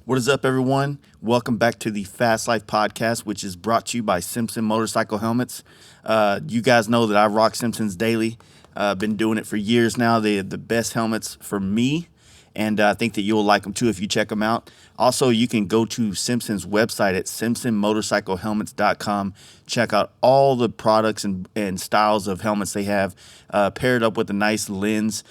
What is up, everyone? Welcome back to the Fast Life Podcast, which is brought to you by Simpson Motorcycle Helmets. You guys know that I rock Simpsons daily. I've been doing it for years now. They have the best helmets for me, and I think that you'll like them too if you check them out. Also, you can go to Simpson's website at simpsonmotorcyclehelmets.com. Check out all the products and styles of helmets they have, paired up with a nice lens.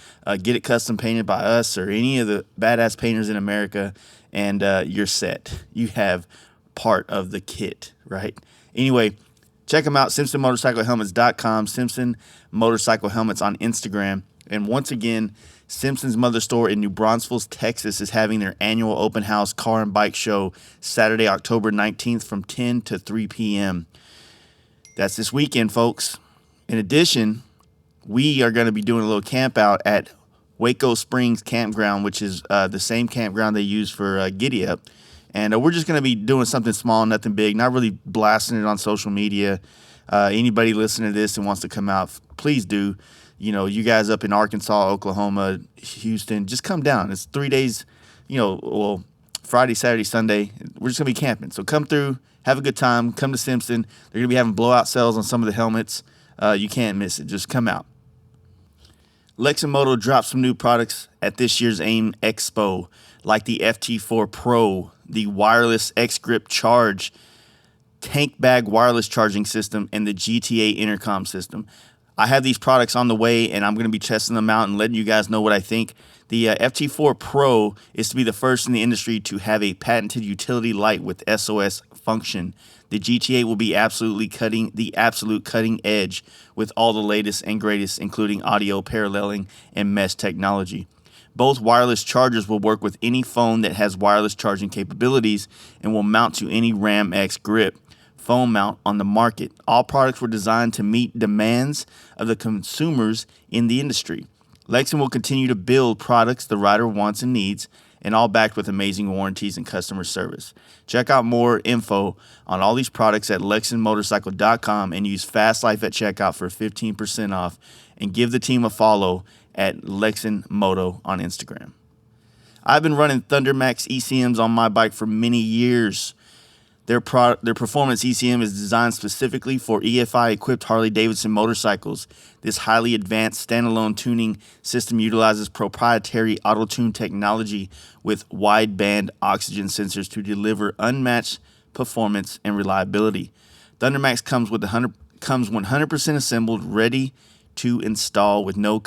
Get it custom painted by us or any of the badass painters in America, and you're set. You have part of the kit, right? Anyway, check them out, simpsonmotorcyclehelmets.com, Simpson Motorcycle Helmets on Instagram. And once again, Simpson's Mother Store in New Braunfels, Texas is having their annual open house car and bike show Saturday, October 19th from 10 to 3 p.m. That's this weekend, folks. In addition, we are going to be doing a little camp out at Waco Springs Campground, which is the same campground they use for Giddy Up. And we're just going to be doing something small, nothing big, not really blasting it on social media. Anybody listening to this and wants to come out, please do. You know, you guys up in Arkansas, Oklahoma, Houston, just come down. It's 3 days, Friday, Saturday, Sunday. We're just going to be camping. So come through, have a good time, come to Simpson. They're going to be having blowout sales on some of the helmets. You can't miss it. Just come out. Lex and Moto dropped some new products at this year's AIM Expo, like the FT4 Pro, the wireless X-Grip Charge, tank bag wireless charging system, and the GTA intercom system. I have these products on the way, and I'm going to be testing them out and letting you guys know what I think. The FT4 Pro is to be the first in the industry to have a patented utility light with SOS function. The GTA will be absolute cutting edge with all the latest and greatest, including audio paralleling and mesh technology. Both wireless chargers will work with any phone that has wireless charging capabilities and will mount to any Ram X grip phone mount on the market. All products were designed to meet demands of the consumers in the industry. Lexan will continue to build products the rider wants and needs, and all backed with amazing warranties and customer service. Check out more info on all these products at lexanmotorcycle.com and use FastLife at checkout for 15% off, and give the team a follow at Lexan Moto on Instagram. I've been running ThunderMax ECMs on my bike for many years. Their performance ECM is designed specifically for EFI-equipped Harley-Davidson motorcycles. This highly advanced standalone tuning system utilizes proprietary auto-tune technology with wide-band oxygen sensors to deliver unmatched performance and reliability. ThunderMax comes 100% assembled, ready to install with no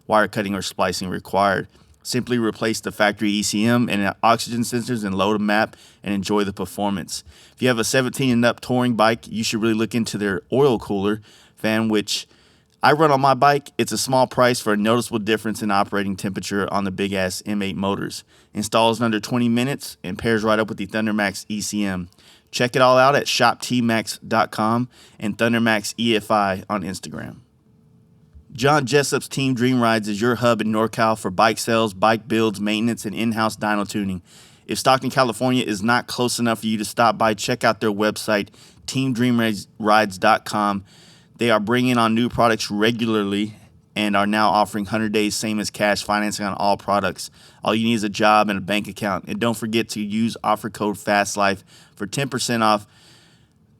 wire cutting or splicing required. Simply replace the factory ECM and oxygen sensors and load a map and enjoy the performance. If you have a 17 and up touring bike, you should really look into their oil cooler fan, which I run on my bike. It's a small price for a noticeable difference in operating temperature on the big ass M8 motors. Installs in under 20 minutes and pairs right up with the ThunderMax ECM. Check it all out at shoptmax.com and ThunderMax EFI on Instagram. John Jessup's Team Dream Rides is your hub in NorCal for bike sales, bike builds, maintenance, and in-house dyno tuning. If Stockton, California is not close enough for you to stop by, check out their website, teamdreamrides.com. They are bringing on new products regularly and are now offering 100 days same as cash financing on all products. All you need is a job and a bank account. And don't forget to use offer code FASTLIFE for 10% off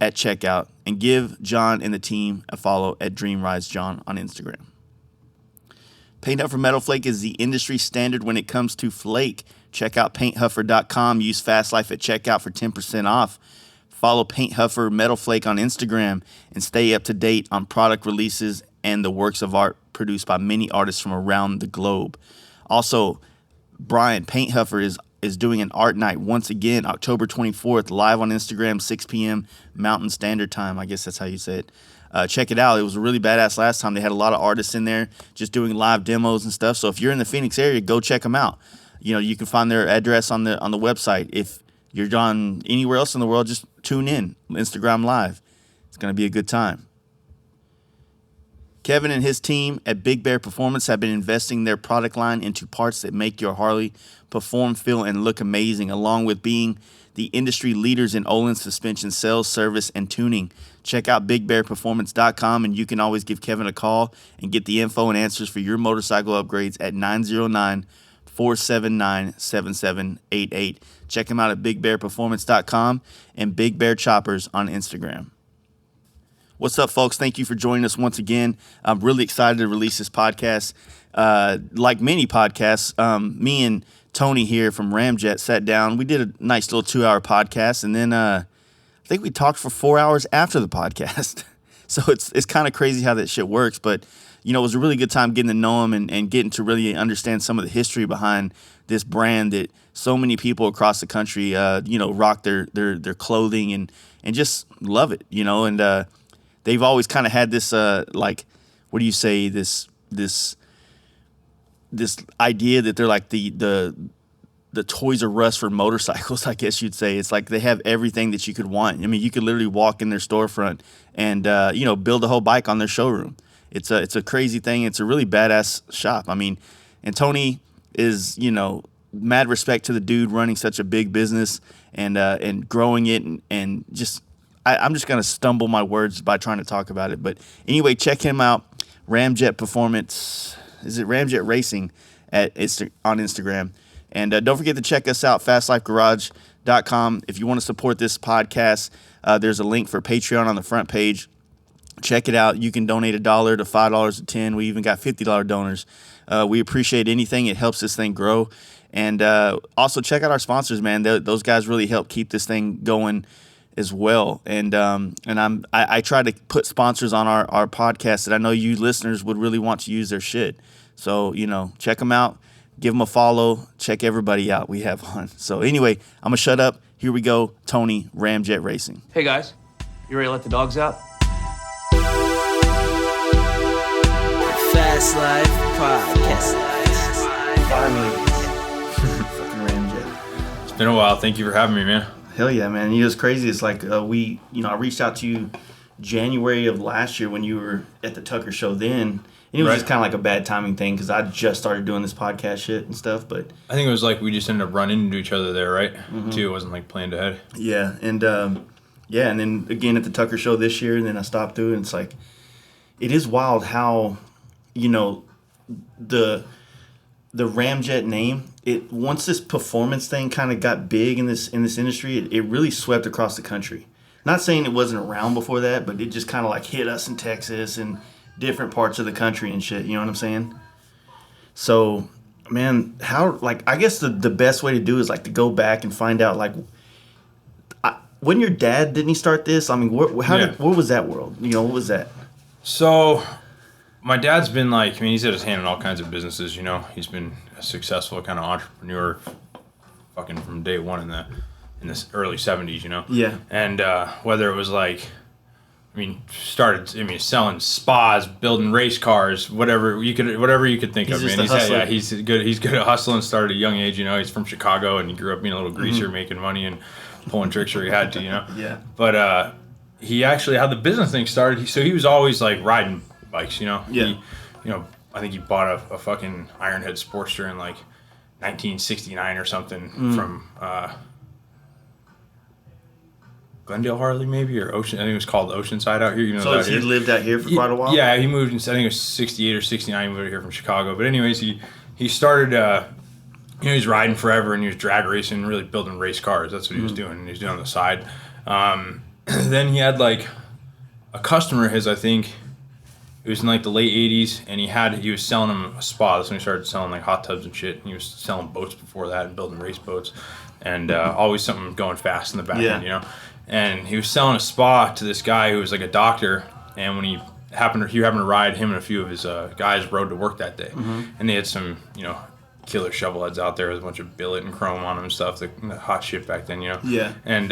at checkout, and give John and the team a follow at Dream Rides John on Instagram. Paint Huffer Metal Flake is the industry standard when it comes to flake. Check out painthuffer.com. Use FastLife at checkout for 10% off. Follow Paint Huffer Metal Flake on Instagram and stay up to date on product releases and the works of art produced by many artists from around the globe. Also, Brian Paint Huffer is doing an art night once again, October 24th, live on Instagram, 6 p.m. Mountain Standard Time. I guess that's how you say it. Check it out. It was really badass last time. They had a lot of artists in there just doing live demos and stuff. So if you're in the Phoenix area, go check them out. You know, you can find their address on the website. If you're on anywhere else in the world, just tune in. Instagram Live. It's going to be a good time. Kevin and his team at Big Bear Performance have been investing their product line into parts that make your Harley perform, feel, and look amazing, along with being the industry leaders in Olin suspension sales, service, and tuning. Check out BigBearPerformance.com, and you can always give Kevin a call and get the info and answers for your motorcycle upgrades at 909 479-7788. Check him out at BigBearPerformance.com and Big Bear Choppers on Instagram. What's up, folks? Thank you for joining us once again. I'm really excited to release this podcast. Like many podcasts, me and Tony here from RamJet sat down. We did a nice little 2-hour podcast, and then I think we talked for 4 hours after the podcast. So it's kind of crazy how that shit works, but it was a really good time getting to know him and getting to really understand some of the history behind this brand that so many people across the country, rock their clothing and just love it, and they've always kind of had this, this idea that they're like the Toys R Us for motorcycles, I guess you'd say. It's like they have everything that you could want. I mean, you could literally walk in their storefront and build a whole bike on their showroom. It's a crazy thing. It's a really badass shop. I mean, and Tony is, mad respect to the dude running such a big business and growing it and just I'm just gonna stumble my words by trying to talk about it. But anyway, check him out. RamJet Performance. Is it RamJet Racing on Instagram? And don't forget to check us out, fastlifegarage.com. If you want to support this podcast, there's a link for Patreon on the front page. Check it out. You can donate $1 to $5 to $10. We even got $50 donors. We appreciate anything. It helps this thing grow. And also check out our sponsors, man. Those guys really help keep this thing going as well. And I try to put sponsors on our podcast that I know you listeners would really want to use their shit. So, check them out. Give them a follow. Check everybody out we have on. So anyway, I'm going to shut up. Here we go. Tony, RamJet Racing. Hey, guys. You ready to let the dogs out? Fast Life Podcast. Fucking RamJet. It's been a while. Thank you for having me, man. Hell yeah, man. It's crazy. It's like I reached out to you January of last year when you were at the Tucker show then. And it was just kind of like a bad timing thing because I just started doing this podcast shit and stuff. But I think it was like we just ended up running into each other there, right? Mm-hmm. Too. It wasn't like planned ahead. Yeah. And and then again at the Tucker show this year, and then I stopped through, and it's like, it is wild how, the RamJet name, once this performance thing kind of got big in this industry, it really swept across the country. Not saying it wasn't around before that, but it just kind of like hit us in Texas and different parts of the country and shit. You know what I'm saying? So, man, I guess the best way to do is like to go back and find out when your dad, didn't he start this? I mean, what was that world? What was that? So, my dad's been he's had his hand in all kinds of businesses, He's been a successful kind of entrepreneur fucking from day one in the early 70s, Yeah. And whether it was selling spas, building race cars, whatever you could think of, man. He's good at hustling. Started at a young age, He's from Chicago and he grew up being a little greaser, making money and pulling tricks where he had to, Yeah. But he actually, how the business thing started, he was always riding bikes, Yeah. I think he bought a fucking Ironhead Sportster in 1969 or something from Glendale Harley maybe, or Ocean. I think it was called Oceanside out here. So he lived out here for quite a while? Yeah, he moved in, I think it was 68 or 69, he moved here from Chicago. But anyways, he started, he was riding forever and he was drag racing, really building race cars. That's what he was doing. And he was doing on the side. Then he had a customer of his, I think, it was in the late 80s, and he was selling him a spa. That's when he started selling hot tubs and shit. And he was selling boats before that and building race boats. And always something going fast in the back end, And he was selling a spa to this guy who was a doctor, and when he happened to ride, him and a few of his guys rode to work that day, and they had some killer shovel heads out there with a bunch of billet and chrome on them and stuff, the hot shit back then, Yeah. And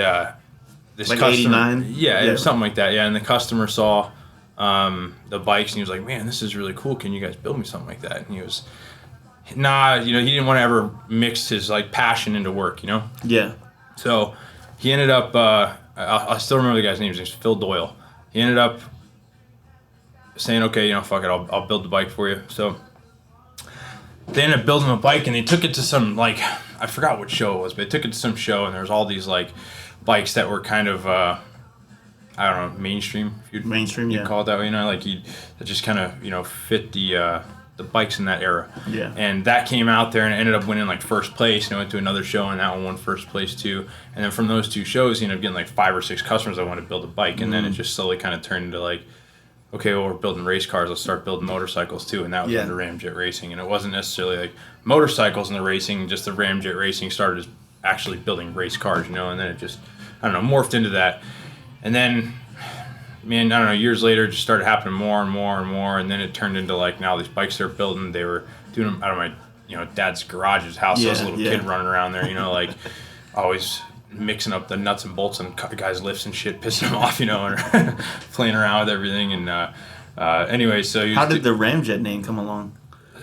this like customer, 89? yeah, something like that, yeah. And the customer saw the bikes, and he was like, "Man, this is really cool. Can you guys build me something like that?" And he was, "Nah, he didn't want to ever mix his passion into work, Yeah. So he ended up. I still remember the guy's name. His name's Phil Doyle. He ended up saying, "Okay, fuck it, I'll build the bike for you." So they ended up building a bike, and they took it to some I forgot what show it was, but they took it to some show, and there was all these bikes that were kind of I don't know, mainstream. If you'd Mainstream, you'd yeah. call it that way, that just kind of fit the the bikes in that era. Yeah. And that came out there and it ended up winning like first place. And I went to another show and that one won first place too. And then from those two shows, you ended up getting like 5 or 6 customers that wanted to build a bike. And then it just slowly kind of turned into like, okay, well, we're building race cars. Let's start building motorcycles too. And that was under RamJet Racing. And it wasn't necessarily like motorcycles in the racing, just the RamJet Racing started as actually building race cars, you know, and then it just, I don't know, morphed into that. And then, man, I don't know, years later, it just started happening more and more and more. And then it turned into like now these bikes they're building, they were doing them out of my, you know, dad's garage, his house. So I was a little kid running around there, you know, like always mixing up the nuts and bolts and guys' lifts and shit, pissing them off, you know, and playing around with everything. And anyway, so how did the RamJet name come along?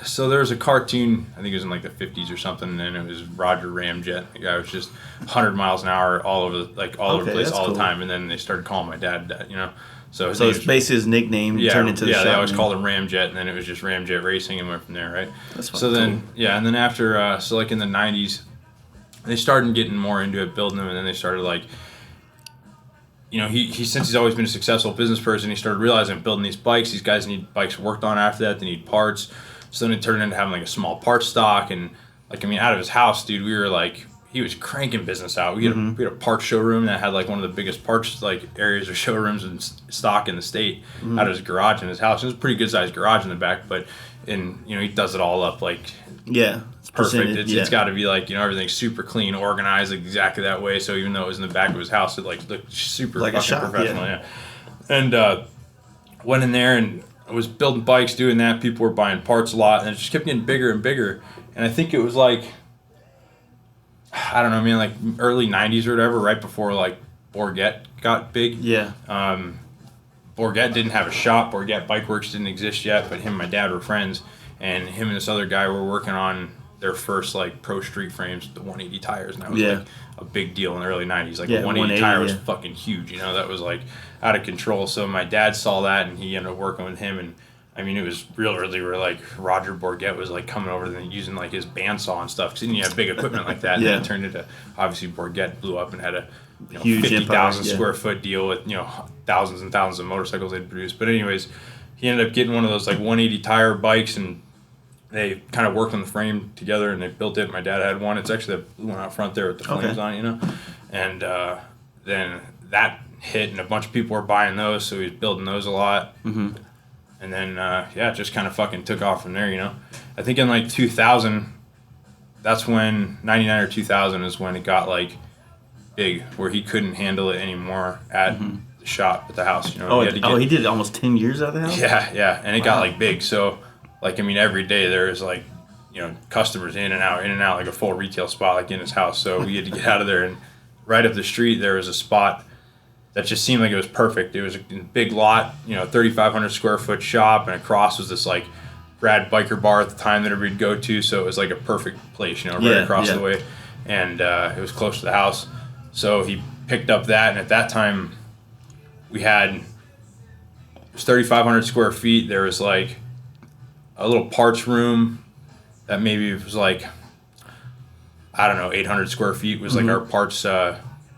So there was a cartoon, I think it was in like the 50s or something, and it was Roger Ramjet. The guy was just 100 miles an hour all over the place all the time. And then they started calling my dad that, you know. So it's basically his nickname turned into the shop. Yeah, they always called him Ramjet, and then it was just RamJet Racing and went from there, right? That's so then, cool. And then after, so like in the 90s, they started getting more into it, building them, and then they started like, you know, he since he's always been a successful business person, he started realizing building these bikes, these guys need bikes worked on after that, they need parts. So then it turned into having like a small parts stock, and like, I mean, out of his house, dude, we were like, he was cranking business out. We had a parts showroom that had like one of the biggest parts like areas or showrooms and stock in the state out of his garage in his house. It was a pretty good sized garage in the back, but you know, he does it all up like it's perfect. It's got to be like, you know, everything's super clean, organized, like exactly that way. So even though it was in the back of his house, it like looked super like fucking professional. Yeah. And went in there and I was building bikes, doing that. People were buying parts a lot, and it just kept getting bigger and bigger. And I think it was like, I don't know, I mean, like early 90s or whatever, right before like Bourget got big. Yeah. Bourget didn't have a shop. Bourget Bike Works didn't exist yet, but him and my dad were friends. And him and this other guy were working on their first like pro street frames, the 180 tires. And that was like a big deal in the early 90s. Like a 180 tire was fucking huge, you know, that was like out of control. So my dad saw that and he ended up working with him. And I mean, it was real early where like Roger Bourget was like coming over and using like his bandsaw and stuff because he didn't have big equipment like that. And then it turned into, obviously Bourget blew up and had a huge 50,000 square foot deal with, you know, thousands and thousands of motorcycles they'd produced. But anyways, he ended up getting one of those like 180 tire bikes, and they kind of worked on the frame together and they built it. My dad had one. It's actually the one out front there with the flames on it, you know. And then that hit and a bunch of people were buying those, so he was building those a lot. And then, it just kind of fucking took off from there, you know. I think in like 2000, that's when, 99 or 2000 is when it got like big, where he couldn't handle it anymore at the shop, at the house, you know. He did almost 10 years out of the house? Yeah, and it got like big. So, like, I mean, every day there was like, you know, customers in and out, like a full retail spot, like in his house. So we had to get out of there. And right up the street, there was a spot that just seemed like it was perfect. It was a big lot, you know, 3,500 square foot shop, and across was this like rad biker bar at the time that everybody'd go to. So it was like a perfect place, you know, right across the way. And it was close to the house. So he picked up that, and at that time we had, it was 3,500 square feet. There was like a little parts room that maybe was like, I don't know, 800 square feet was like our parts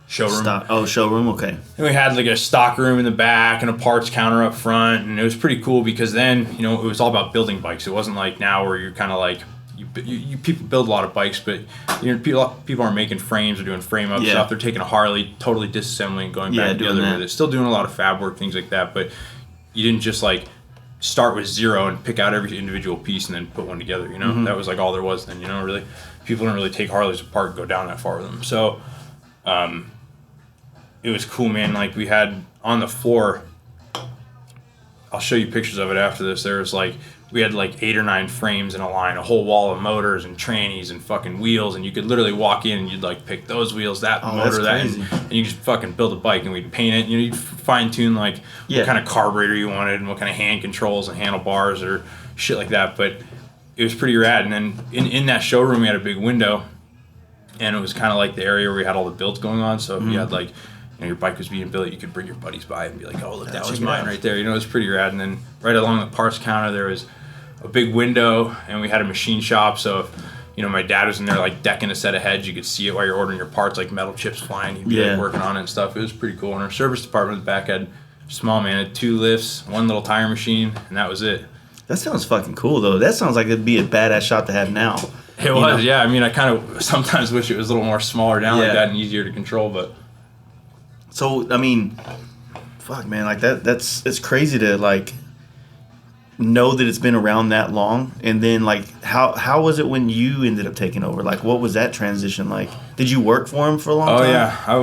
showroom. Showroom, okay. And we had like a stock room in the back and a parts counter up front, and it was pretty cool because then, you know, it was all about building bikes. It wasn't like now where you're kind of like, you people build a lot of bikes, but you know, people aren't making frames or doing frame up stuff. They're taking a Harley, totally disassembling, going back together with it. Still doing a lot of fab work, things like that, but you didn't just like start with zero and pick out every individual piece and then put one together, you know? That was like all there was then, you know, really. People didn't really take Harleys apart and go down that far with them. So, it was cool, man. Like, we had on the floor, I'll show you pictures of it after this. There was like, we had like 8 or 9 frames in a line, a whole wall of motors and trannies and fucking wheels, and you could literally walk in and you'd like pick those wheels, that motor, that, and you just fucking build a bike, and we'd paint it. You know, you'd fine tune like what kind of carburetor you wanted and what kind of hand controls and handlebars or shit like that. But it was pretty rad. And then in that showroom, we had a big window, and it was kind of like the area where we had all the builds going on. So if you had like, you know, your bike was being built, you could bring your buddies by and be like, oh, look, that was mine right there. You know, it was pretty rad. And then right along the parts counter, there was a big window, and we had a machine shop. So if, you know, my dad was in there like decking a set of heads, you could see it while you're ordering your parts, like metal chips flying. He'd be like working on it and stuff. It was pretty cool. And our service department in the back had small, man, had 2 lifts, 1 little tire machine, and that was it. That sounds fucking cool, though. That sounds like it'd be a badass shot to have now. It was, yeah. I mean, I kind of sometimes wish it was a little more smaller down like that and easier to control, but. So, I mean, fuck, man, like it's crazy to, like, know that it's been around that long. And then, like, how was it when you ended up taking over? Like, what was that transition like? Did you work for him for a long time? Oh, yeah. I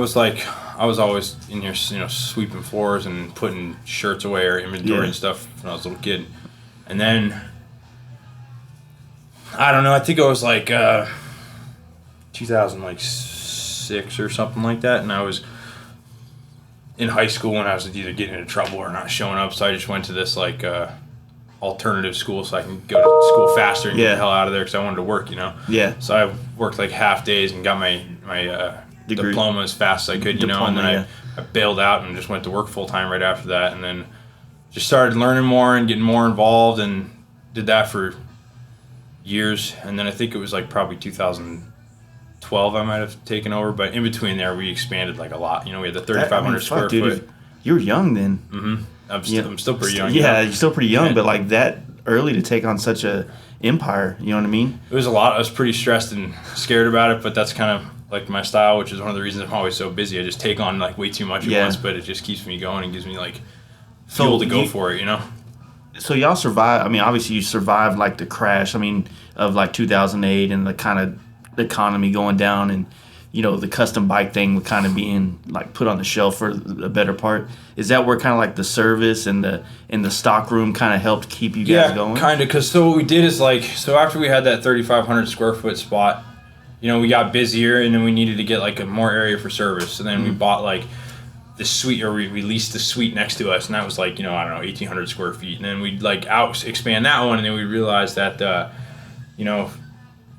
was always in here, sweeping floors and putting shirts away or inventory and stuff when I was a little kid. And then, I don't know, I think it was like 2006 or something like that. And I was in high school when I was either getting into trouble or not showing up. So I just went to this, like, alternative school so I can go to school faster and get the hell out of there because I wanted to work, Yeah. So I worked, like, half days and got my diploma as fast as I could, and then I bailed out and just went to work full-time right after that. And then just started learning more and getting more involved and did that for years. And then I think it was like probably 2012 I might have taken over, but in between there we expanded like a lot. We had the 3,500 square foot. You were young then. Mm-hmm. I'm still pretty young. Yeah, you're still pretty young, but like that early to take on such a empire, you know what I mean? It was a lot. I was pretty stressed and scared about it, but that's kind of like my style, which is one of the reasons I'm always so busy. I just take on like way too much at once, but it just keeps me going and gives me like fuel to go for it, So y'all survived. I mean, obviously you survived like the crash. I mean, of like 2008 and the kind of the economy going down, and the custom bike thing kind of being like put on the shelf for the better part. Is that where kind of like the service and the stock room kind of helped keep you guys going? Yeah, kind of. Because so what we did is after we had that 3,500 square foot spot, we got busier and then we needed to get like a more area for service. So then we bought like the suite, or we leased the suite next to us, and that was like, I don't know, 1,800 square feet. And then we'd like expand that one, and then we realized that,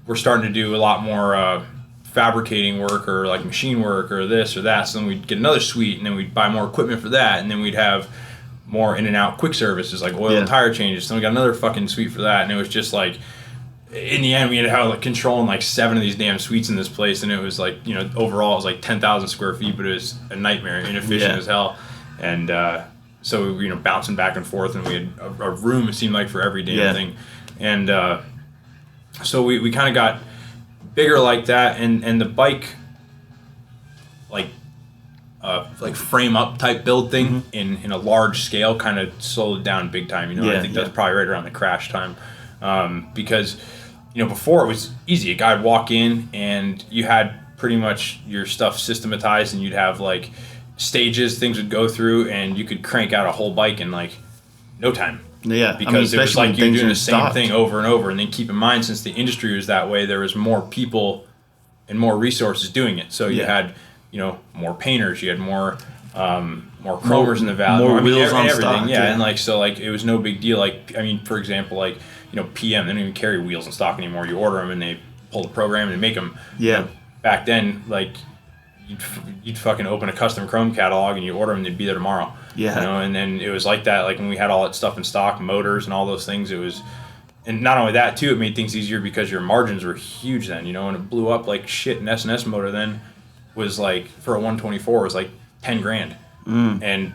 we're starting to do a lot more fabricating work or like machine work or this or that. So then we'd get another suite, and then we'd buy more equipment for that, and then we'd have more in and out quick services like oil and tire changes. So we got another fucking suite for that, and it was just like, in the end, we had to have like controlling like 7 of these damn suites in this place, and it was like, overall it was like 10,000 square feet, but it was a nightmare, inefficient as hell, and so we were bouncing back and forth, and we had a room, it seemed like, for every damn thing, and so we kind of got bigger like that, and the bike like frame up type build thing in a large scale kind of slowed down big time. I think that's probably right around the crash time, because before it was easy. A guy would walk in and you had pretty much your stuff systematized, and you'd have like stages things would go through, and you could crank out a whole bike in like no time. Yeah, because it was like you're doing the same thing over and over. And then keep in mind, since the industry was that way, there was more people and more resources doing it. So you had, more painters, you had more chromers in the valley, more wheels on everything. Stock, it was no big deal. For example, PM, they don't even carry wheels in stock anymore. You order them and they pull the program and make them. Yeah. Back then, you'd fucking open a custom chrome catalog and you order them and they'd be there tomorrow. Yeah. And then it was like that, like when we had all that stuff in stock, motors and all those things, it was, and not only that too, it made things easier because your margins were huge then, and it blew up like shit. An S&S motor then was like, for a 124, was like 10 grand. And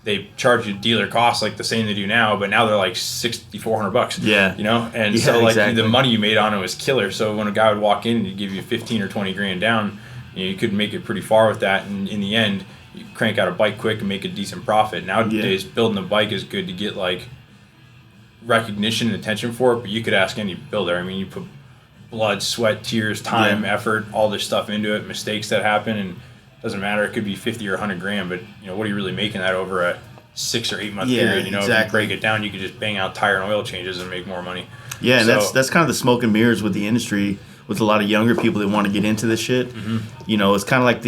they charge you dealer costs like the same they do now, but now they're like $6,400. Yeah. And so like the money you made on it was killer. So when a guy would walk in and he'd give you 15 or 20 grand down, you could make it pretty far with that, and in the end, you crank out a bike quick and make a decent profit. Nowadays, building a bike is good to get like recognition and attention for it, but you could ask any builder. I mean, you put blood, sweat, tears, time, effort, all this stuff into it, mistakes that happen, and it doesn't matter. It could be 50 or 100 grand, but what are you really making that over a 6 or 8 month period? If you break it down, you could just bang out tire and oil changes and make more money. Yeah, and that's kind of the smoke and mirrors with the industry. With a lot of younger people that want to get into this shit, it's kind of like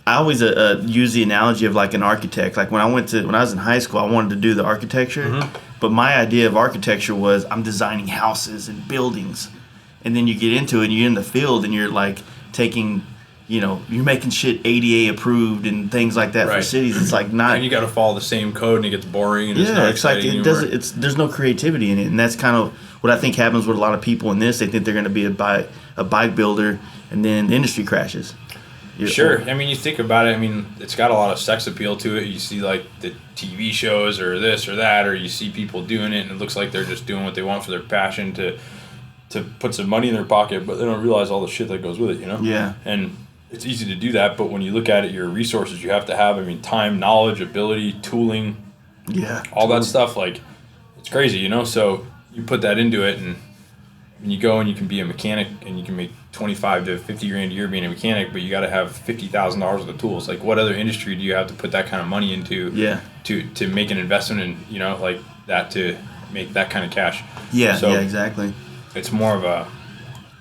I always use the analogy of like an architect. Like when I was in high school, I wanted to do the architecture, but my idea of architecture was I'm designing houses and buildings, and then you get into it and you're in the field and you're like taking, you're making shit ADA approved and things like that for cities. It's like not, and you got to follow the same code and it gets boring and it's not exciting anymore. There's no creativity in it, and that's kind of what I think happens with a lot of people in this. They think they're going to be a bike builder, and then the industry crashes. Sure. I mean, you think about it. I mean, it's got a lot of sex appeal to it. You see, like, the TV shows or this or that, or you see people doing it, and it looks like they're just doing what they want for their passion to put some money in their pocket, but they don't realize all the shit that goes with it, you know? Yeah. And it's easy to do that, but when you look at it, your resources you have to have, I mean, time, knowledge, ability, tooling, all that stuff, like, it's crazy, you know? So you put that into it, and you go and you can be a mechanic, and you can make 25 to 50 grand a year being a mechanic, but you got to have $50,000 worth of tools. Like, what other industry do you have to put that kind of money into to make an investment in, you know, like that, to make that kind of cash? Yeah, so exactly. It's more of a,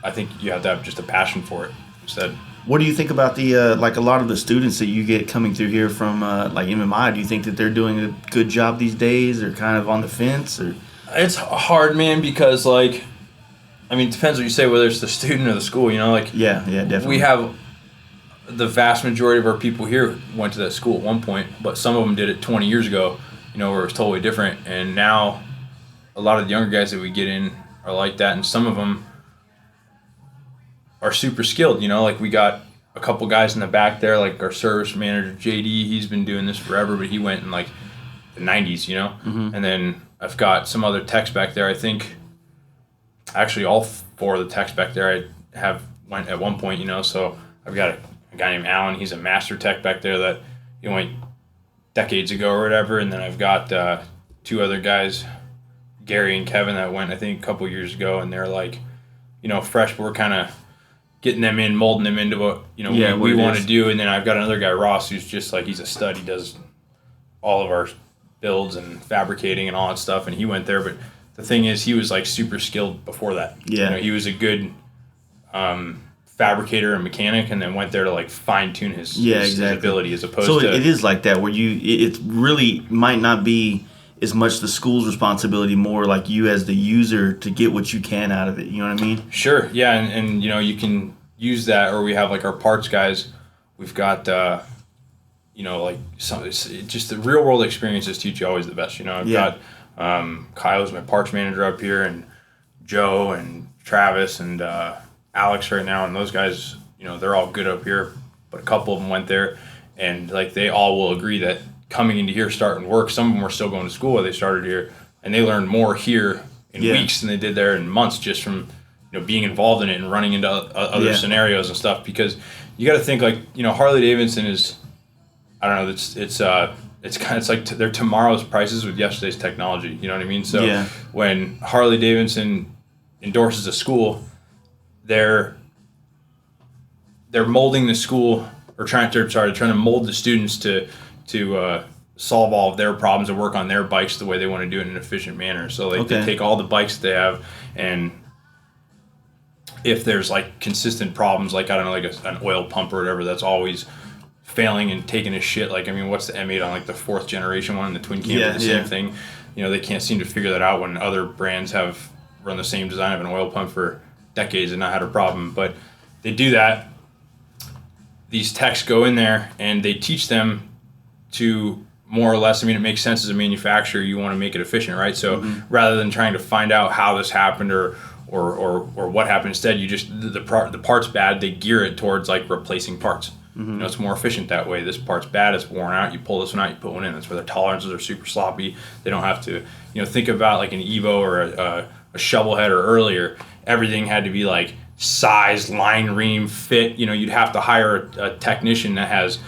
I think you have to have just a passion for it instead. What do you think about the like a lot of the students that you get coming through here from like MMI? Do you think that they're doing a good job these days, or kind of on the fence? Or it's hard, man, because, like, I mean, it depends what you say, whether it's the student or the school, you know, like, yeah, definitely. We have the vast majority of our people here went to that school at one point, but some of them did it 20 years ago, you know, where it was totally different. And now a lot of the younger guys that we get in are like that, and some of them are super skilled, you know, like we got a couple guys in the back there, like our service manager, JD, he's been doing this forever, but he went in like the 90s, you know? And then I've got some other techs back there. I think actually all four of the techs back there I went at one point, you know, so I've got a guy named Alan, he's a master tech back there that went decades ago or whatever, and then I've got two other guys, Gary and Kevin, that went I think a couple years ago, and they're like, you know, fresh, but we're kind of getting them in, molding them into what, you know, we want to do. And then I've got another guy, Ross, who's just like, he's a stud. He does all of our builds and fabricating and all that stuff, and he went there. But the thing is, he was like super skilled before that. Yeah. You know, he was a good fabricator and mechanic, and then went there to like fine tune his ability, as opposed to. So it is like that, where it really might not be as much the school's responsibility, more like you as the user to get what you can out of it. You know what I mean? Sure. Yeah, and you know, you can use that, or we have like our parts guys. We've got you know, like just the real world experiences teach you always the best. You know, I've got Kyle's my parts manager up here, and Joe and Travis and Alex right now, and those guys, you know, they're all good up here, but a couple of them went there, and like they all will agree that coming into here, starting work, some of them were still going to school where they started here, and they learned more here in weeks than they did there in months, just from, you know, being involved in it and running into other scenarios and stuff. Because you got to think, like, you know, Harley Davidson is, I don't know, it's like they're tomorrow's prices with yesterday's technology. You know what I mean? So when Harley Davidson endorses a school, they're molding the school, or trying to mold the students to solve all of their problems and work on their bikes the way they want to do it in an efficient manner. So like they take all the bikes that they have, and if there's like consistent problems, like, I don't know, like an oil pump or whatever that's always failing and taking a shit, like, I mean, what's the M8 on like the 4th generation one, the twin cam, the same thing. You know, they can't seem to figure that out when other brands have run the same design of an oil pump for decades and not had a problem. But they do that. These techs go in there and they teach them to more or less, I mean, it makes sense as a manufacturer, you want to make it efficient, right? So rather than trying to find out how this happened or what happened, instead you just, the part's bad, they gear it towards like replacing parts. You know, it's more efficient that way. This part's bad, it's worn out, you pull this one out, you put one in. That's where their tolerances are super sloppy. They don't have to, you know, think about like an Evo or a shovel head or earlier. Everything had to be like size, line, ream, fit. You know, you'd have to hire a technician that has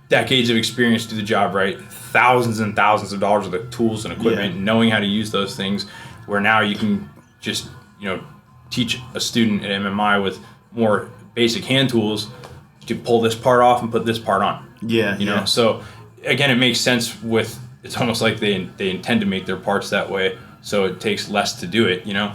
decades of experience to do the job right, thousands and thousands of dollars of the tools and equipment, knowing how to use those things, where now you can just, you know, teach a student at MMI with more basic hand tools to pull this part off and put this part on. You know, so again, it makes sense with, it's almost like they intend to make their parts that way, so it takes less to do it, you know?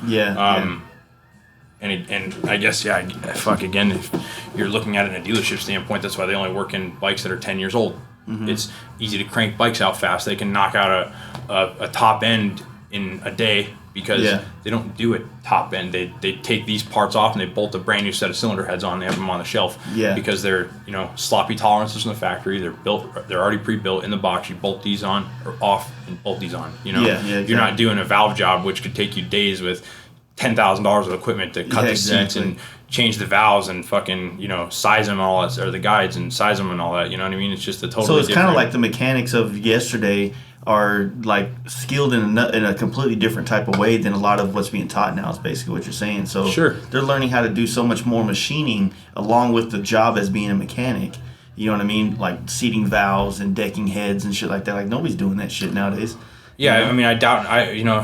And I guess, again, if you're looking at it in a dealership standpoint, that's why they only work in bikes that are 10 years old. It's easy to crank bikes out fast. They can knock out a top end in a day, because they don't do it top end. They take these parts off and they bolt a brand new set of cylinder heads on. They have them on the shelf because they're, you know, sloppy tolerances in the factory. They're already pre-built in the box. You bolt these on or off and bolt these on. You know, you're not doing a valve job, which could take you days with $10,000 of equipment to cut the seats and change the valves and fucking, size them and all that, or the guides and size them and all that. You know what I mean? It's just a totally. So it's kind of like the mechanics of yesterday are like skilled in a completely different type of way than a lot of what's being taught now. Is basically what you're saying. So sure, they're learning how to do so much more machining along with the job as being a mechanic. You know what I mean? Like seating valves and decking heads and shit like that. Like nobody's doing that shit nowadays. Yeah, I mean, I doubt. No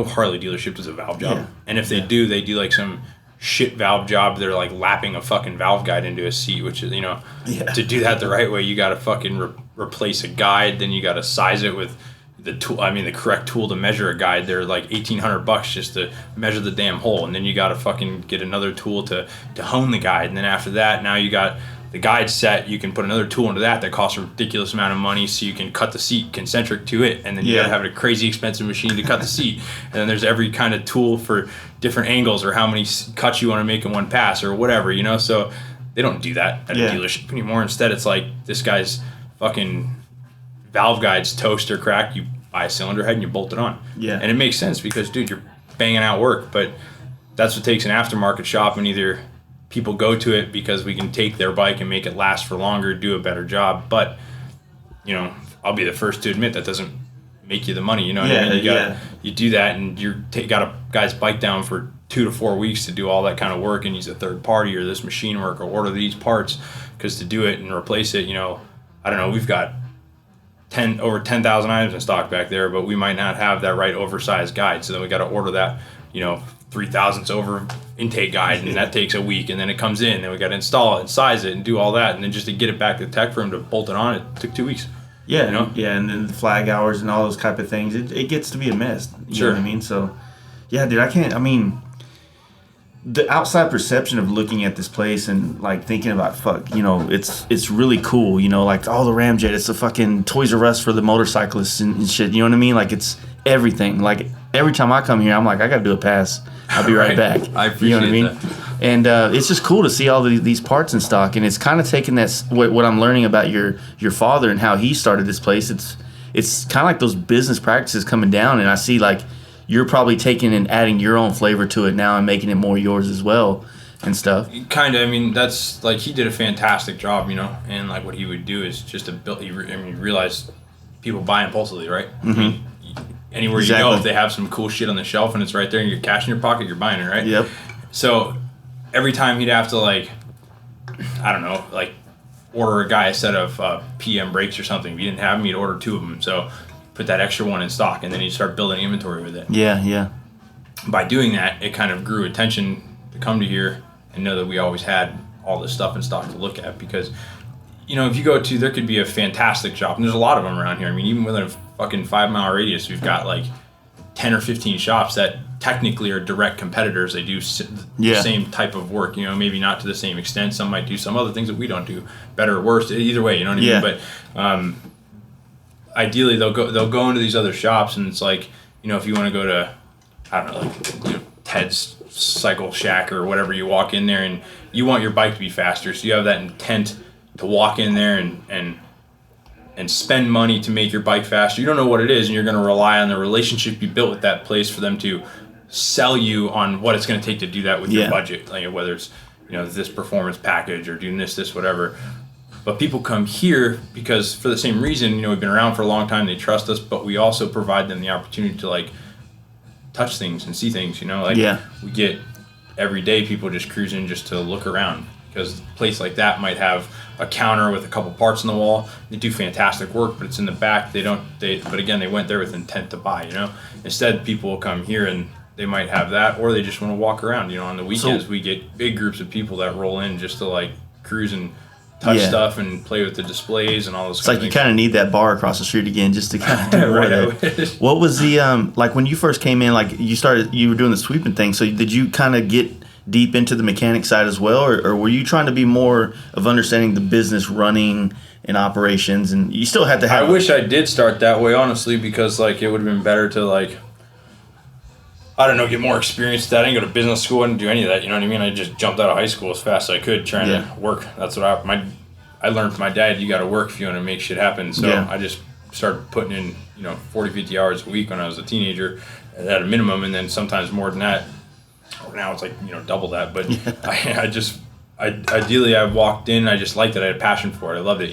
Harley dealership does a valve job, Yeah. and if they do, they do like some shit valve job. They're like lapping a fucking valve guide into a seat, which is to do that the right way, you got to fucking replace a guide, then you got to size it with the tool. I mean, the correct tool to measure a guide. They're like $1,800 just to measure the damn hole, and then you got to fucking get another tool to hone the guide, and then after that, now you got the guide set. You can put another tool into that costs a ridiculous amount of money, so you can cut the seat concentric to it, and then you gotta have a crazy expensive machine to cut the seat, and then there's every kind of tool for different angles or how many cuts you want to make in one pass or whatever, so they don't do that at a dealership anymore. Instead, it's like this guy's fucking valve guide's toast or cracked. You buy a cylinder head and you bolt it on, and it makes sense because, dude, you're banging out work. But that's what takes an aftermarket shop, and either people go to it because we can take their bike and make it last for longer, do a better job. But, I'll be the first to admit that doesn't make you the money. You know what I mean? You do that, and got a guy's bike down for 2 to 4 weeks to do all that kind of work and use a third party or this machine work or order these parts, because to do it and replace it, I don't know, we've got over 10,000 items in stock back there, but we might not have that right oversized guide. So then we got to order that, 3,000ths over intake guide, and that takes a week, and then it comes in, then we got to install it and size it and do all that, and then just to get it back to the tech for him to bolt it on, it took 2 weeks. Yeah, and then the flag hours and all those type of things, it gets to be a mess. You know what I mean? So, yeah, dude, the outside perception of looking at this place and like thinking about it's really cool, like the RamJet, it's a fucking Toys R Us for the motorcyclists and shit. You know what I mean? Like it's everything. Like every time I come here, I'm like, I gotta do a pass. I'll be right back. I appreciate that. And it's just cool to see all these parts in stock, and it's kind of taking what I'm learning about your father and how he started this place. It's kind of like those business practices coming down, and I see like you're probably taking and adding your own flavor to it now and making it more yours as well and stuff. Kind of. I mean, that's like he did a fantastic job, and like what he would do is just to build. You realize people buy impulsively, right? Mm-hmm. I mean, anywhere you go, if they have some cool shit on the shelf and it's right there and you're cash in your pocket, you're buying it, right? Yep. So every time he'd have to order a guy a set of PM brakes or something. If he didn't have them, he'd order 2 of them. So put that extra one in stock, and then he'd start building inventory with it. Yeah. By doing that, it kind of grew attention to come to here and know that we always had all this stuff in stock to look at, because if you go to, there could be a fantastic shop, and there's a lot of them around here. I mean, even within a fucking 5-mile radius, we've got like 10 or 15 shops that technically are direct competitors. They do the same type of work, maybe not to the same extent. Some might do some other things that we don't do, better or worse, either way, you know what I mean? But ideally they'll go into these other shops, and it's like, if you want to go to, I don't know, like, Ted's Cycle Shack or whatever, you walk in there and you want your bike to be faster, so you have that intent to walk in there and spend money to make your bike faster. You don't know what it is, and you're going to rely on the relationship you built with that place for them to sell you on what it's going to take to do that with your budget, like whether it's this performance package or doing this whatever. But people come here because for the same reason, we've been around for a long time, they trust us, but we also provide them the opportunity to like touch things and see things, we get every day people just cruising just to look around, because a place like that might have a counter with a couple parts on the wall. They do fantastic work, but it's in the back. But again, they went there with intent to buy, Instead, people will come here and they might have that, or they just want to walk around, On the weekends, we get big groups of people that roll in just to like cruise and touch stuff and play with the displays and all this. It's like you kind of need that bar across the street again just to kind of do it. What was the like when you first came in? Like you were doing the sweeping thing. So did you kind of get deep into the mechanic side as well, or were you trying to be more of understanding the business running and operations? And you still had to have. I wish I did start that way, honestly, because like it would have been better to like, I don't know, get more experience with that. I didn't go to business school. I didn't do any of that. You know what I mean? I just jumped out of high school as fast as I could trying to work. That's what I learned from my dad. You got to work if you want to make shit happen. So I just started putting in, 40, 50 hours a week when I was a teenager at a minimum, and then sometimes more than that. Now it's like, double that. But ideally I walked in, I just liked it. I had a passion for it. I loved it,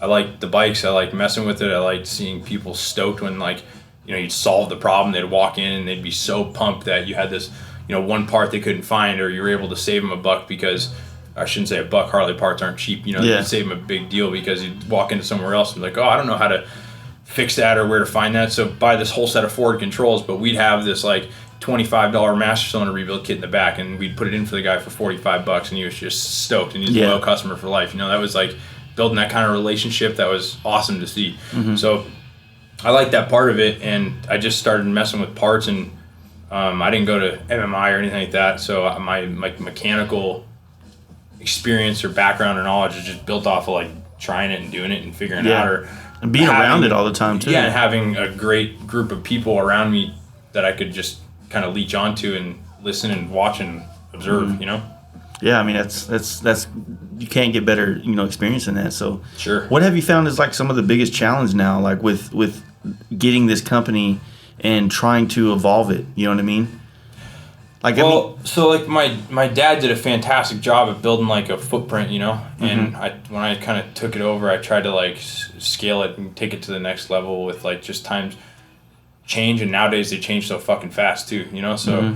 I liked the bikes. I liked messing with it. I liked seeing people stoked when, like, you'd solve the problem. They'd walk in and they'd be so pumped that you had this, one part they couldn't find, or you were able to save them $1 because, I shouldn't say $1. Harley parts aren't cheap. You'd save them a big deal because you'd walk into somewhere else and be like, oh, I don't know how to fix that or where to find that. So buy this whole set of Ford controls, but we'd have this like $25 master cylinder rebuild kit in the back, and we'd put it in for the guy for $45, and he was just stoked, and he's a loyal customer for life. That was like building that kind of relationship. That was awesome to see. So I liked that part of it, and I just started messing with parts, and I didn't go to MMI or anything like that. So my mechanical experience or background or knowledge is just built off of like trying it and doing it and figuring it out, or and being around it all the time too. Yeah, and having a great group of people around me that I could just kind of leech onto and listen and watch and observe. Yeah, I mean that's you can't get better experience than that. So sure. What have you found is like some of the biggest challenge now, like with getting this company and trying to evolve it? You know what I mean? Like, so like my dad did a fantastic job of building like a footprint, and when I kind of took it over, I tried to like scale it and take it to the next level with like just times change, and nowadays they change so fucking fast too, so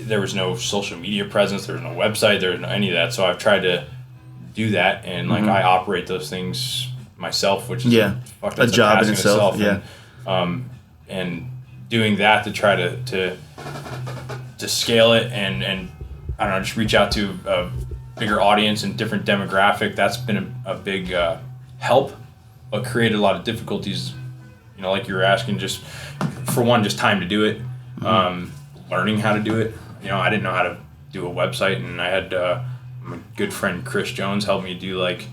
there was no social media presence, there was no website, there was no any of that, so I've tried to do that, and like I operate those things myself, which is a job in itself. And doing that to try to scale it and I don't know, just reach out to a bigger audience and different demographic. That's been a big help, but created a lot of difficulties. Like you were asking, just for one, just time to do it, learning how to do it. I didn't know how to do a website, and I had my good friend Chris Jones help me do like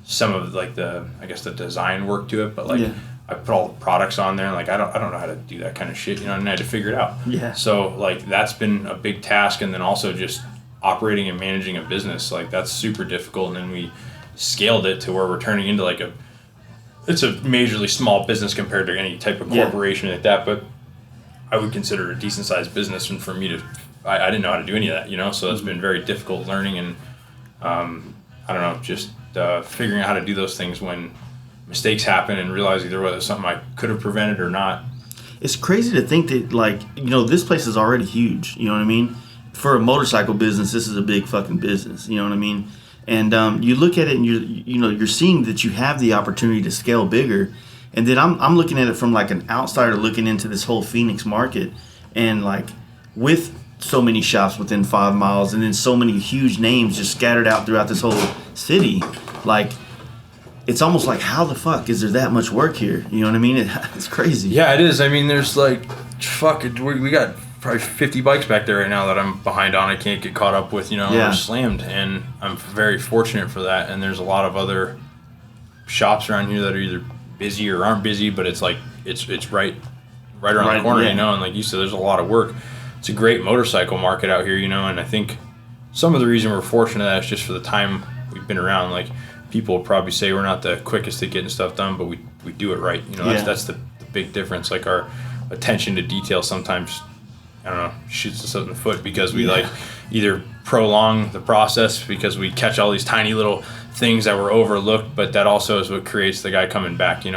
some of like the design work to it, but like I put all the products on there, and like I don't know how to do that kind of shit, and I had to figure it out. Yeah. So like that's been a big task, and then also just operating and managing a business, like that's super difficult. And then we scaled it to where we're turning into like it's a majorly small business compared to any type of corporation like that, but I would consider it a decent sized business. And for me I didn't know how to do any of that, so it's been very difficult learning, and I don't know, just figuring out how to do those things when mistakes happen, and realizing there was something I could have prevented or not. It's crazy to think that, like, this place is already huge. You know what I mean? For a motorcycle business, this is a big fucking business. You know what I mean? And you look at it, and you're seeing that you have the opportunity to scale bigger. And then I'm looking at it from like an outsider looking into this whole Phoenix market, and like with so many shops within 5 miles, and then so many huge names just scattered out throughout this whole city, like. It's almost like, how the fuck is there that much work here? You know what I mean? It's crazy. Yeah, it is. I mean, there's like, we got probably 50 bikes back there right now that I'm behind on. I can't get caught up with, or slammed. And I'm very fortunate for that. And there's a lot of other shops around here that are either busy or aren't busy, but it's like, it's right around the corner, And like you said, there's a lot of work. It's a great motorcycle market out here, and I think some of the reason we're fortunate that is just for the time we've been around. Like, people will probably say we're not the quickest at getting stuff done, but we do it right. That's the big difference. Like, our attention to detail sometimes, I don't know, shoots us up in the foot because we like either prolong the process because we catch all these tiny little things that were overlooked, but that also is what creates the guy coming back, and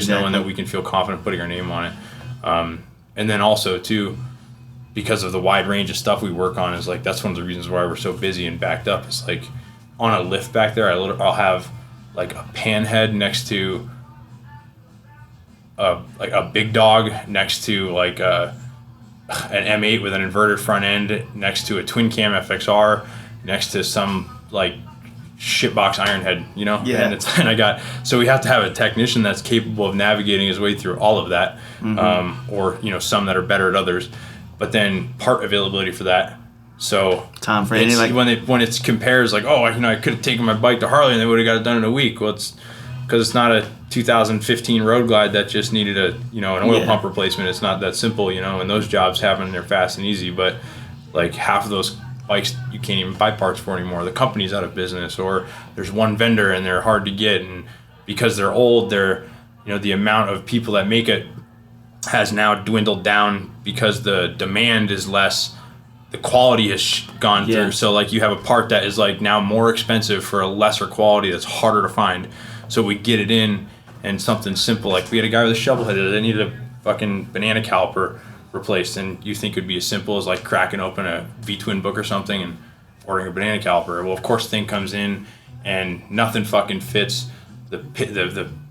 knowing that we can feel confident putting our name on it. And then also too, because of the wide range of stuff we work on, is like, that's one of the reasons why we're so busy and backed up. It's like, on a lift back there, I'll have like a panhead next to a big dog, next to like an M8 with an inverted front end, next to a twin cam FXR, next to some like shitbox iron head, And so we have to have a technician that's capable of navigating his way through all of that, or some that are better at others, but then part availability for that. So time frame, like when it compares, like, I could have taken my bike to Harley and they would have got it done in a week. Well, it's because it's not a 2015 Road Glide that just needed an oil pump replacement. It's not that simple, and those jobs happen, they're fast and easy. But like half of those bikes you can't even buy parts for anymore. The company's out of business, or there's one vendor and they're hard to get, and because they're old, they're the amount of people that make it has now dwindled down because the demand is less. The quality has gone through. So like you have a part that is like now more expensive for a lesser quality that's harder to find. So we get it in, and something simple, like we had a guy with a shovel head that needed a fucking banana caliper replaced, and you think it would be as simple as like cracking open a V-twin book or something and ordering a banana caliper. Well, of course, the thing comes in and nothing fucking fits. The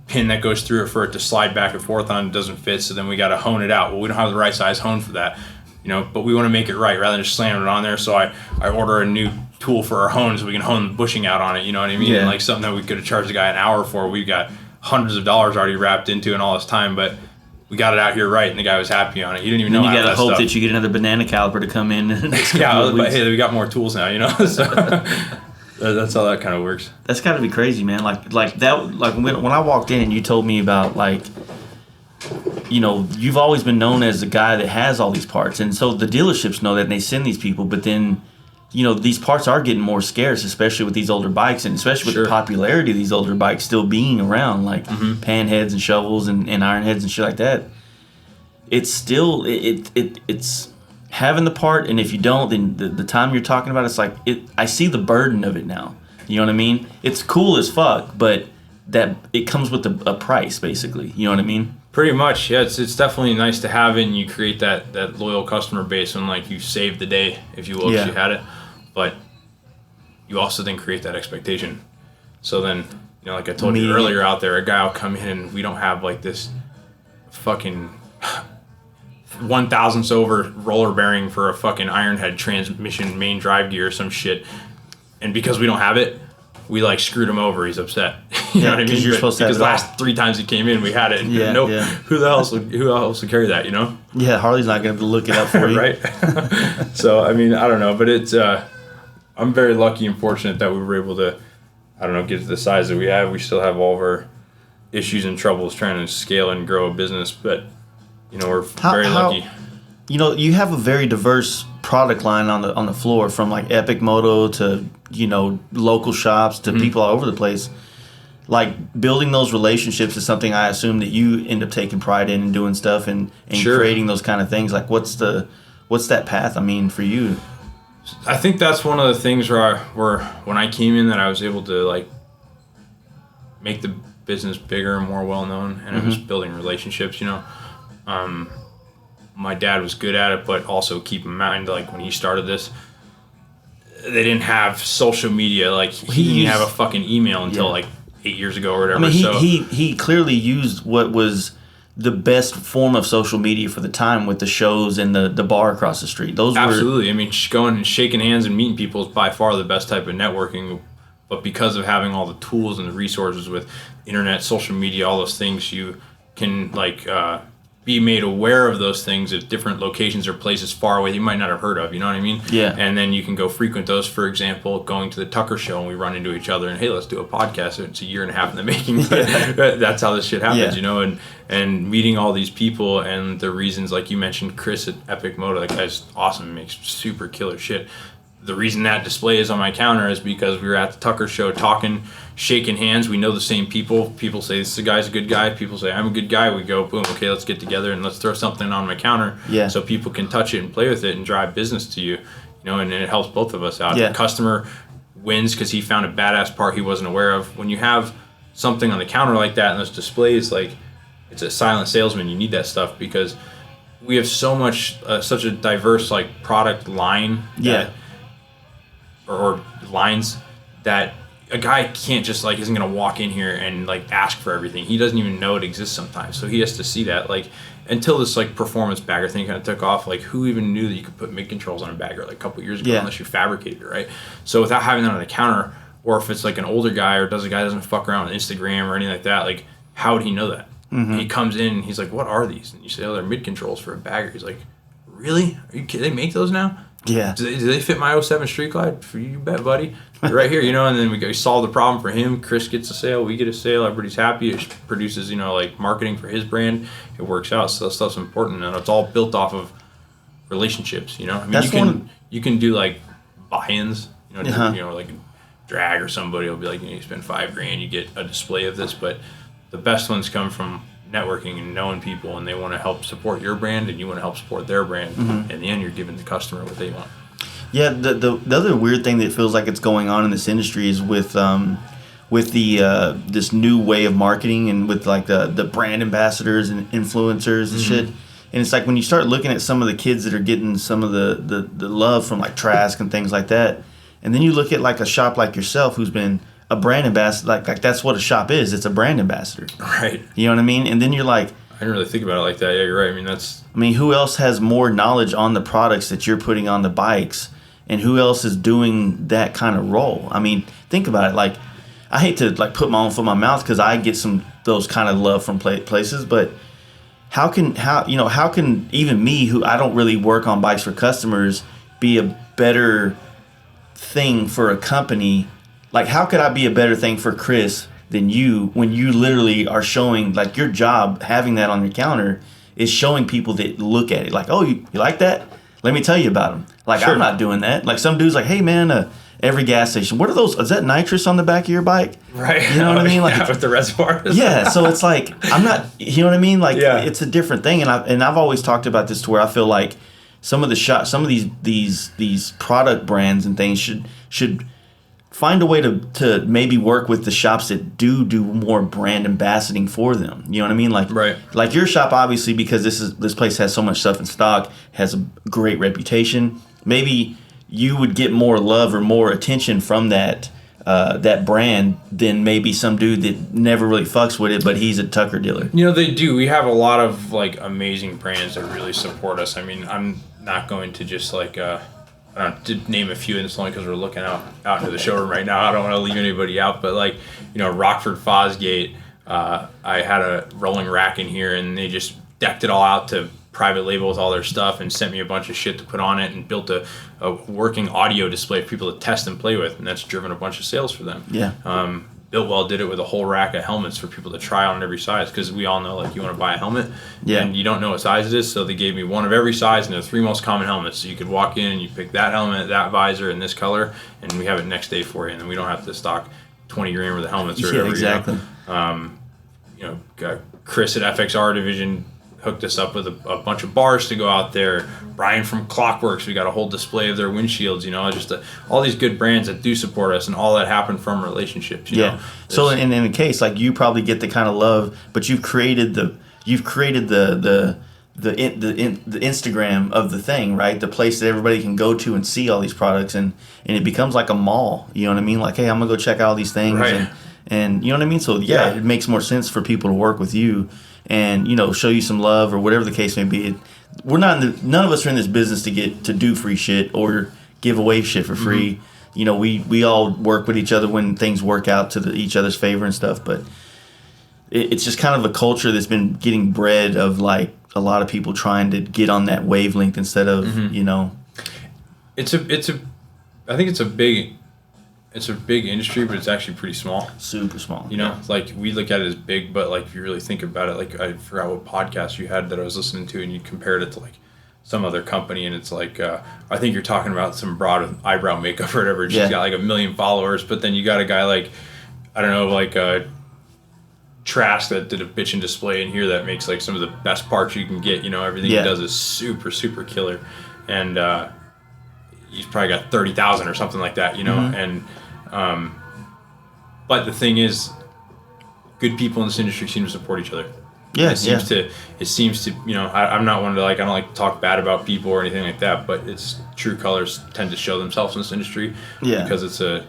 pin that goes through it for it to slide back and forth on doesn't fit, so then we got to hone it out. Well, we don't have the right size hone for that, but we want to make it right rather than just slamming it on there. So I order a new tool for our hone so we can hone the bushing out on it, you know what I mean? Yeah. And like something that we could have charged the guy an hour for, we got hundreds of dollars already wrapped into and all this time, but we got it out here right, and the guy was happy on it. He didn't even know you how gotta that hope stuff. that you get another banana caliper to come in. Yeah, but hey, we got more tools now, So that's how that kind of works. That's got to be crazy, man. Like that. Like when I walked in and you told me about you've always been known as the guy that has all these parts, and so the dealerships know that and they send these people. But then, these parts are getting more scarce, especially with these older bikes, and especially with the popularity of these older bikes still being around, like panheads and shovels and iron heads and shit like that. It's still it's having the part, and if you don't, then the time you're talking about, it's like I see the burden of it now. You know what I mean? It's cool as fuck, but that it comes with a price, basically. You know what I mean? Pretty much, yeah. It's definitely nice to have it, and you create that loyal customer base when like you saved the day, if you will, if you had it. But you also then create that expectation. So then, like I told you earlier out there, a guy will come in and we don't have like this fucking 1,000ths over roller bearing for a fucking Ironhead transmission main drive gear or some shit. And because we don't have it, we like screwed him over. He's upset. You know what I mean? You're supposed to have because it all. last 3 times he came in, we had it. And Yeah. Who else would carry that? Yeah, Harley's not gonna be able to look it up for you, right? So I mean, I don't know, but it's I'm very lucky and fortunate that we were able to, get to the size that we have. We still have all of our issues and troubles trying to scale and grow a business, but we're very lucky. You have a very diverse product line on the floor, from like Epic Moto to local shops to people all over the place. Like building those relationships is something I assume that you end up taking pride in and doing stuff and creating those kind of things. Like what's that path? I mean, for you. I think that's one of the things where when I came in that I was able to like make the business bigger and more well known, and it was building relationships. My dad was good at it, but also keep in mind, like when he started this, they didn't have social media. Like he didn't have a fucking email until like 8 years ago or whatever. I mean, he clearly used what was the best form of social media for the time with the shows and the bar across the street. Those absolutely. I mean, going and shaking hands and meeting people is by far the best type of networking. But because of having all the tools and the resources with internet, social media, all those things, you can be made aware of those things at different locations or places far away that you might not have heard of, you know what I mean? Yeah. And then you can go frequent those. For example, going to the Tucker show and we run into each other and, hey, let's do a podcast. It's a year and a half in the making. That's how this shit happens, and meeting all these people and the reasons, like you mentioned, Chris at Epic Moto, that guy's awesome, makes super killer shit. The reason that display is on my counter is because we were at the Tucker show talking, shaking hands. We know the same people. People say, this guy's a good guy. People say, I'm a good guy. We go, boom, okay, let's get together and let's throw something on my counter so people can touch it and play with it and drive business to you. And it helps both of us out. The customer wins because he found a badass part he wasn't aware of. When you have something on the counter like that and those displays, like, it's a silent salesman. You need that stuff because we have so much, such a diverse, like, product line or lines that a guy can't just like isn't gonna walk in here and like ask for everything. He doesn't even know it exists sometimes, so he has to see that. Like until this like performance bagger thing kind of took off, like who even knew that you could put mid controls on a bagger like a couple years ago unless you fabricated it, right? So without having that on the counter, or if it's like an older guy or doesn't fuck around with Instagram or anything like that, like how would he know that? He comes in and he's like, what are these? And you say, oh, they're mid controls for a bagger. He's like, really? Are you kidding? They make those now? Yeah. Do they fit my 07 Street Glide? For you bet, buddy. Right here, and then we solve the problem for him. Chris gets a sale, we get a sale, everybody's happy. It produces, like marketing for his brand. It works out. So that stuff's important, and it's all built off of relationships. I mean, you can do like buy-ins. Like a drag or somebody will be like, you spend $5,000, you get a display of this. But the best ones come from networking and knowing people, and they want to help support your brand, and you want to help support their brand. In the end, you're giving the customer what they want. Yeah, the other weird thing that feels like it's going on in this industry is with the this new way of marketing and with like the brand ambassadors and influencers and shit. And it's like when you start looking at some of the kids that are getting some of the love from like Trask and things like that, and then you look at like a shop like yourself who's been a brand ambassador, like that's what a shop is. It's a brand ambassador. Right. You know what I mean? And then you're like, I didn't really think about it like that. Yeah, you're right. I mean, who else has more knowledge on the products that you're putting on the bikes, and who else is doing that kind of role? I mean, think about it. Like, I hate to like put my own foot in my mouth because I get those kind of love from places, but how can even me, who I don't really work on bikes for customers, be a better thing for a company? Like, how could I be a better thing for Chris than you when you literally are showing, like, your job having that on your counter is showing people that look at it like, oh, you like that? Let me tell you about them. Like, sure. I'm not doing that. Like, some dude's like, hey man, every gas station, what are those? Is that nitrous on the back of your bike? Right. You know what I mean? Like, with the reservoirs. Yeah. So it's like, I'm not, you know what I mean? Like, it's a different thing. And I've always talked about this to where I feel like some of these product brands and things should find a way to maybe work with the shops that do more brand ambassading for them. You know what I mean? Like, right. Like your shop, obviously, because this place has so much stuff in stock, has a great reputation. Maybe you would get more love or more attention from that brand than maybe some dude that never really fucks with it, but he's a Tucker dealer. You know, they do. We have a lot of like amazing brands that really support us. I mean, I'm not going to just like to name a few, and it's only because we're looking out into the showroom right now. I don't want to leave anybody out, but like, you know, Rockford Fosgate, I had a rolling rack in here, and they just decked it all out to private label with all their stuff and sent me a bunch of shit to put on it and built a working audio display for people to test and play with, and that's driven a bunch of sales for them. Yeah. Biltwell did it with a whole rack of helmets for people to try on every size, because we all know, like, you want to buy a helmet and you don't know what size it is, so they gave me one of every size and the 3 most common helmets, so you could walk in and you pick that helmet, that visor, and this color, and we have it next day for you, and then we don't have to stock 20 grand worth of helmets or whatever. Exactly. You know, Chris at FXR Division hooked us up with a bunch of bars to go out there. Brian from Clockworks, we got a whole display of their windshields, you know, just all these good brands that do support us, and all that happened from relationships, you know. So in a case, like, you probably get the kind of love, but you've created the Instagram of the thing, right? The place that everybody can go to and see all these products, and it becomes like a mall, you know what I mean? Like, hey, I'm gonna go check out all these things, right. and you know what I mean? So it makes more sense for people to work with you and, you know, show you some love or whatever the case may be. None of us are in this business to do free shit or give away shit for free. Mm-hmm. You know, we all work with each other when things work out to each other's favor and stuff, but it's just kind of a culture that's been getting bred of, like, a lot of people trying to get on that wavelength instead of, you know. I think it's a big industry, but it's actually pretty small. Super small. You know, like, we look at it as big, but like, if you really think about it, like, I forgot what podcast you had that I was listening to, and you compared it to like some other company, and it's like, I think you're talking about some broad with eyebrow makeup or whatever. She's got like 1 million followers, but then you got a guy like, I don't know, like Trask that did a bitchin' display in here that makes like some of the best parts you can get. You know, everything he does is super, super killer, and he's probably got 30,000 or something like that. You know, and but the thing is, good people in this industry seem to support each other. Yeah, it seems to, you know, I'm not one to, like, I don't like to talk bad about people or anything like that, but it's true colors tend to show themselves in this industry. Yeah. Because it's a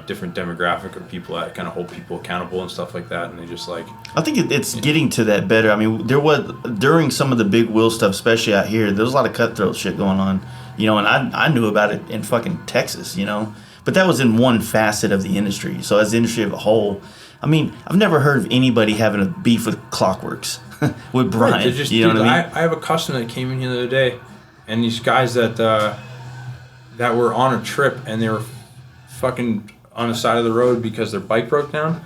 different demographic of people that kind of hold people accountable and stuff like that, and they just like. I think it's getting to that better. I mean, there was, during some of the big wheel stuff, especially out here, there was a lot of cutthroat shit going on, you know, and I knew about it in fucking Texas, you know, but that was in one facet of the industry. So as the industry of a whole, I mean, I've never heard of anybody having a beef with Clockworks with Brian. Right, just, you know what I mean? I have a customer that came in here the other day, and these guys that were on a trip, and they were fucking on the side of the road because their bike broke down,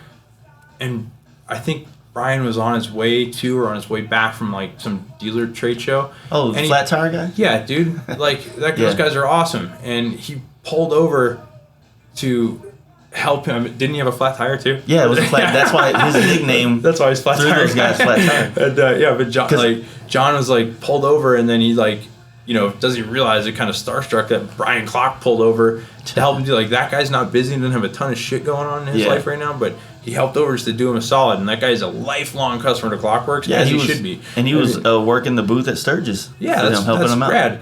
and I think Brian was on his way to or on his way back from like some dealer trade show. Oh, the flat tire guy? Yeah, dude. Like, those guys are awesome, and he pulled over to help him. Didn't he have a flat tire too? Yeah, it was a flat. That's why his nickname. That's why he's flat threw tire. those guys flat tire. And, but John was like pulled over, and then he doesn't realize it, kind of starstruck that Brian Clock pulled over to help him do, like, that guy's not busy and doesn't have a ton of shit going on in his life right now, but he helped over just to do him a solid, and that guy's a lifelong customer to Clockworks, as he should be. And he was working the booth at Sturgis. Yeah, that's helping him out. rad.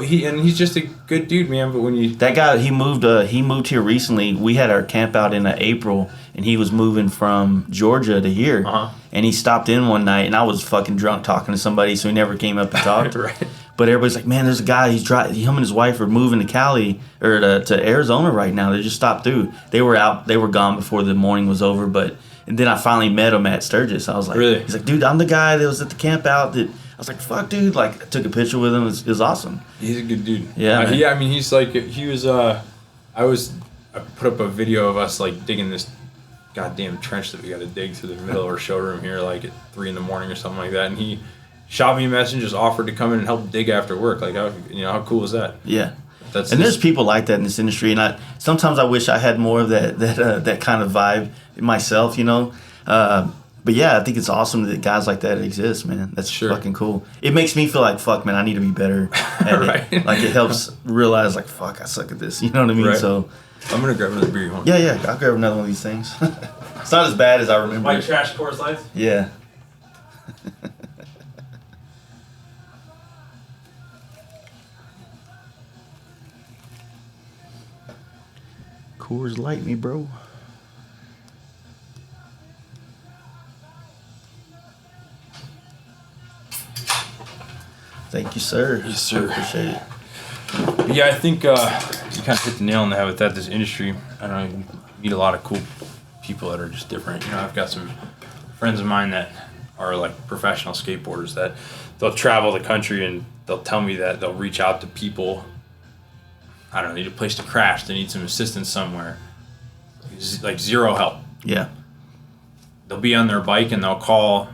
He's just a good dude, man. But when that guy, he moved here recently. We had our camp out in April, and he was moving from Georgia to here. And he stopped in one night, and I was fucking drunk talking to somebody, so he never came up to talk. Right. But everybody's like, man, there's a guy. Him and his wife are moving to Cali or to Arizona right now. They just stopped through. They were gone before the morning was over. And then I finally met him at Sturgis. I was like, really? He's like, dude, I'm the guy that was at the camp out. I was like, fuck, dude. Like, I took a picture with him. It was awesome. He's a good dude. Yeah. He's like, he was. I put up a video of us like digging this goddamn trench that we got to dig through the middle of our showroom here, like at 3 a.m. or something like that, and he shot me a message, just offered to come in and help dig after work. Like, how cool is that? Yeah. There's people like that in this industry, and sometimes I wish I had more of that kind of vibe myself, But yeah, I think it's awesome that guys like that exist, man. That's fucking cool. It makes me feel like, fuck, man, I need to be better at right. it. Like, it helps realize, like, fuck, I suck at this. You know what I mean? Right. So I'm gonna grab another beer. Yeah, I'll grab another one of these things. It's not as bad as I remember. White trash Coors Lights? Yeah. Coors Light me, bro. Thank you, sir. Yes, sir. Appreciate it. Yeah, I think you kind of hit the nail on the head with that. This industry, I don't know, you meet a lot of cool people that are just different. I've got some friends of mine that are like professional skateboarders that they'll travel the country and they'll tell me that they'll reach out to people. I don't know, they need a place to crash. They need some assistance somewhere. Like zero help. Yeah. They'll be on their bike and they'll call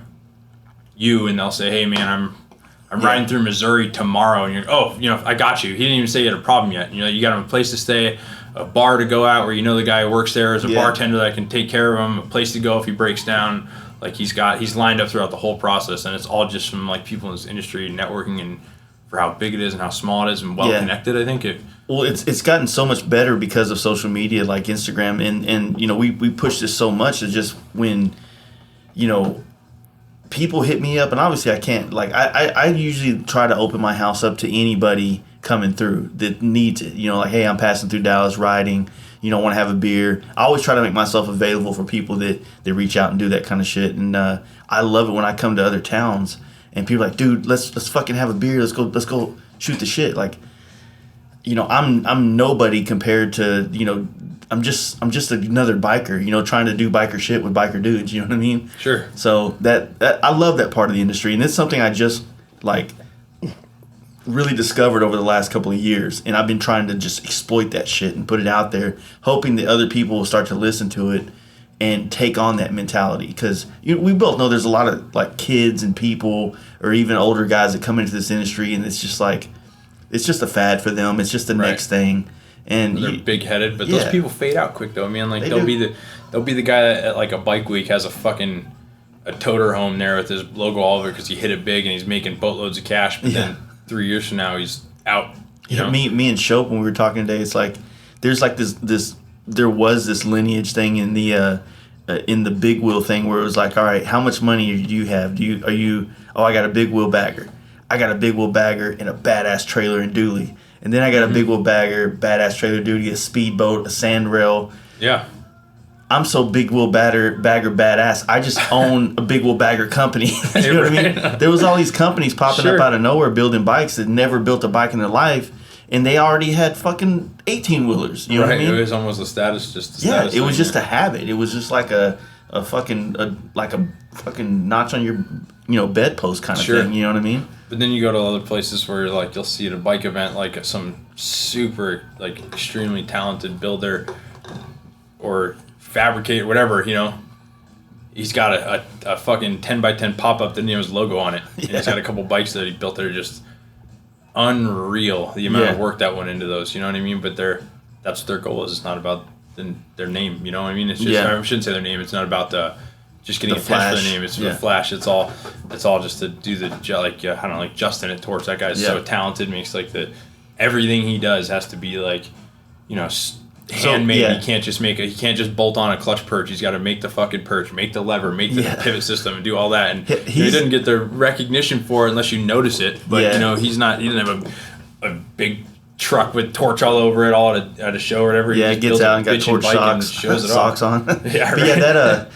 you and they'll say, "Hey, man, I'm riding through Missouri tomorrow," and you're, I got you. He didn't even say he had a problem yet. You got him a place to stay, a bar to go out where the guy who works there is a bartender that can take care of him, a place to go if he breaks down. Like he's lined up throughout the whole process, and it's all just from like people in this industry networking and for how big it is and how small it is and well connected. I think Well, it's gotten so much better because of social media like Instagram and we push this so much that just when people hit me up, and obviously I can't, like, I usually try to open my house up to anybody coming through that needs it. Like, hey, I'm passing through Dallas riding, want to have a beer. I always try to make myself available for people that reach out and do that kind of shit. And I love it when I come to other towns and people are like, dude, let's fucking have a beer. Let's go shoot the shit. Like, I'm nobody compared to, I'm just another biker, trying to do biker shit with biker dudes, you know what I mean? Sure. So that I love that part of the industry, and it's something I just like really discovered over the last couple of years, and I've been trying to just exploit that shit and put it out there, hoping that other people will start to listen to it and take on that mentality, because we both know there's a lot of like kids and people or even older guys that come into this industry, and it's just like it's just a fad for them. It's just the next thing. And they're big headed, but those people fade out quick though. I mean, like they'll be the guy that at like a bike week has a toter home there with his logo all over because he hit it big and he's making boatloads of cash. But then 3 years from now he's out. Me and Shope, when we were talking today, it's like there's like there was this lineage thing in the big wheel thing where it was like, all right, how much money do you have? I got a big wheel bagger. I got a big wheel bagger and a badass trailer and dually. And then I got a big wheel bagger, badass trailer duty, a speedboat, a sand rail. Yeah. I'm so big wheel bagger badass. I just own a big wheel bagger company. You know what I mean? There was all these companies popping up out of nowhere building bikes that never built a bike in their life, and they already had fucking 18-wheelers. You know what I mean? It was almost a status, it was just a habit. It was just like a fucking notch on your bedpost kind of thing. You know what I mean? But then you go to other places where like you'll see at a bike event like some super like extremely talented builder or fabricator, whatever, he's got a fucking 10x10 pop-up that didn't have his logo on it. And he's got a couple bikes that he built that are just unreal, the amount of work that went into those, you know what I mean? But that's what their goal is. It's not about their name. You know what I mean? It's just I shouldn't say their name. It's not about just getting attention for the name. It's for the flash. It's all just to do the like I don't know, like Justin at Torch. That guy's so talented. Makes like everything he does has to be like, you know, handmade. He can't just bolt on a clutch perch. He's got to make the fucking perch, make the lever, make the pivot system, and do all that. And he didn't get the recognition for it unless you notice it. But you know, he didn't have a big truck with Torch all over it all at a show or whatever. Yeah, he gets out and got Torch socks on. Yeah, right. But yeah,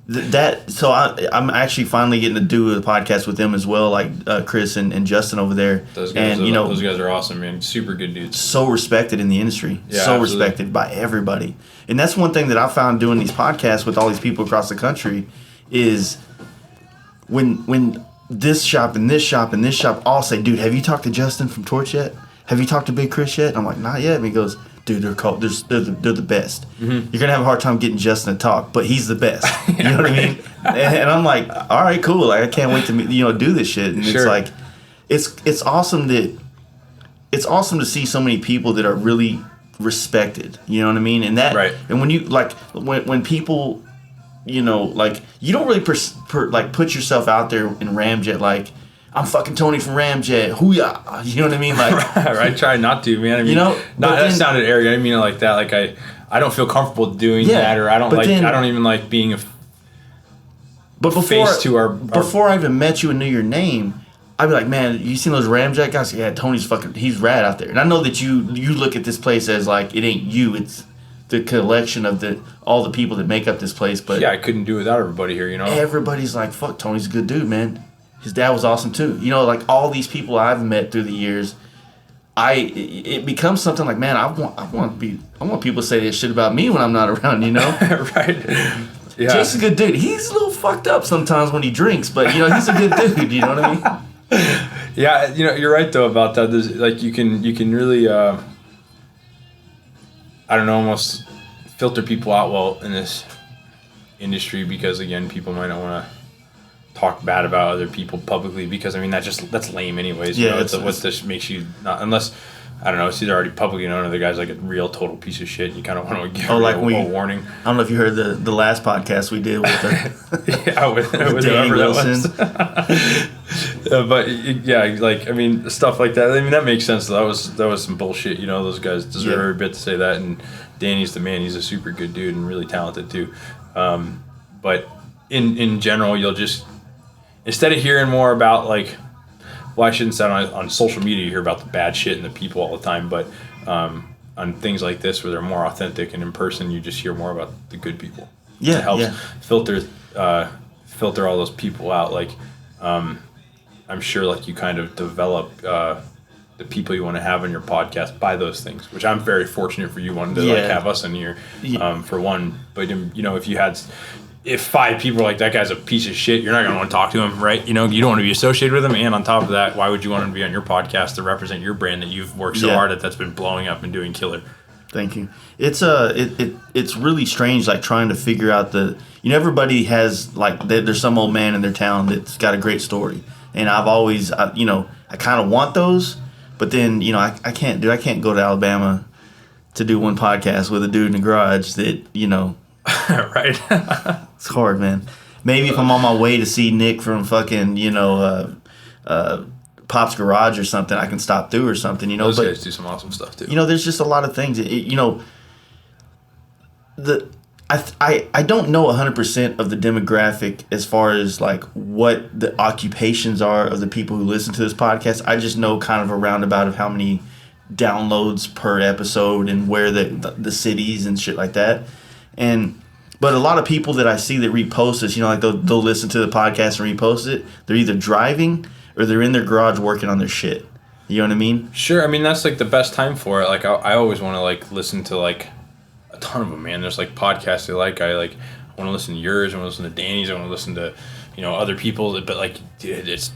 that so I'm actually finally getting to do a podcast with them as well, like Chris and Justin over there. Those guys, those guys are awesome, man. Super good dudes. So respected in the industry. Yeah, so absolutely. Respected by everybody. And that's one thing that I found doing these podcasts with all these people across the country is when this shop and this shop and this shop all say, dude, have you talked to Justin from Torch yet? Have you talked to Big Chris yet? And I'm like, not yet. And he goes, dude, they're the best. Mm-hmm. You're going to have a hard time getting Justin to talk, but he's the best. You know what I mean? And I'm like, all right, cool. Like, I can't wait to do this shit. And it's like, it's awesome to see so many people that are really respected. You know what I mean? And that, and when you, like, when people, you know, like, you don't really put yourself out there in RamJet, like, I'm fucking Tony from RamJet. Hoo-yah. You know what I mean? Like, I try not to, man. I mean, that sounded arrogant. I didn't mean it like that. Like I don't feel comfortable doing that, or I don't even like being a face to our. Before I even met you and knew your name, I'd be like, man, you seen those RamJet guys? Yeah, Tony's he's rad out there. And I know that you look at this place as like it ain't you, it's the collection of all the people that make up this place. But yeah, I couldn't do it without everybody here. You know, everybody's like, fuck, Tony's a good dude, man. His dad was awesome too. You know, like all these people I've met through the years, it becomes something like, man, I want people to say this shit about me when I'm not around. You know, right? Yeah. Jason's a good dude. He's a little fucked up sometimes when he drinks, but you know, he's a good dude. You know what I mean? Yeah, you know, you're right though about that. There's, like you can really, I don't know, almost filter people out well in this industry because again, people might not want to talk bad about other people publicly because I mean that's lame anyways. You know, what this makes you not, unless I don't know, it's either already publicly known or the guy's like a real total piece of shit. You kind of want to give a warning. I don't know if you heard the last podcast we did with with Danny Wilson. But yeah, like I mean stuff like that. I mean that makes sense. That was some bullshit. You know, those guys deserve every bit to say that. And Danny's the man. He's a super good dude and really talented too. But in general, you'll just instead of hearing more about like, well, I shouldn't say on social media you hear about the bad shit and the people all the time, but on things like this where they're more authentic and in person, you just hear more about the good people. Yeah, it helps filter all those people out. Like, I'm sure like you kind of develop the people you want to have on your podcast by those things, which I'm very fortunate for you wanting to like have us in here for one. But you know, if 5 people are like, that guy's a piece of shit, you're not going to want to talk to him, right? You know, you don't want to be associated with him. And on top of that, why would you want him to be on your podcast to represent your brand that you've worked so hard at that's been blowing up and doing killer? Thank you. It's it's really strange, like trying to figure out everybody has like, there's some old man in their town that's got a great story. And I've always, I kind of want those, but then, I can't go to Alabama to do one podcast with a dude in the garage that, right. It's hard, man. Maybe if I'm on my way to see Nick from fucking, Pop's Garage or something, I can stop through or something, Those guys do some awesome stuff too. There's just a lot of things. I don't know 100% of the demographic as far as like what the occupations are of the people who listen to this podcast. I just know kind of a roundabout of how many downloads per episode and where the cities and shit like that. But a lot of people that I see that repost this, like they'll listen to the podcast and repost it. They're either driving or they're in their garage working on their shit. You know what I mean? Sure. I mean, that's like the best time for it. Like I always want to like listen to like a ton of them, man. There's like podcasts I want to listen to yours. I want to listen to Danny's. I want to listen to, other people. But like, dude, it's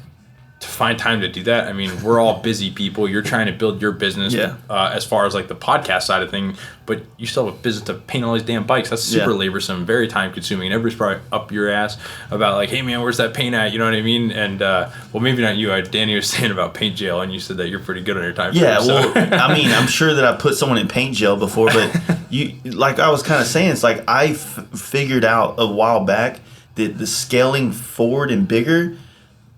find time to do that. I mean, we're all busy people. You're trying to build your business as far as like the podcast side of thing, but you still have a business to paint all these damn bikes. That's super laborsome, very time consuming, and everybody's probably up your ass about like, hey man, where's that paint at? You know what I mean? And well, maybe not you. Danny was saying about paint jail, and you said that you're pretty good on your time. Yeah, frame, well, I mean, I'm sure that I put someone in paint jail before, but you, like I was kind of saying, it's like I figured out a while back that the scaling forward and bigger,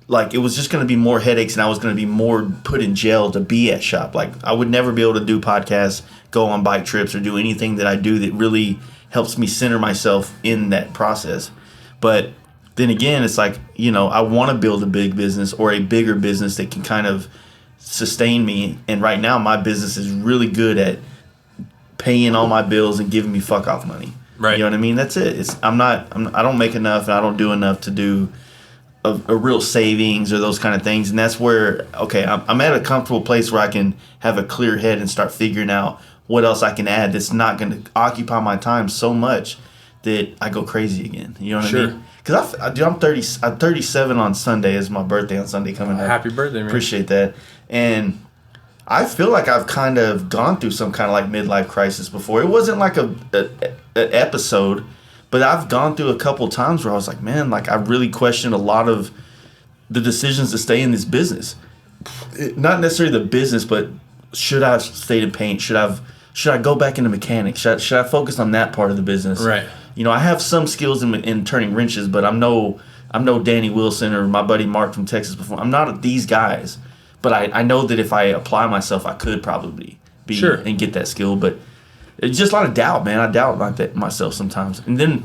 like it was just going to be more headaches, and I was going to be more put in jail to be at shop. Like I would never be able to do podcasts, go on bike trips, or do anything that I do that really helps me center myself in that process. But then again, it's like, you know, I want to build a big business or a bigger business that can kind of sustain me. And right now my business is really good at paying all my bills and giving me fuck off money. Right. You know what I mean? That's it. I don't make enough, and I don't do enough to do a real savings or those kind of things. And that's where, okay, I'm at a comfortable place where I can have a clear head and start figuring out what else I can add that's not going to occupy my time so much that I go crazy again. You know what I mean? Because I'm 37 on Sunday. Is my birthday on Sunday coming up. Happy birthday, man. Appreciate that. And I feel like I've kind of gone through some kind of like midlife crisis before. It wasn't like an episode, but I've gone through a couple times where I was like, man, like I really questioned a lot of the decisions to stay in this business. Not necessarily the business, but should I have stayed in paint? Should I go back into mechanics? Should I focus on that part of the business? Right. You know, I have some skills in turning wrenches, but I'm no Danny Wilson or my buddy Mark from Texas before. I'm not these guys, but I know that if I apply myself, I could probably be and get that skill. But it's just a lot of doubt, man. I doubt myself sometimes. And then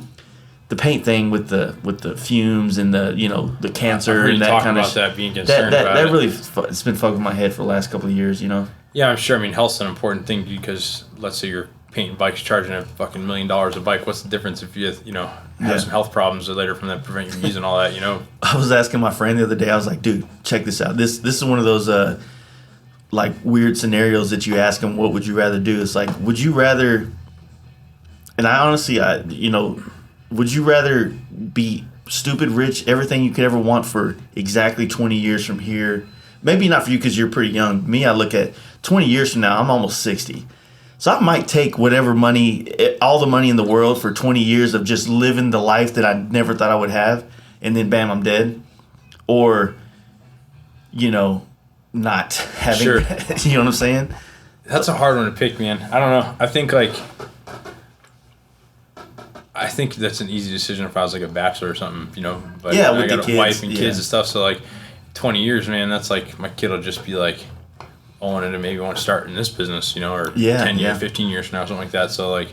the paint thing with the fumes and the cancer and that kind of about that being concerned about that it. really it's been fucking my head for the last couple of years, you know. Yeah, I'm sure. I mean, health's an important thing because let's say you're painting bikes, charging a fucking $1 million a bike. What's the difference if you have some health problems later from that, prevent you using all that, you know? I was asking my friend the other day. I was like, dude, check this out. This is one of those like weird scenarios that you ask them, what would you rather do? It's like, would you rather? And I honestly, would you rather be stupid rich, everything you could ever want for exactly 20 years from here? Maybe not for you because you're pretty young. Me, I look at 20 years from now, I'm almost 60. So I might take whatever money, all the money in the world for 20 years of just living the life that I never thought I would have, and then bam, I'm dead. Or, not having that. You know what I'm saying? That's a hard one to pick, man. I don't know. I think that's an easy decision if I was like a bachelor or something, But yeah, with I got the a kids, wife and kids and stuff, so like 20 years, man, that's like my kid will just be like, I wanted to maybe want to start in this business, or 10 years, 15 years from now, something like that. So like,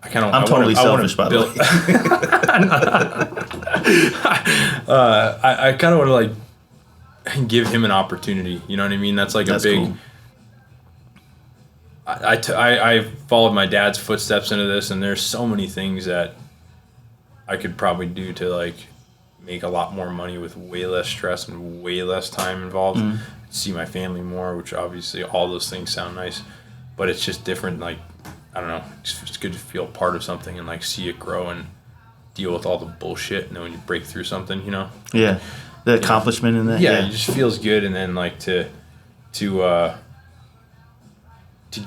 I'm totally selfish, by the way. I kind of want to like give him an opportunity. You know what I mean? That's like a big. Cool. I followed my dad's footsteps into this, and there's so many things that I could probably do to like make a lot more money with way less stress and way less time involved. Mm. See my family more, which obviously all those things sound nice, but it's just different. Like, I don't know, it's good to feel part of something and like see it grow and deal with all the bullshit. And then when you break through something, yeah, the accomplishment in that. Yeah, it just feels good. And then like to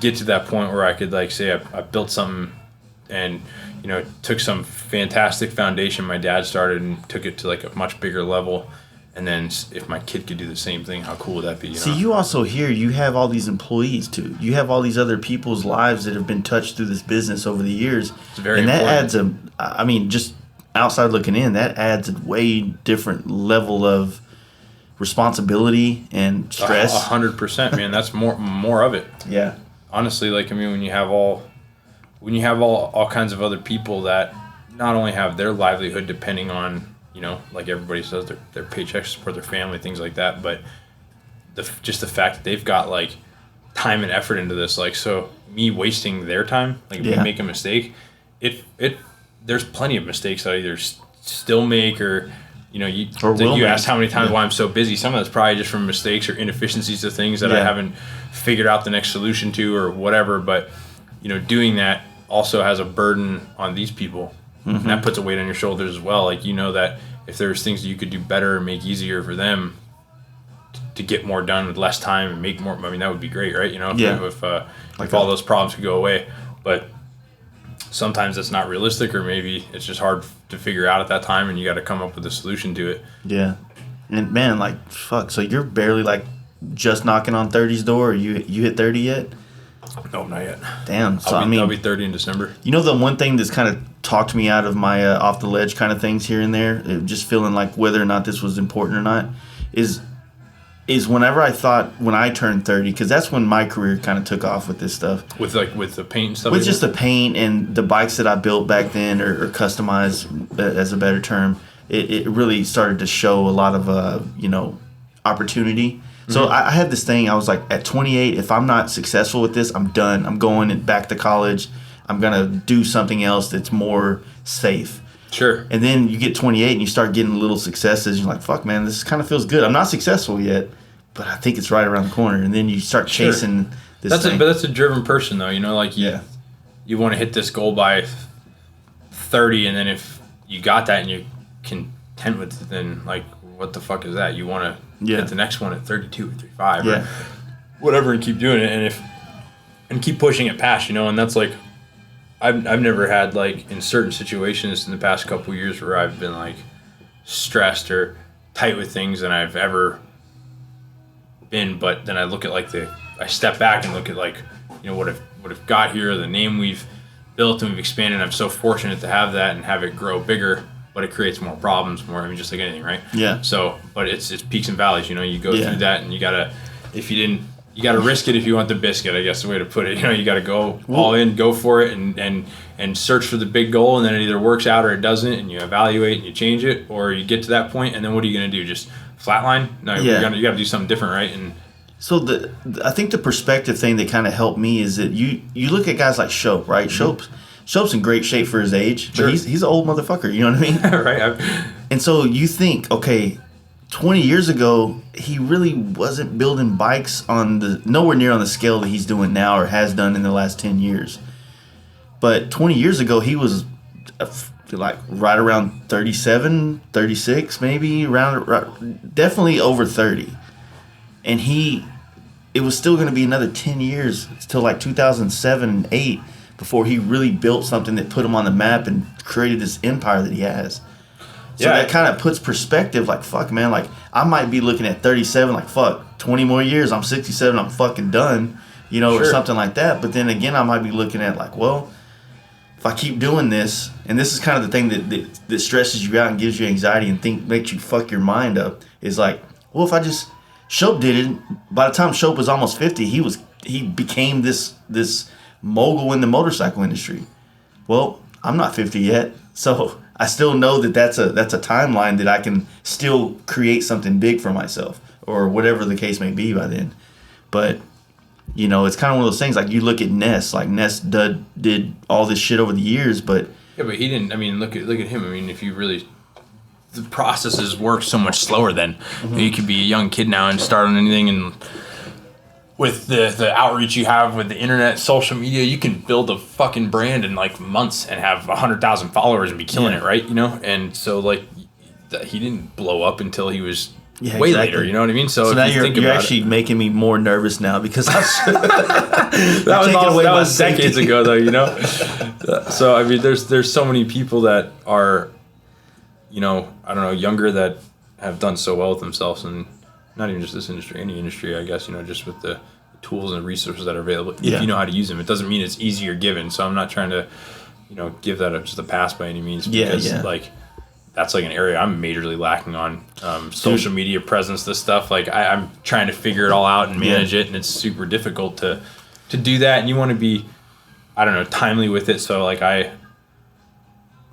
get to that point where I could like say I built something and took some fantastic foundation my dad started and took it to like a much bigger level. And then if my kid could do the same thing, how cool would that be? See, you also you have all these employees too. You have all these other people's lives that have been touched through this business over the years. It's very and that important. adds just outside looking in, that adds a way different level of responsibility and stress. 100%, man. That's more of it. Yeah. Honestly, when you have all kinds of other people that not only have their livelihood depending on, like everybody says, their paychecks support their family, things like that. But just the fact that they've got like time and effort into this, like, so me wasting their time, like if we make a mistake, there's plenty of mistakes that I either still make or, you asked how many times why I'm so busy. Some of that's probably just from mistakes or inefficiencies of things that I haven't figured out the next solution to or whatever. But, doing that also has a burden on these people. Mm-hmm. And that puts a weight on your shoulders as well. Like, that if there's things that you could do better or make easier for them, to get more done with less time and make more. I mean, that would be great, right? You know, if all those problems could go away, but sometimes it's not realistic, or maybe it's just hard to figure out at that time, and you got to come up with a solution to it. Yeah, and man, like fuck. So you're barely like just knocking on 30's door. Or you hit 30 yet? No, not yet. Damn. So I'll be 30 in December. You know, the one thing that's kind of talked me out of my off the ledge kind of things here and there, just feeling like whether or not this was important or not, is whenever I thought when I turned 30, because that's when my career kind of took off with this stuff. With the paint and stuff. With just the paint and the bikes that I built back then, or customized, as a better term, it really started to show a lot of opportunity. So I had this thing. I was like, at 28, if I'm not successful with this, I'm done. I'm going back to college. I'm gonna do something else that's more safe. Sure. And then you get 28 and you start getting little successes. You're like, fuck, man, this kind of feels good. I'm not successful yet, but I think it's right around the corner. And then you start chasing this thing. But that's a driven person, though. You know, like you want to hit this goal by 30, and then if you got that and you're content with it, then like, what the fuck is that? You want to hit the next one at 32 or 35 or whatever, and keep doing it, and keep pushing it past, you know. And that's like, I've never had, like, in certain situations in the past couple of years where I've been like stressed or tight with things than I've ever been. But then I look at I step back and look at, like, you know, what I've got here, the name we've built and we've expanded. I'm so fortunate to have that and have it grow bigger. But it creates more problems, just like anything, right? Yeah. So, but it's peaks and valleys, you know. You go through that, and you gotta risk it if you want the biscuit. I guess the way to put it. You know, you gotta go all in, go for it, and search for the big goal, and then it either works out or it doesn't, and you evaluate and you change it, or you get to that point, and then what are you gonna do? Just flatline? No, you gotta do something different, right? And so I think the perspective thing that kind of helped me is that you look at guys like Shope, right? Shope's in great shape for his age, but he's an old motherfucker, you know what I mean? Right. And so you think, okay, 20 years ago, he really wasn't building bikes nowhere near on the scale that he's doing now or has done in the last 10 years. But 20 years ago, he was like right around 37, 36, maybe, definitely over 30. And it was still going to be another 10 years till like 2007 and 8 before he really built something that put him on the map and created this empire that he has. So that kind of puts perspective, like, fuck, man, like, I might be looking at 37, like, fuck, 20 more years, I'm 67, I'm fucking done, you know, or something like that. But then again, I might be looking at, like, well, if I keep doing this, and this is kind of the thing that stresses you out and gives you anxiety and makes you fuck your mind up, is like, well, if I just, Shope did it, by the time Shope was almost 50, he became this mogul in the motorcycle industry. Well, I'm not 50 yet, so I still know that's a timeline that I can still create something big for myself, or whatever the case may be by then. But you know, it's kind of one of those things. Like, you look at Ness, like Ness did all this shit over the years, but but he didn't. I mean, look at him. I mean, if you really, the processes work so much slower then. You could be a young kid now and start on anything, and with the outreach you have with the internet, social media, you can build a fucking brand in like months and have 100,000 followers and be killing it, right? You know, and so like he didn't blow up until he was way later. You know what I mean? So now if you're actually making me more nervous now because that was decades ago, though. You know, so I mean, there's so many people that are, you know, I don't know, younger that have done so well with themselves, and not even just this industry, any industry, I guess, you know, just with the tools and resources that are available, if you know how to use them. It doesn't mean it's easy or given, so I'm not trying to, you know, give that just a pass by any means, because like, that's like an area I'm majorly lacking on. Social media presence, this stuff, like I'm trying to figure it all out and manage it, and it's super difficult to do that, and you want to be, I don't know, timely with it. So like I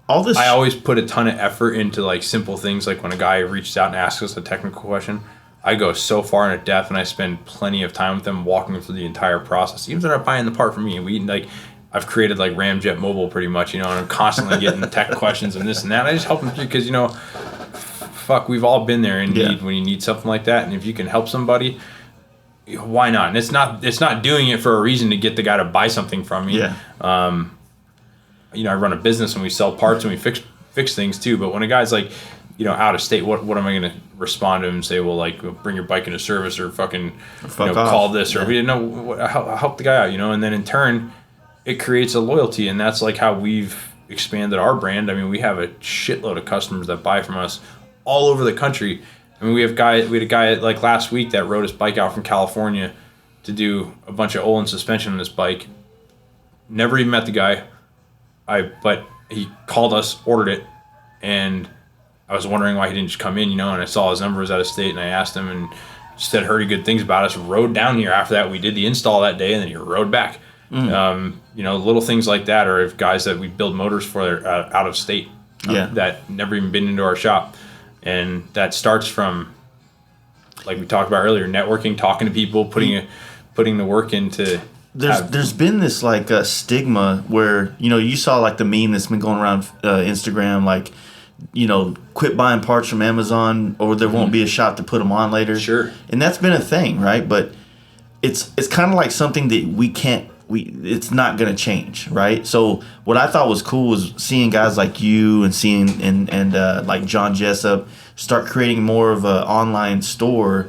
always put a ton of effort into like simple things, like when a guy reaches out and asks us a technical question, I go so far into depth, and I spend plenty of time with them walking them through the entire process. Even if they're not buying the part from me, I've created like RamJet Mobile pretty much, you know, and I'm constantly getting tech questions and this and that. I just help them through, because, you know, fuck, we've all been there in need when you need something like that. And if you can help somebody, why not? And it's not doing it for a reason to get the guy to buy something from me. You know, I run a business and we sell parts and we fix things too. But when a guy's like, out of state, what am I going to respond to him and say, well, like, bring your bike into service or fucking call this or we didn't know help the guy out, and then in turn it creates a loyalty, and that's like how we've expanded our brand. I mean, we have a shitload of customers that buy from us all over the country. I mean, we had a guy like last week that rode his bike out from California to do a bunch of oil and suspension on his bike. Never even met the guy. But he called us, ordered it, and I was wondering why he didn't just come in, and I saw his number was out of state, and I asked him and said heard good things about us, rode down here after that. We did the install that day, and then he rode back. Little things like that, or if guys that we build motors for out of state that never even been into our shop. And that starts from, like we talked about earlier, networking, talking to people, putting the work into. There's been this like stigma where you saw like the meme that's been going around Instagram, like quit buying parts from Amazon or there won't be a shop to put them on later. Sure. And that's been a thing, right? But it's kind of like something that it's not going to change, right? So what I thought was cool was seeing guys like you and seeing and like John Jessup start creating more of an online store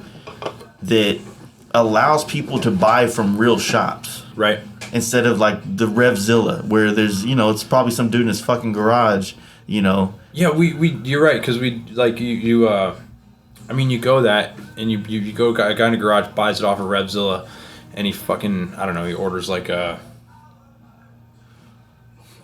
that allows people to buy from real shops, right? Instead of like the RevZilla where there's it's probably some dude in his fucking garage, Yeah, we you're right, because we like you go that and you go a guy in the garage buys it off of RevZilla. And he fucking, I don't know, he orders like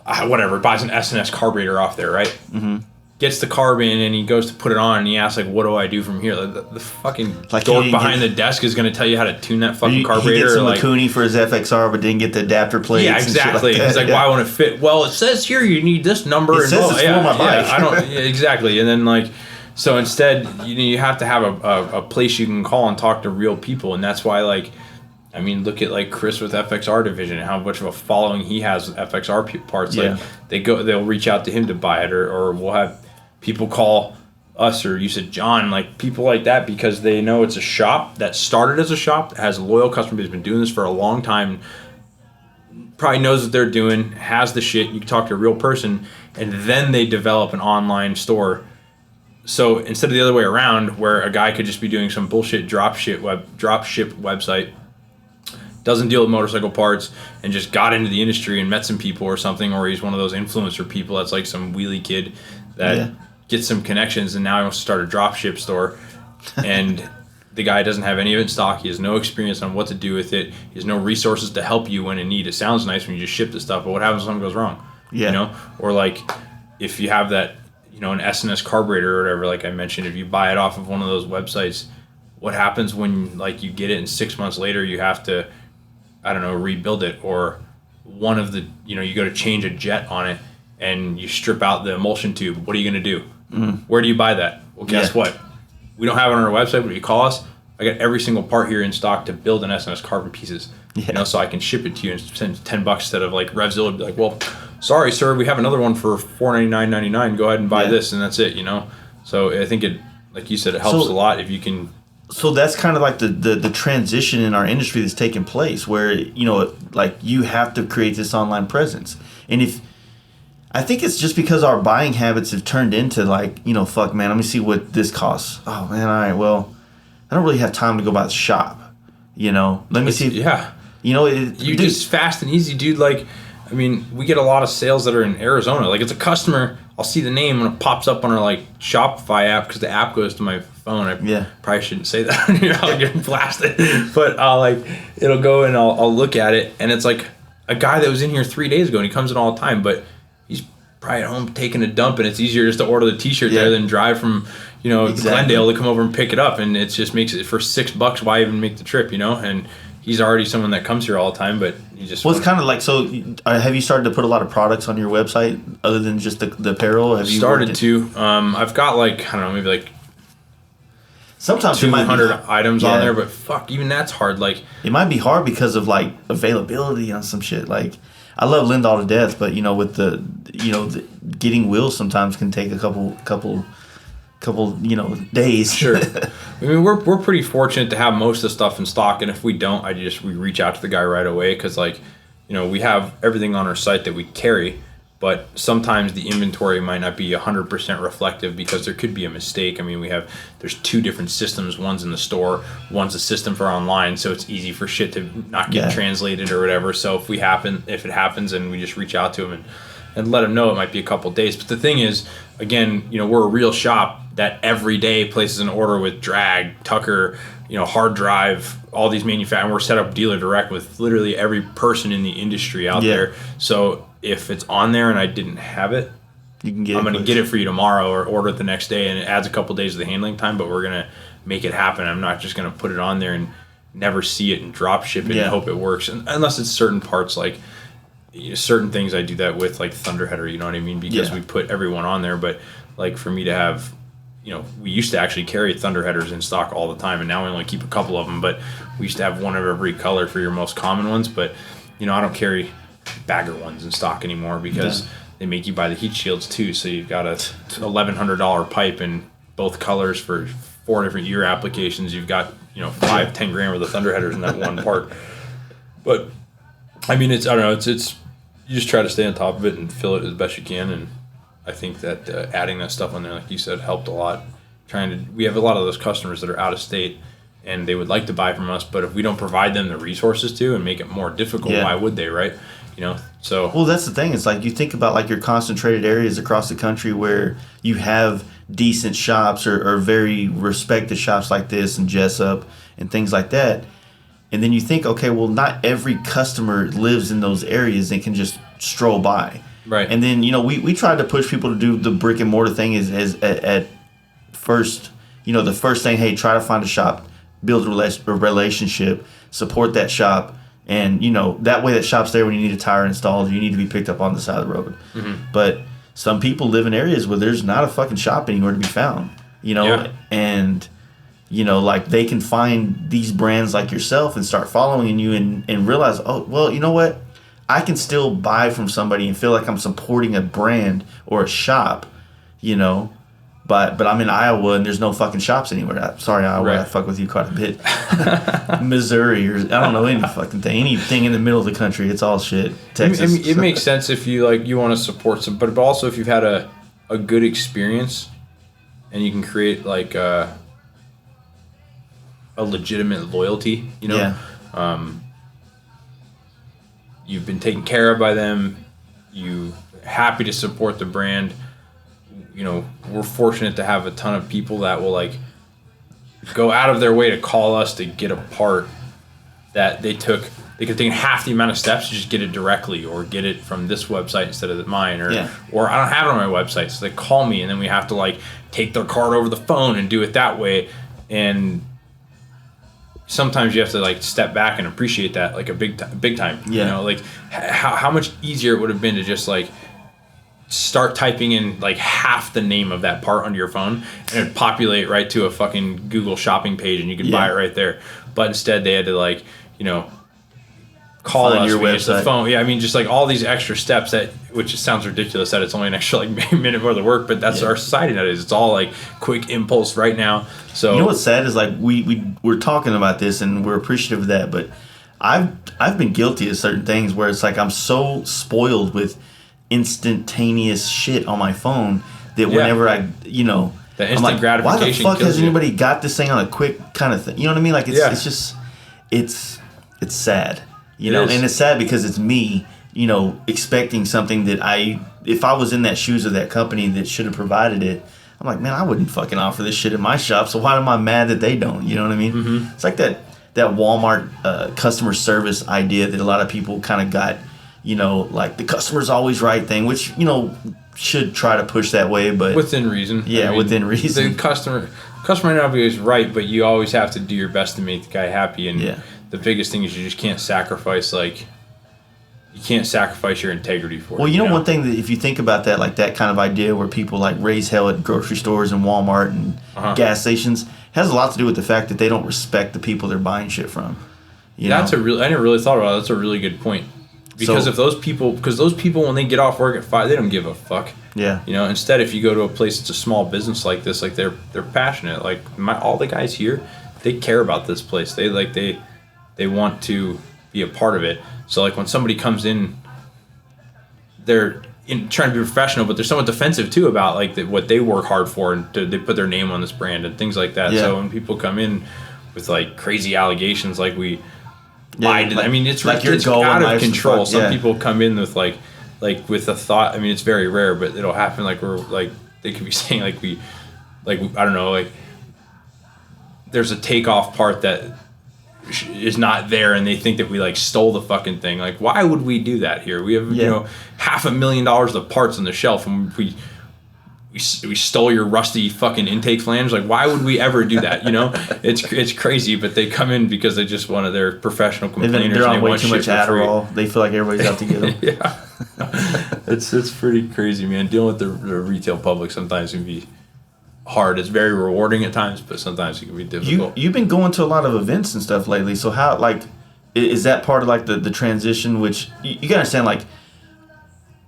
whatever, buys an S&S carburetor off there, right? Mm-hmm. Gets the carb in and he goes to put it on and he asks, like, what do I do from here? The fucking like dork behind the desk is going to tell you how to tune that fucking carburetor. He gets some Mikuni for his FXR but didn't get the adapter plates. Yeah, exactly. He's like, why won't it fit? Well, it says here you need this number. It says it's for my bike. I don't, exactly. And then, like, so instead, you have to have a place you can call and talk to real people. And that's why, like, I mean, look at like Chris with FXR Division and how much of a following he has with FXR parts. Yeah. Like they'll reach out to him to buy it, or we'll have people call us, or you said John, like people like that, because they know it's a shop that started as a shop, that has a loyal customer base, been doing this for a long time, probably knows what they're doing, has the shit. You can talk to a real person, and then they develop an online store. So instead of the other way around, where a guy could just be doing some bullshit drop ship website, doesn't deal with motorcycle parts, and just got into the industry and met some people or something, or he's one of those influencer people that's like some wheelie kid that gets some connections and now he wants to start a drop ship store, and the guy doesn't have any of it in stock. He has no experience on what to do with it. He has no resources to help you when in need. It sounds nice when you just ship the stuff, but what happens when something goes wrong? Yeah. Or like if you have that, an S&S carburetor or whatever, like I mentioned, if you buy it off of one of those websites, what happens when like you get it and 6 months later you have to, I don't know, rebuild it, or one of the, you go to change a jet on it and you strip out the emulsion tube. What are you going to do? Where do you buy that? Well, guess what? We don't have it on our website, but if you call us, I got every single part here in stock to build an S&S carbon pieces, so I can ship it to you and send $10 instead of like RevZilla would be like, well, sorry, sir, we have another one for $499.99. Go ahead and buy this, and that's it, So I think it, like you said, it helps a lot if you can. So that's kind of like the transition in our industry that's taking place, where like you have to create this online presence, and if I think it's just because our buying habits have turned into like fuck man, let me see what this costs. Oh man, all right, well I don't really have time to go by the shop. Let me see. Just fast and easy, dude. Like, I mean, we get a lot of sales that are in Arizona. Like, it's a customer. I'll see the name and it pops up on our like Shopify app because the app goes to my phone. I probably shouldn't say that. I'll get blasted. But it'll go and I'll look at it, and it's like a guy that was in here 3 days ago, and he comes in all the time, but he's probably at home taking a dump, and it's easier just to order the T-shirt there than drive from Glendale to come over and pick it up, and it just makes it for $6. Why even make the trip? And he's already someone that comes here all the time, but he just. Well, it's kind of like, so have you started to put a lot of products on your website other than just the apparel? Have you started to? I've got like, I don't know, maybe like sometimes 200 items on there, but fuck, even that's hard. Like, it might be hard because of like availability on some shit. Like, I love Lindahl to death, but with the getting wheels sometimes can take a couple days. Sure. I mean, we're pretty fortunate to have most of the stuff in stock, and if we don't, we reach out to the guy right away, because like we have everything on our site that we carry, but sometimes the inventory might not be 100% reflective because there could be a mistake. I mean, there's 2 different systems. One's in the store, one's a system for online, so it's easy for shit to not get translated or whatever. So if it happens, and we just reach out to them and let them know, it might be a couple days. But the thing is, again, we're a real shop that every day places an order with Drag, Tucker, hard drive, all these manufacturers. We're set up dealer direct with literally every person in the industry out there. So if it's on there and I didn't have it, I'm going to get it for you tomorrow or order it the next day, and it adds a couple days of the handling time, but we're going to make it happen. I'm not just going to put it on there and never see it and drop ship it and hope it works. And unless it's certain parts, like certain things I do that with, like Thunderheader, you know what I mean? Because we put everyone on there. But like for me to have, we used to actually carry Thunderheaders in stock all the time, and now we only keep a couple of them, but we used to have one of every color for your most common ones. But I don't carry bagger ones in stock anymore because they make you buy the heat shields too. So you've got a $1,100 pipe in both colors for 4 different year applications. You've got 5-10 grand worth of Thunderheaders in that one part. But I mean, it's you just try to stay on top of it and fill it as best you can. And I think that adding that stuff on there, like you said, helped a lot. We have a lot of those customers that are out of state and they would like to buy from us, but if we don't provide them the resources to and make it more difficult, why would they, right? So. Well, that's the thing. It's like you think about like your concentrated areas across the country where you have decent shops or very respected shops like this and Jessup and things like that. And then you think, okay, well, not every customer lives in those areas and can just stroll by. Right. And then, we tried to push people to do the brick and mortar thing as at first, the first thing, hey, try to find a shop, build a relationship, support that shop. And, that way that shop's there when you need a tire installed, you need to be picked up on the side of the road. Mm-hmm. But some people live in areas where there's not a fucking shop anywhere to be found, and, like they can find these brands like yourself and start following you and realize, oh, well, you know what? I can still buy from somebody and feel like I'm supporting a brand or a shop, But I'm in Iowa and there's no fucking shops anywhere. Sorry, Iowa, right. I fuck with you quite a bit. Missouri or I don't know any fucking thing. Anything in the middle of the country, it's all shit. Texas. It makes sense if you want to support some, but also if you've had a good experience and you can create like a legitimate loyalty. You've been taken care of by them. You happy to support the brand. We're fortunate to have a ton of people that will like go out of their way to call us to get a part that they could have taken half the amount of steps to just get it directly or get it from this website instead of mine or I don't have it on my website. So they call me and then we have to like take their card over the phone and do it that way. And sometimes you have to like step back and appreciate that like a big time. Like how much easier it would have been to just like start typing in like half the name of that part onto your phone and it'd populate right to a fucking Google shopping page and you could buy it right there. But instead they had to like, call us, use the phone. Yeah, I mean just like all these extra steps which sounds ridiculous that it's only an extra like minute worth of work, but that's our society nowadays. It's all like quick impulse right now. So what's sad is like we're talking about this and we're appreciative of that, but I've been guilty of certain things where it's like I'm so spoiled with instantaneous shit on my phone that whenever I the instant like, gratification. Why the fuck has anybody got this thing on a quick kind of thing? You know what I mean? Like it's just it's sad. And it's sad because it's me, expecting something that if I was in that shoes of that company that should have provided it, I'm like, man, I wouldn't fucking offer this shit at my shop. So why am I mad that they don't? You know what I mean? Mm-hmm. It's like that Walmart customer service idea that a lot of people kind of got. Like the customer's always right thing, which, should try to push that way, but within reason. Yeah, within reason. The customer might not be always right, but you always have to do your best to make the guy happy. And the biggest thing is you just can't sacrifice your integrity for it. Well, one thing that if you think about that, like that kind of idea where people like raise hell at grocery stores and Walmart and gas stations has a lot to do with the fact that they don't respect the people they're buying shit from. I never really thought about it. That's a really good point. Because those people when they get off work at 5, they don't give a fuck. Yeah. Instead, if you go to a place that's a small business like this, like they're passionate. Like all the guys here, they care about this place. They want to be a part of it. So like when somebody comes in, they're in trying to be professional, but they're somewhat defensive too about like what they work hard for, and they put their name on this brand and things like that. So when people come in with like crazy allegations, like we lied to them, I mean, it's like it's out of control. Some people come in with like with a thought. I mean, it's very rare, but it'll happen. Like we're like they could be saying like I don't know, like there's a takeoff part that is not there, and they think that we like stole the fucking thing. Like, why would we do that here? We have you know $500,000 of parts on the shelf, and we stole your rusty fucking intake flange. Like, why would we ever do that? You know, it's crazy. But they come in because they just want their professional complainers. They're on and they way want too much Adderall. They feel like everybody's out to get them. Yeah, it's pretty crazy, man. Dealing with the retail public sometimes can be hard. It's very rewarding at times, but sometimes it can be difficult. You've been going to a lot of events and stuff lately. So how, like, is that part of like the transition? Which you gotta understand, like,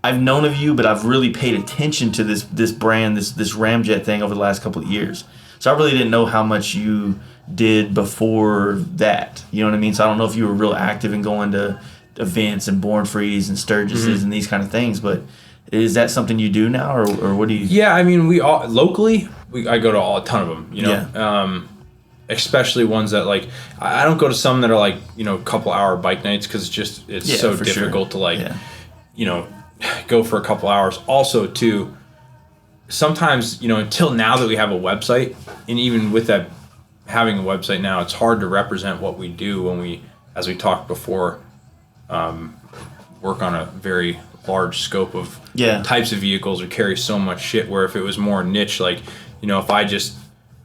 I've known of you, but I've really paid attention to this brand, this RamJet thing over the last couple of years. So I really didn't know how much you did before that. You know what I mean? So I don't know if you were real active in going to events and Born Frees and Sturgises and these kind of things, but is that something you do now, or what do you? Yeah, I mean, we all locally. I go to a ton of them, you know, especially ones that like I don't go to some that are like, you know, a couple hour bike nights because it's so difficult to like, you know, go for a couple hours. Also, too, sometimes, you know, until now that we have a website, and even with that having a website now, it's hard to represent what we do when we, as we talked before, work on a very large scope of types of vehicles or carry so much shit, where if it was more niche, like, you know, if I just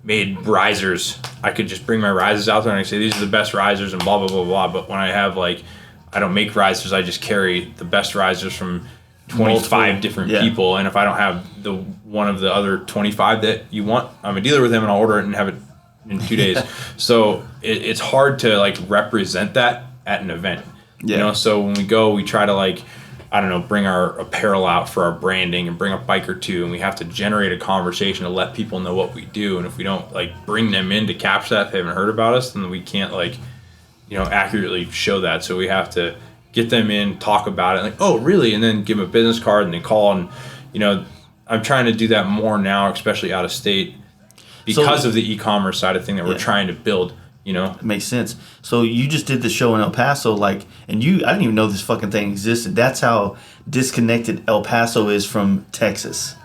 made risers, I could just bring my risers out there and I say these are the best risers and blah blah blah blah. But when I have like, I don't make risers, I just carry the best risers from 25 different people, and if I don't have the one of the other 25 that you want, I'm a dealer with them and I'll order it and have it in 2 days. So it's hard to like represent that at an event, you know. So when we go, we try to like, I don't know, bring our apparel out for our branding and bring a bike or two, and we have to generate a conversation to let people know what we do. And if we don't like bring them in to capture that, if they haven't heard about us, then we can't like, you know, accurately show that. So we have to get them in, talk about it, like, oh really, and then give them a business card and they call. And you know, I'm trying to do that more now, especially out of state, because of the e-commerce side of thing that we're trying to build. You know, it makes sense. So you just did the show in El Paso, like, and I didn't even know this fucking thing existed. That's how disconnected El Paso is from Texas.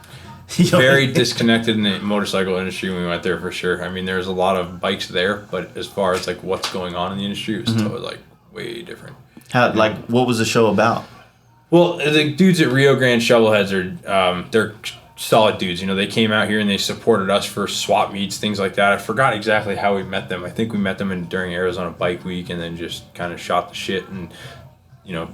You know? Very disconnected in the motorcycle industry when we went there, for sure. I mean, there's a lot of bikes there, but as far as like what's going on in the industry, it was totally like way different. How, like, what was the show about? Well, the dudes at Rio Grande Shovelheads are they're solid dudes. You know, they came out here and they supported us for swap meets, things like that. I forgot exactly how we met them. I think we met them during Arizona Bike Week, and then just kind of shot the shit, and you know,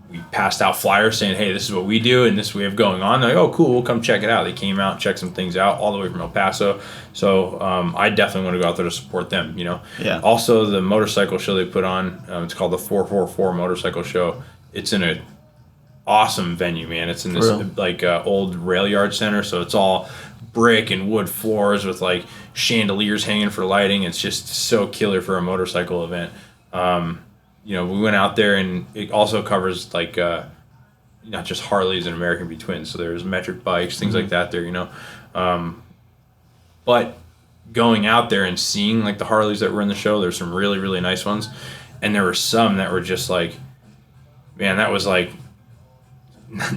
we passed out flyers saying, hey, this is what we do and this we have going on. They're like, oh cool, we'll come check it out. They came out and checked some things out all the way from El Paso. So I definitely want to go out there to support them, you know. Also, the motorcycle show they put on, it's called the 444 Motorcycle Show. It's in a awesome venue, man. It's in this like old rail yard center, so it's all brick and wood floors with like chandeliers hanging for lighting. It's just so killer for a motorcycle event. You know, we went out there, and it also covers like not just Harleys and American B Twins, so there's metric bikes, things like that there, you know. But going out there and seeing like the Harleys that were in the show, there's some really, really nice ones, and there were some that were just like, man, that was like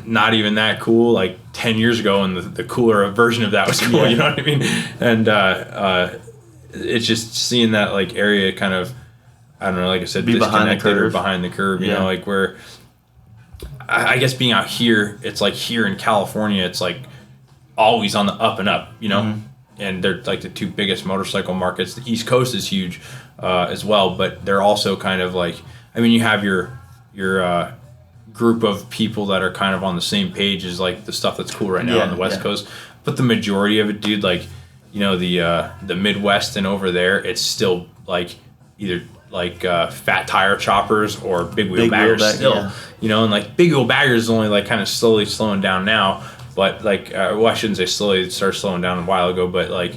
not even that cool like 10 years ago, and the cooler version of that was cool, you know what I mean? And it's just seeing that like area kind of, I don't know, like I said, disconnected or behind the curve, you know, like where I guess being out here, it's like here in California, it's like always on the up and up, you know, and they're like the two biggest motorcycle markets. The East Coast is huge as well, but they're also kind of like, I mean, you have your group of people that are kind of on the same page as like the stuff that's cool right now on the West Coast, but the majority of it, dude, like, you know, the Midwest and over there, it's still like either like fat tire choppers or big wheel baggers still, you know, and like big wheel baggers is only like kind of slowly slowing down now, but like well, I shouldn't say slowly, it started slowing down a while ago, but like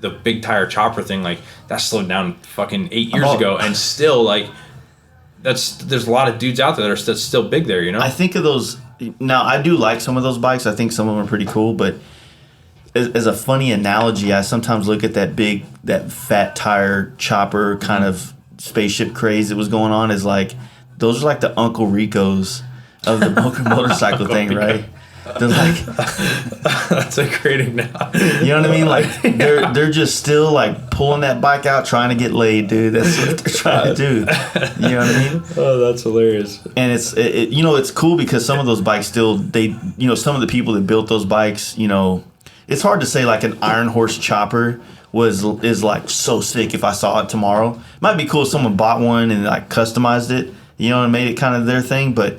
the big tire chopper thing, like that slowed down fucking 8 years ago, and still like there's a lot of dudes out there that's still big there, you know. I think of those Now, I do like some of those bikes. I think some of them are pretty cool, but as a funny analogy, I sometimes look at that fat tire chopper kind of spaceship craze that was going on as like, those are like the Uncle Ricos of the motorcycle thing, right? They're like, that's a great analogy. You know what I mean? Like they're just still like pulling that bike out, trying to get laid, dude. That's what they're trying to do. You know what I mean? Oh, that's hilarious. And it's cool because some of those bikes still some of the people that built those bikes, it's hard to say like an Iron Horse chopper is like so sick if I saw it tomorrow. It might be cool if someone bought one and like customized it, and made it kind of their thing, but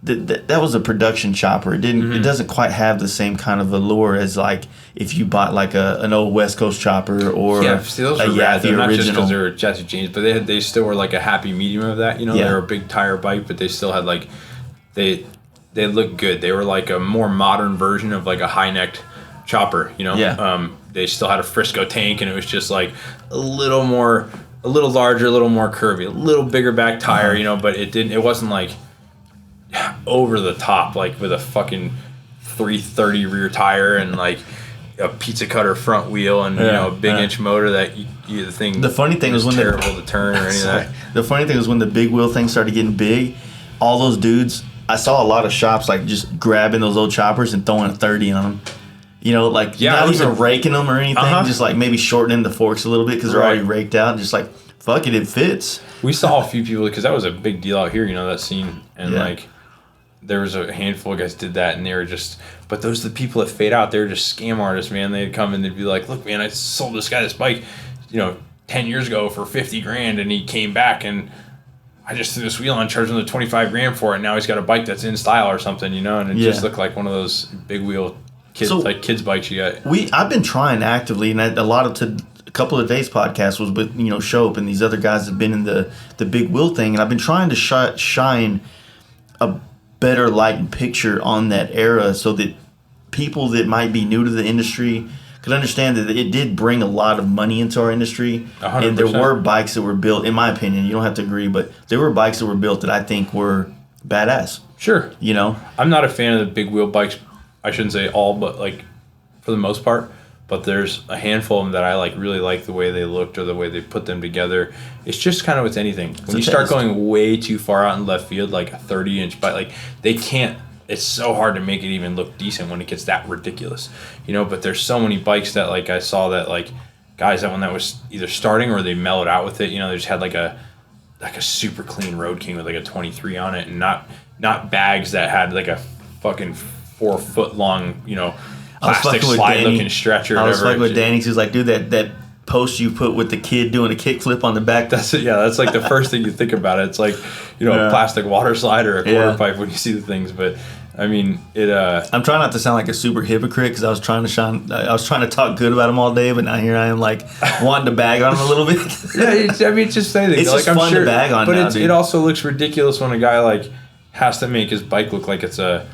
that was a production chopper. It didn't. It doesn't quite have the same kind of allure as like if you bought like an old West Coast chopper or those a were rad. They're not just because original. they were Jesse James, but they still were like a happy medium of that. They were a big tire bike, but they still had like they looked good. They were like a more modern version of like a high necked chopper. They still had a Frisco tank, and it was just like a little larger, a little more curvy, a little bigger back tire. But it wasn't like over the top, like with a fucking 330 rear tire and like a pizza cutter front wheel and a big inch motor that the funny thing was when terrible to turn or any of that. The funny thing was when the big wheel thing started getting big, all those dudes, I saw a lot of shops like just grabbing those old choppers and throwing a 30 on them. Not even raking them or anything, just like maybe shortening the forks a little bit because they're already raked out and just like, fuck it fits. We saw a few people because that was a big deal out here, that scene. And like there was a handful of guys did that, and they were just, but those are the people that fade out. They're just scam artists, man. They'd come and they'd be like, look, man, I sold this guy this bike, 10 years ago for $50,000, and he came back and I just threw this wheel on, charged him the $25,000 for it. And now he's got a bike that's in style or something, and it just looked like one of those big wheel kids bikes you got. I've been trying actively, and a couple of days podcast was with Shope and these other guys that have been in the big wheel thing, and I've been trying to shine a better light and picture on that era so that people that might be new to the industry could understand that it did bring a lot of money into our industry. 100%. And there were bikes that were built, in my opinion, you don't have to agree, but there were bikes that were built that I think were badass. Sure. I'm not a fan of the big wheel bikes. I shouldn't say all, but like for the most part. But there's a handful of them that I really like the way they looked or the way they put them together. It's just kind of with anything. When you start going way too far out in left field, like a 30-inch bike, like they can't. It's so hard to make it even look decent when it gets that ridiculous, But there's so many bikes that like I saw that like guys that when that was either starting or they mellowed out with it. They just had like a super clean Road King with like a 23 on it, and not bags that had like a fucking 4 foot long, plastic slide looking stretcher. I was fucking with Danny. He was like, dude, that post you put with the kid doing a kickflip on the back. That's it. Yeah, that's like the first thing you think about. It's like, a plastic water slide or a quarter pipe when you see the things. But I mean, I'm trying not to sound like a super hypocrite because I was trying to talk good about him all day, but now here I am like wanting to bag on him a little bit. It's just anything. It's just fun to bag on. But it also looks ridiculous when a guy like has to make his bike look like it's a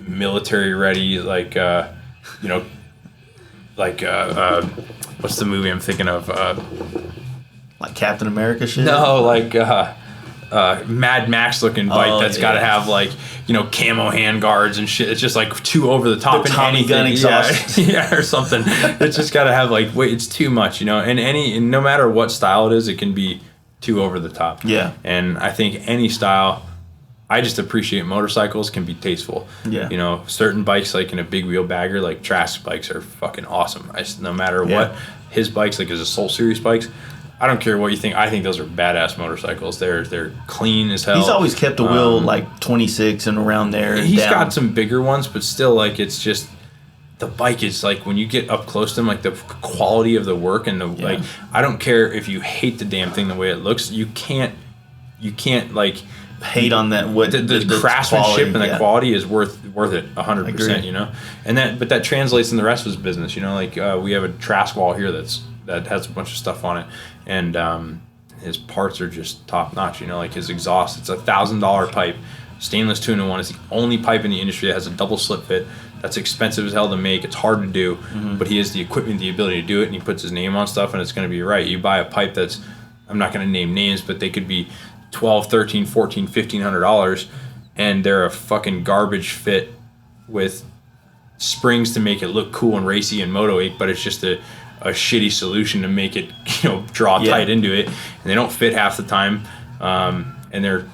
military ready, what's the movie I'm thinking of? Like Captain America shit? No, Mad Max looking bike that's got to have camo handguards and shit. It's just like too over the top. The Tommy gun exhaust. Yeah, or something. It's just got to have it's too much, and no matter what style it is, it can be too over the top. Yeah. And I think any style, I just appreciate motorcycles can be tasteful. Yeah. Certain bikes like in a big wheel bagger, like Trask's bikes are fucking awesome. No matter what, his bikes, like his Soul Series bikes, I don't care what you think. I think those are badass motorcycles. They're clean as hell. He's always kept a wheel like 26 and around there. He's got some bigger ones, but still, it's just the bike is when you get up close to them, the quality of the work and I don't care if you hate the damn thing the way it looks. You can't hate on that. What the craftsmanship and the quality is worth it 100%. And that translates in the rest of his business. We have a Trask wall here that has a bunch of stuff on it, and his parts are just top notch. His exhaust, it's $1,000 pipe, stainless 2-in-1. It's the only pipe in the industry that has a double slip fit. That's expensive as hell to make. It's hard to do, but he has the equipment, the ability to do it, and he puts his name on stuff, and it's going to be right. You buy a pipe I'm not going to name names, but they could be $1,200, $1,300, $1,400, $1,500. and they're a fucking garbage fit with springs to make it look cool and racy and Moto 8, but it's just a shitty solution to make it, draw tight into it, and they don't fit half the time, and they're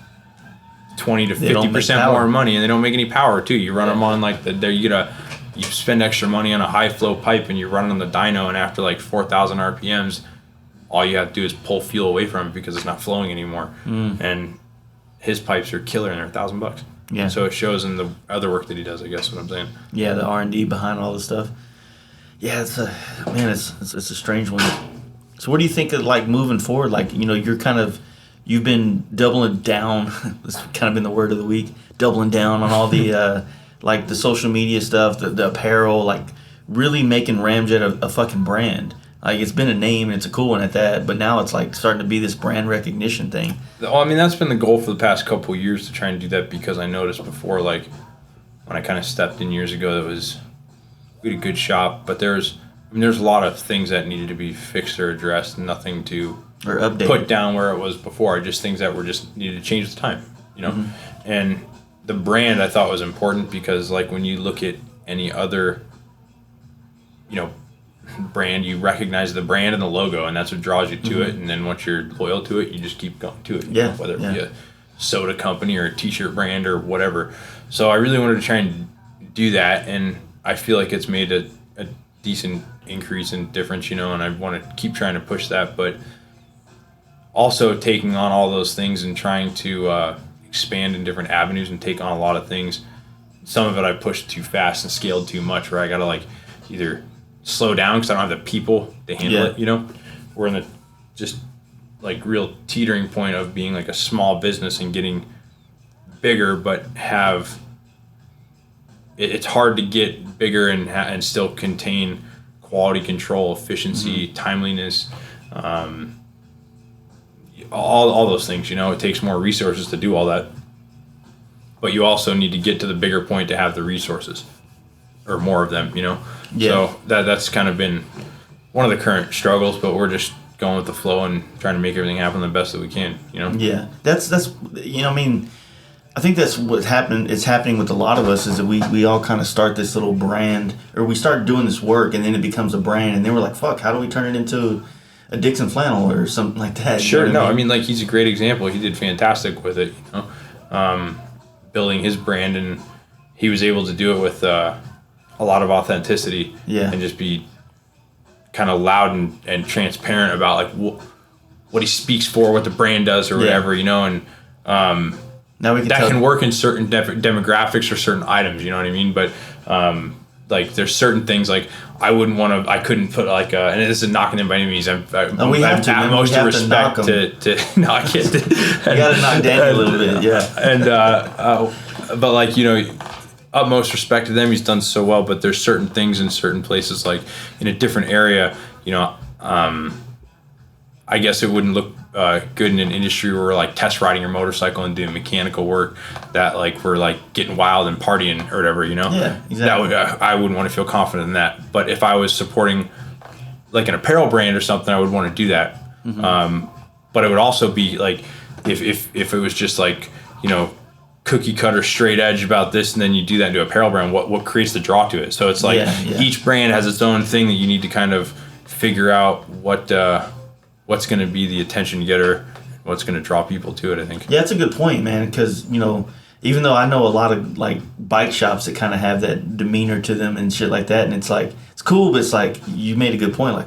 20 to 50% more money, and they don't make any power too. You run them on like you spend extra money on a high flow pipe, and you run it on the dyno, and after like 4,000 RPMs, all you have to do is pull fuel away from it because it's not flowing anymore. And his pipes are killer, and they're $1,000. Yeah. So it shows in the other work that he does, I guess what I'm saying. Yeah, the R&D behind all this stuff. Yeah, it's a strange one. So what do you think of like moving forward? Like, you've been doubling down. This has kind of been the word of the week. Doubling down on all the like the social media stuff, the apparel, like really making RamJet a fucking brand. Like, it's been a name and it's a cool one at that, but now it's like starting to be this brand recognition thing. Well, I mean, that's been the goal for the past couple of years, to try and do that, because I noticed before, like when I kind of stepped in years ago, we had a good shop, but there's a lot of things that needed to be fixed or addressed, and nothing to Or updated. put down where it was before. Just things that were just needed to change with time, And the brand I thought was important, because like when you look at any other, brand, you recognize the brand and the logo, and that's what draws you to it. And then once you're loyal to it, you just keep going to it. Whether it be a soda company or a t-shirt brand or whatever. So I really wanted to try and do that, and I feel like it's made a decent increase in difference, and I want to keep trying to push that, but also taking on all those things and trying to expand in different avenues and take on a lot of things. Some of it I pushed too fast and scaled too much, where I got to like either slow down because I don't have the people to handle it, We're in the just like real teetering point of being like a small business and getting bigger, but it's hard to get bigger and still contain quality control, efficiency, timeliness, all those things. It takes more resources to do all that, but you also need to get to the bigger point to have the resources, or more of them. So that's kind of been one of the current struggles, but we're just going with the flow and trying to make everything happen the best that we can. Yeah, that's I mean, I think that's what's happening. It's happening with a lot of us, is that we all kind of start this little brand, or we start doing this work, and then it becomes a brand, and then we're like, fuck, how do we turn it into a Dixon flannel or something like that? Sure. I mean, like, he's a great example. He did fantastic with it, building his brand, and he was able to do it with a lot of authenticity, and just be kind of loud and transparent about like what he speaks for, what the brand does, or whatever, and now we can work in certain demographics or certain items, you know what I mean? But like, there's certain things like I couldn't put like and this is knocking them by any means. I have utmost respect to no, I can't. You gotta knock Danny a little bit, and but like, utmost respect to them. He's done so well, but there's certain things in certain places, like in a different area, I guess it wouldn't look good in an industry where we're like test riding your motorcycle and doing mechanical work, that like we're like getting wild and partying or whatever, Yeah, exactly. That would I wouldn't want to feel confident in that. But if I was supporting like an apparel brand or something, I would want to do that. But it would also be like if it was just like, cookie cutter straight edge about this, and then you do that into apparel brand, what creates the draw to it? So it's like each brand has its own thing that you need to kind of figure out what's going to be the attention getter, what's going to draw people to it, I think. Yeah, that's a good point, man, because, even though I know a lot of, like, bike shops that kind of have that demeanor to them and shit like that, and it's, like, it's cool, but it's, like, you made a good point, like,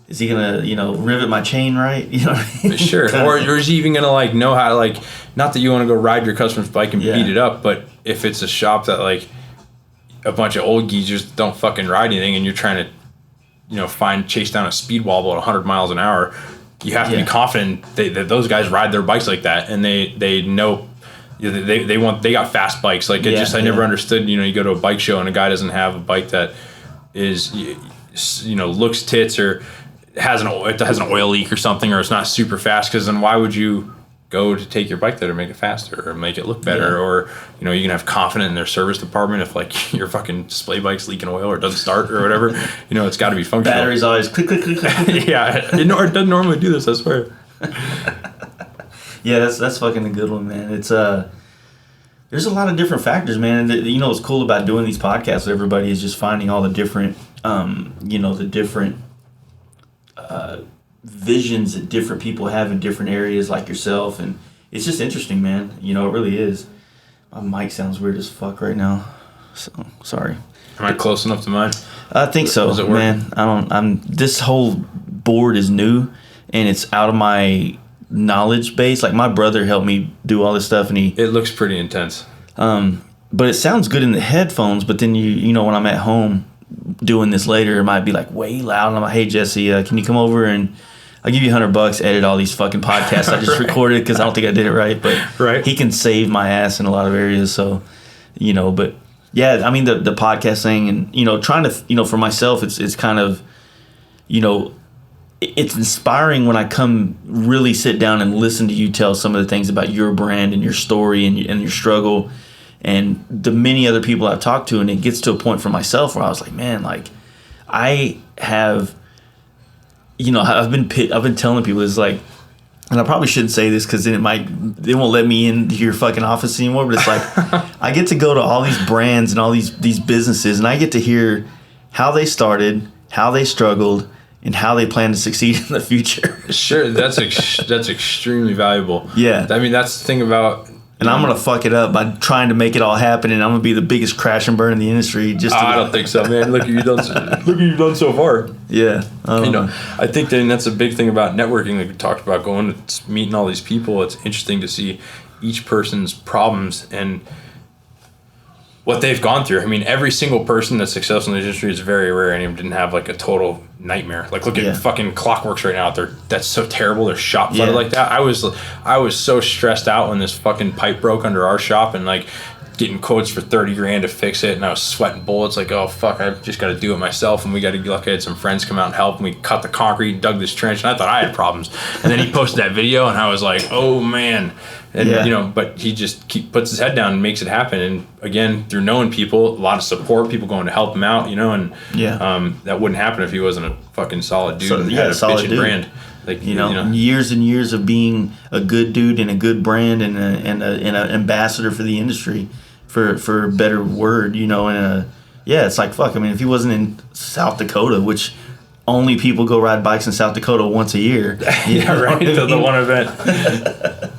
is he going to, rivet my chain right? You know what I mean? Sure. Or is he even going to, like, know how to, like, not that you want to go ride your customer's bike and beat it up, but if it's a shop that, like, a bunch of old geezers don't fucking ride anything, and you're trying to, chase down a speed wobble at 100 miles an hour, you have to be confident that those guys ride their bikes like that, and they know they got fast bikes. Like, I never understood, you go to a bike show and a guy doesn't have a bike that is, looks tits, or has an oil leak or something, or it's not super fast, because then why would you go to take your bike there to make it faster or make it look better? Or you can have confidence in their service department if like your fucking display bike's leaking oil or doesn't start or whatever. It's got to be functional. Battery's always click click click click. Yeah, it doesn't normally do this, I swear. Yeah, that's fucking a good one, man. It's there's a lot of different factors, man. And you know what's cool about doing these podcasts with everybody is just finding all the different, the different visions that different people have in different areas, like yourself, and it's just interesting, man. You know, it really is. My mic sounds weird as fuck right now, so sorry. Am I close enough to mine? I think so, Does it work? man. This whole board is new, and it's out of my knowledge base. Like my brother helped me do all this stuff, and It looks pretty intense. but it sounds good in the headphones. But then you know, when I'm at home doing this later, it might be like way loud. And I'm like, hey Jesse, can you come over and I'll give you $100, edit all these fucking podcasts I just recorded because I don't think I did it right. But he can save my ass in a lot of areas. So, you know, but yeah, I mean the podcast thing, and you know, trying to, you know, for myself, it's kind of, you know, it's inspiring when I come really sit down and listen to you tell some of the things about your brand and your story and your struggle and the many other people I've talked to. And it gets to a point for myself where I was like, man, like I have, you know, I've been telling people, it's like, and I probably shouldn't say this because then they won't let me into your fucking office anymore. But it's like, I get to go to all these brands and all these businesses, and I get to hear how they started, how they struggled, and how they plan to succeed in the future. Sure, that's extremely valuable. Yeah. I mean, that's the thing about. And I'm gonna fuck it up by trying to make it all happen, and I'm gonna be the biggest crash and burn in the industry. I don't think so, man. Look what you've done so far. Yeah. You know, I think that's a big thing about networking. Like we talked about, going to meeting all these people. It's interesting to see each person's problems and what they've gone through. I mean, every single person that's successful in the industry is very rare. Any of them didn't have like a total nightmare. Like look at fucking Clockworks right now. That's so terrible. They're shop flooded like that. I was so stressed out when this fucking pipe broke under our shop, and like getting quotes for $30,000 to fix it, and I was sweating bullets. Like, oh fuck, I just got to do it myself. And we got to be lucky. I had some friends come out and help, and we cut the concrete and dug this trench. And I thought I had problems. And then he posted that video, and I was like, oh man. And you know, but he just puts his head down and makes it happen. And again, through knowing people, a lot of support, people going to help him out, you know, and that wouldn't happen if he wasn't a fucking solid dude and had a bitchin' brand. Like, you know, years and years of being a good dude and a good brand and an ambassador for the industry, for a better word, you know, and it's like, fuck, I mean, if he wasn't in South Dakota, which only people go ride bikes in South Dakota once a year. Yeah, right, to the one event.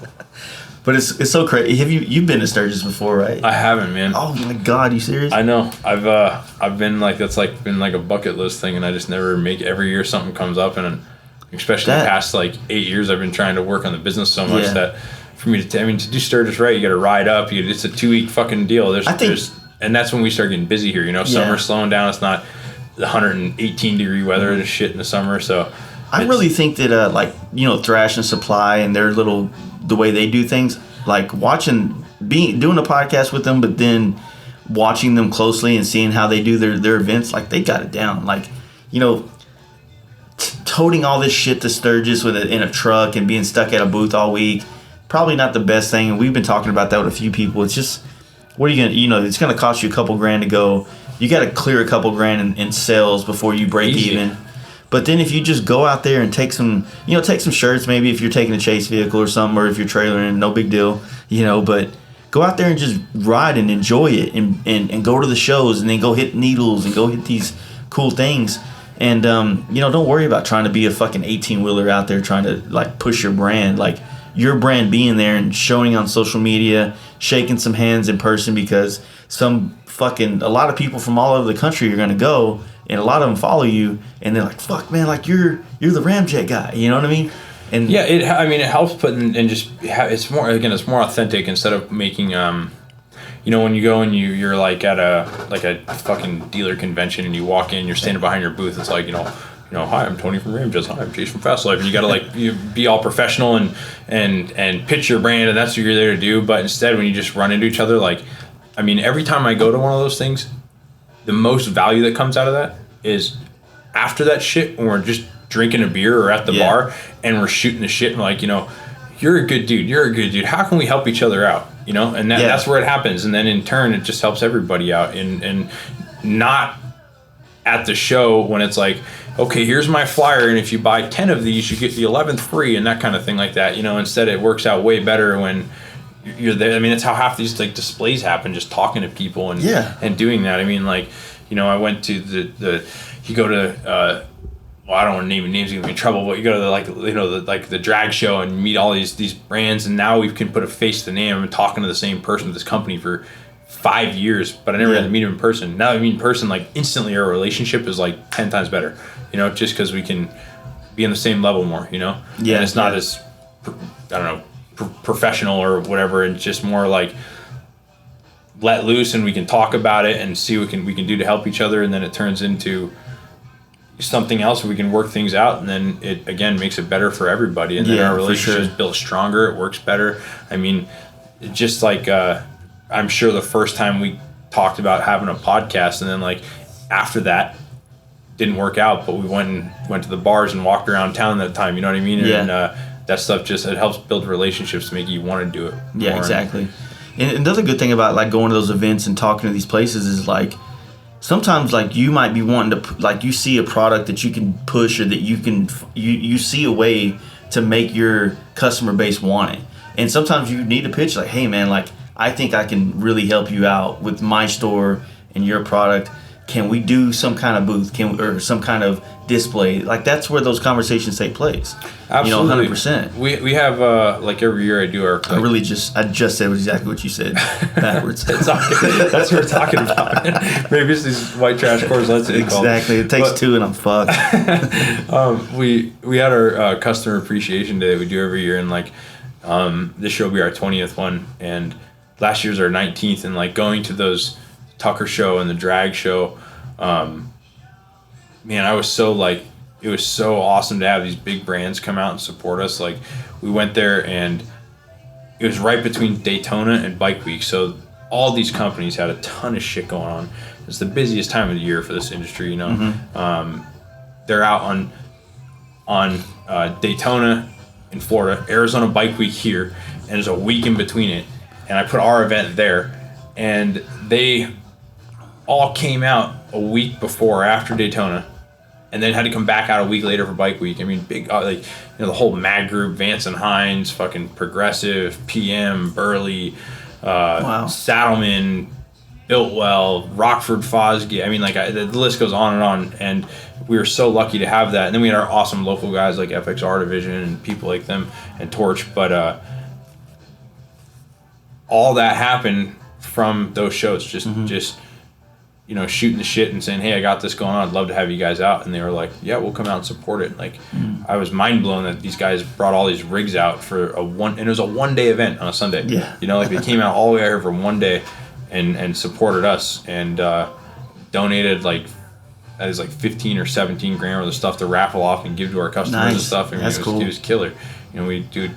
But it's so crazy. Have you've been to Sturgis before, right? I haven't, man. Oh my God, you serious? I know. I've been like, that's like been like a bucket list thing, and I just never make. Every year something comes up, and especially the past like 8 years, I've been trying to work on the business so much that for me to do Sturgis right, you got to ride up. It's a 2-week fucking deal. And that's when we start getting busy here. You know, summer's slowing down. It's not the 118-degree weather and shit in the summer. So I really think that like, you know, Thrash and Supply and their the way they do things, like doing a podcast with them, but then watching them closely and seeing how they do their events, like they got it down. Like, you know, toting all this shit to Sturgis in a truck and being stuck at a booth all week, probably not the best thing. And we've been talking about that with a few people. It's just, what are you gonna, you know, it's gonna cost you a couple grand to go. You got to clear a couple grand in sales before you break even. But then if you just go out there and take some shirts, maybe if you're taking a chase vehicle or something, or if you're trailering, no big deal, you know, but go out there and just ride and enjoy it and go to the shows and then go hit needles and go hit these cool things. And, you know, don't worry about trying to be a fucking 18-wheeler out there trying to, like, push your brand. Like, your brand being there and showing on social media, shaking some hands in person, because a lot of people from all over the country are going to go, and a lot of them follow you, and they're like, fuck, man, like, you're the RamJet guy. You know what I mean? And yeah, it helps put in and just it's more authentic instead of making you know, when you go and you're like at a fucking dealer convention and you walk in, you're standing behind your booth, it's like, you know, hi, I'm Tony from RamJet. Hi, I'm Chase from Fast Life. And you gotta like you be all professional and pitch your brand, and that's what you're there to do. But instead, when you just run into each other, like, I mean, every time I go to one of those things, the most value that comes out of that is after that shit, when we're just drinking a beer or at the bar and we're shooting the shit and like, you know, you're a good dude. How can we help each other out? You know, and that's where it happens. And then in turn, it just helps everybody out, and not at the show when it's like, okay, here's my flyer, and if you buy 10 of these, you get the 11th free, and that kind of thing like that. Instead it works out way better when you're there. I mean, that's how half these like displays happen, just talking to people and doing that. I mean, like, I went to you go to I don't want to name names, gonna be in trouble, but you go to the drag show and meet all these brands, and now we can put a face to the name. I'm talking to the same person with this company for 5 years, but I never had to meet him in person. Now I meet in person, like instantly our relationship is like 10 times better, just because we can be on the same level more, and it's not as, professional or whatever, and just more like let loose, and we can talk about it and see what we can do to help each other, and then it turns into something else where we can work things out, and then it again makes it better for everybody, and then our relationship is built stronger, it works better. I mean, just like I'm sure the first time we talked about having a podcast, and then like after that didn't work out, but we went to the bars and walked around town that time, you know what I mean? And that stuff just, it helps build relationships to make you want to do it more. Exactly. And another good thing about like going to those events and talking to these places is like sometimes like you might be wanting to, like you see a product that you can push, or that you see a way to make your customer base want it. And sometimes you need to pitch like, hey man, like I think I can really help you out with my store and your product. Can we do some kind of booth? Or some kind of display? Like that's where those conversations take place. Absolutely. 100%. We have like every year I do our. I just said exactly what you said backwards. That's what we're talking about. Maybe it's these white trash cores. That's it. Exactly. It takes two and I'm fucked. We had our customer appreciation day that we do every year, and like this year will be our 20th one, and last year's our 19th, and like going to those Tucker show and the drag show, man, I was so like, it was so awesome to have these big brands come out and support us. Like we went there, and it was right between Daytona and Bike Week, so all these companies had a ton of shit going on. It's the busiest time of the year for this industry, Mm-hmm. They're out on Daytona in Florida, Arizona Bike Week here, and there's a week in between it, and I put our event there, and they all came out a week before or after Daytona, and then had to come back out a week later for Bike Week. I mean, big the whole Mag Group, Vance and Hines, fucking Progressive, PM, Burley, Saddleman, Biltwell, Rockford Fosgate. I mean, like the list goes on, and we were so lucky to have that. And then we had our awesome local guys like FXR Division and people like them and Torch. But all that happened from those shows, just shooting the shit and saying, hey, I got this going on, I'd love to have you guys out. And they were like, yeah, we'll come out and support it. Like I was mind blown that these guys brought all these rigs out for and it was a 1-day event on a Sunday. Like they came out all the way out here for 1 day and supported us, and donated like 15 or 17 grand worth of stuff to raffle off and give to our customers and stuff. I mean, That's cool. It was killer. We do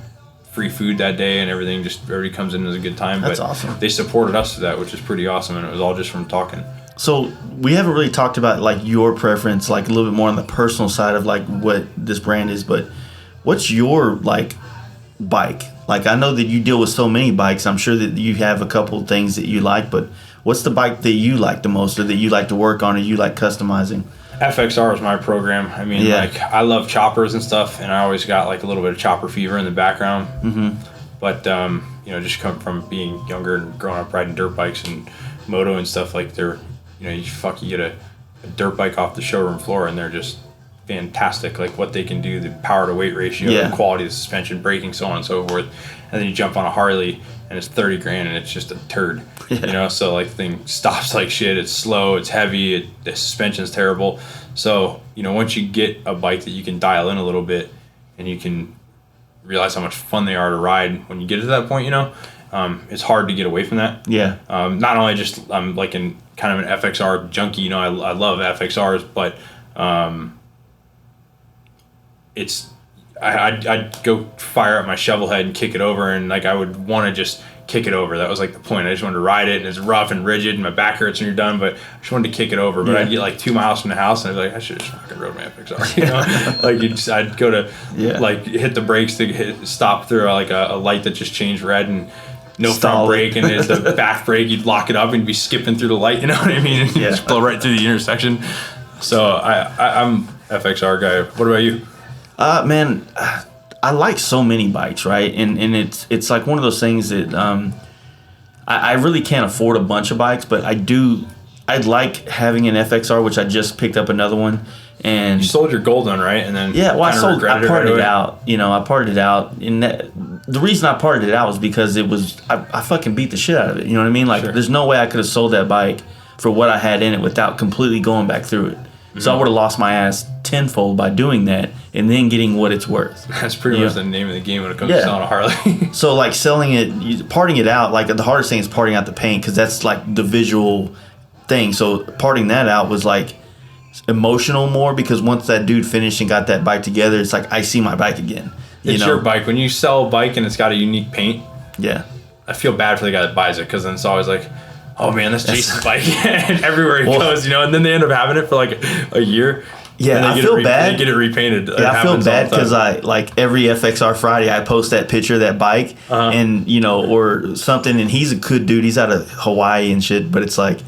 free food that day and everything, just everybody comes in as a good time. That's but awesome. They supported us to that, which is pretty awesome, and it was all just from talking. So we haven't really talked about like your preference, like a little bit more on the personal side of like what this brand is, but what's your like bike? Like I know that you deal with so many bikes. I'm sure that you have a couple things that you like, but what's the bike that you like the most, or that you like to work on, or you like customizing? FXR is my program. I mean, like I love choppers and stuff, and I always got like a little bit of chopper fever in the background. Mm-hmm. But just come from being younger and growing up riding dirt bikes and moto and stuff, like they're, you get a dirt bike off the showroom floor, and they're just fantastic. Like what they can do, the power to weight ratio, the quality of the suspension, braking, so on and so forth. And then you jump on a Harley, and it's 30 grand, and it's just a turd. So like the thing stops like shit. It's slow, it's heavy, the suspension's terrible. So once you get a bike that you can dial in a little bit, and you can realize how much fun they are to ride when you get to that point, it's hard to get away from that. Not only just I'm like in kind of an FXR junkie, I love FXRs, but I'd go fire up my shovel head and kick it over, and like I would want to just kick it over. That was like the point. I just wanted to ride it, and it's rough and rigid, and my back hurts when you're done, but I just wanted to kick it over. But I'd get like 2 miles from the house, and I'd be like, I should have just fucking rode my FXR. Like I'd go to like hit the brakes to stop through like a light that just changed red, and no front brake, and it's the back brake, you'd lock it up and be skipping through the light, you know what I mean? And you just blow right through the intersection. So FXR guy. What about you? Man, I like so many bikes, right? And it's like one of those things that I really can't afford a bunch of bikes, but I'd like having an FXR, which I just picked up another one. And you sold your gold one, right? And then yeah, well, I parted it out. I parted it out. And the reason I parted it out was because I fucking beat the shit out of it. You know what I mean? Like, There's no way I could have sold that bike for what I had in it without completely going back through it. Mm-hmm. So I would have lost my ass tenfold by doing that and then getting what it's worth. That's pretty much the name of the game when it comes to selling a Harley. So, like, selling it, parting it out, like, the hardest thing is parting out the paint because that's, like, the visual thing. So parting that out was, like, emotional more because once that dude finished and got that bike together, it's like I see my bike again. It's your bike. When you sell a bike and it's got a unique paint, I feel bad for the guy that buys it because then it's always like, oh man, that's Jason's bike. And everywhere he goes, and then they end up having it for like a year. Yeah, I feel bad. They get it repainted. Yeah, I feel bad because I like every FXR Friday I post that picture of that bike and or something, and he's a good dude. He's out of Hawaii and shit, but it's like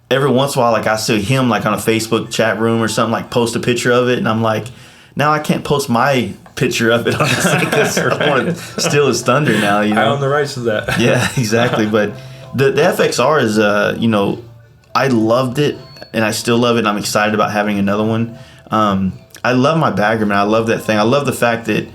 every once in a while, like I see him like on a Facebook chat room or something, like post a picture of it, and I'm like, now I can't post my picture of it honestly because I want to steal his thunder now. I own the rights to that. Yeah, exactly. But the FXR is, I loved it and I still love it. And I'm excited about having another one. I love my bagger, man. I love that thing. I love the fact that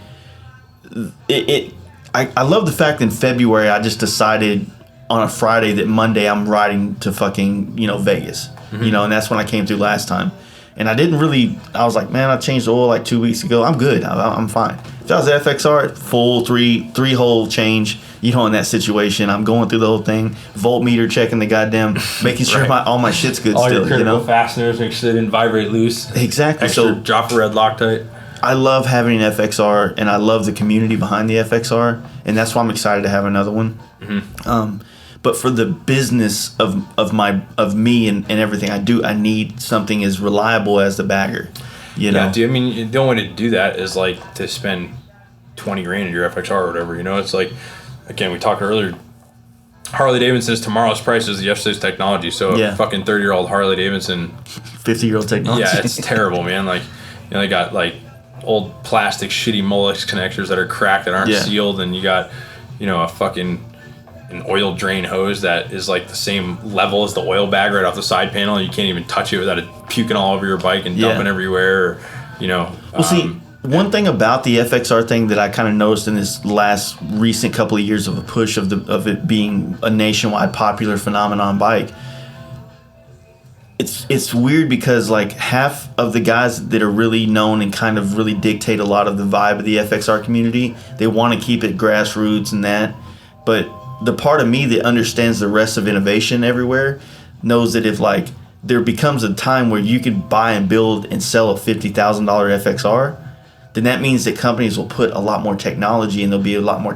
I love the fact in February I just decided on a Friday that Monday I'm riding to fucking, Vegas, and that's when I came through last time. And I was like, man, I changed the oil like 2 weeks ago. I'm good. I'm fine. If that was the FXR, full three hole change, in that situation, I'm going through the whole thing, voltmeter checking the goddamn, making sure all my shit's good all still, your critical fasteners, make sure they didn't vibrate loose. Exactly. Extra drop a red Loctite. I love having an FXR, and I love the community behind the FXR, and that's why I'm excited to have another one. Mm-hmm. But for the business of me and everything I do, I need something as reliable as the bagger. Yeah, dude. I mean, the only way to do that is like to spend $20,000 in your FXR or whatever. It's like, again, we talked earlier. Harley Davidson's tomorrow's price is yesterday's technology. So a fucking 30-year-old Harley Davidson, 50-year-old technology. Yeah, it's terrible, man. Like, they got like old plastic shitty Molex connectors that are cracked that aren't sealed, and you got a fucking an oil drain hose that is like the same level as the oil bag right off the side panel, and you can't even touch it without it puking all over your bike and dumping everywhere. Well, see, one thing about the FXR thing that I kind of noticed in this last recent couple of years of a push of it being a nationwide popular phenomenon bike, it's weird because like half of the guys that are really known and kind of really dictate a lot of the vibe of the FXR community, they want to keep it grassroots and that, but the part of me that understands the rest of innovation everywhere knows that if like there becomes a time where you could buy and build and sell a $50,000 FXR, then that means that companies will put a lot more technology and there'll be a lot more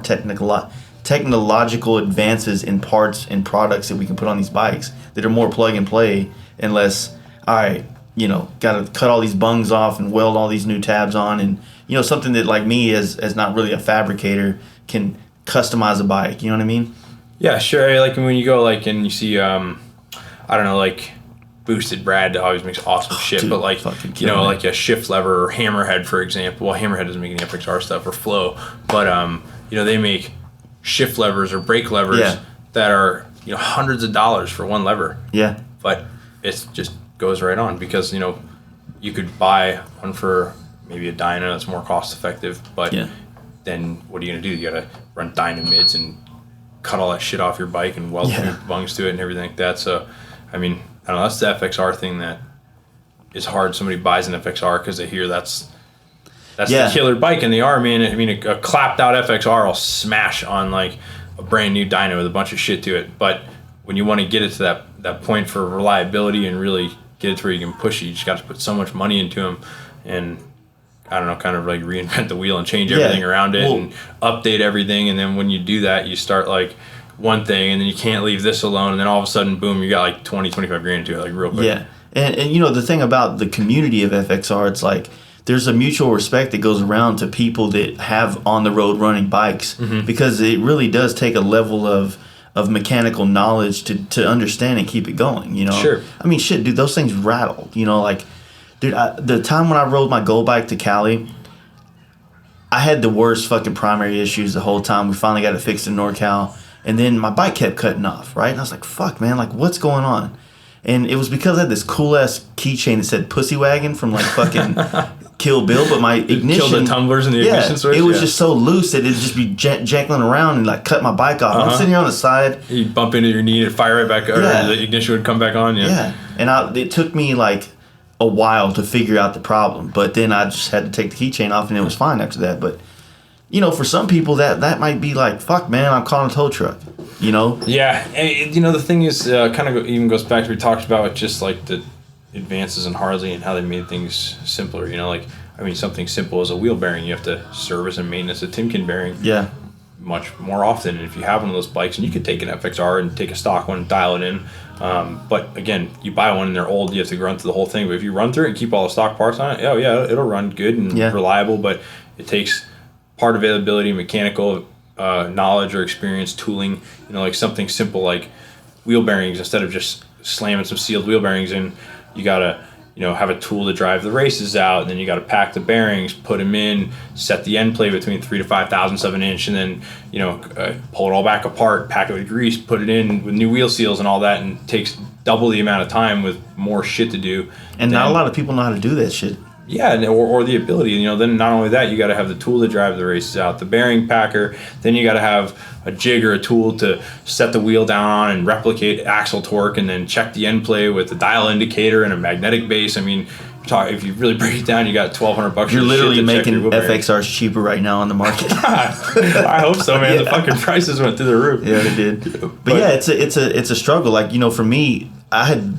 technological advances in parts and products that we can put on these bikes that are more plug and play and less, all right, got to cut all these bungs off and weld all these new tabs on, and something that like me as not really a fabricator can customize a bike, you know what I mean? Yeah, sure. Like when you go like and you see like Boosted Brad always makes awesome shit, dude, but like like a shift lever or Hammerhead, for example. Well, Hammerhead doesn't make any FXR stuff or Flow, but they make shift levers or brake levers that are hundreds of dollars for one lever. Yeah. But it just goes right on because you could buy one for maybe a dyno that's more cost effective, but then what are you gonna do? You gotta run dynamids and cut all that shit off your bike and weld new bungs to it and everything like that. So, I mean, I don't know. That's the FXR thing that is hard. Somebody buys an FXR because they hear that's the killer bike, and they are, man. I mean, a clapped out FXR will smash on like a brand new dyno with a bunch of shit to it. But when you want to get it to that point for reliability and really get it to where you can push it, you just got to put so much money into them and, I don't know, kind of like reinvent the wheel and change everything around it and update everything. And then when you do that, you start like one thing and then you can't leave this alone. And then all of a sudden, boom, you got like 20, 25 grand into it, like real quick. Yeah. And the thing about the community of FXR, it's like there's a mutual respect that goes around to people that have on the road running bikes because it really does take a level of mechanical knowledge to understand and keep it going, Sure. I mean, shit, dude, those things rattle, like Dude, the time when I rode my Gold bike to Cali, I had the worst fucking primary issues the whole time. We finally got it fixed in NorCal. And then my bike kept cutting off, right? And I was like, fuck, man, like, what's going on? And it was because I had this cool-ass keychain that said Pussy Wagon from, like, fucking Kill Bill, but my ignition... Kill the tumblers in the ignition switch? It was just so loose that it'd just be jackling around and, like, cut my bike off. I'm sitting here on the side. You'd bump into your knee and fire right back, or the ignition would come back on, Yeah. And it took me, like, a while to figure out the problem. But then I just had to take the keychain off, and it was fine after that. But... You know, for some people, that might be like, fuck, man, I'm calling a tow truck, you know? Yeah. And, you know, the thing is, kind of even goes back to what we talked about, just like the advances in Harley and how they made things simpler. You know, like, I mean, something simple as a wheel bearing. You have to service and maintenance a Timken bearing much more often. And if you have one of those bikes, and you could take an FXR and take a stock one and dial it in. But, again, you buy one and they're old, you have to run through the whole thing. But if you run through it and keep all the stock parts on it, it'll run good and reliable. But it takes... part availability, mechanical knowledge or experience, tooling, you know, like something simple like wheel bearings. Instead of just slamming some sealed wheel bearings in, you gotta, you know, have a tool to drive the races out, and then you gotta pack the bearings, put them in, set the end plate between 3 to 5 thousandths of an inch, and then, you know, pull it all back apart, pack it with grease, put it in with new wheel seals and all that, and it takes double the amount of time with more shit to do. And not a lot of people know how to do that shit. Yeah, or the ability, you know, then not only that, you got to have the tool to drive the races out, the bearing packer, then you got to have a jig or a tool to set the wheel down on and replicate axle torque, and then check the end plate with a dial indicator and a magnetic base. I mean, if you really break it down, you got $1,200. You're literally making FXRs cheaper right now on the market. I hope so, man. The fucking prices went through the roof. Yeah, they did. But yeah, it's a struggle. Like, you know, for me, I had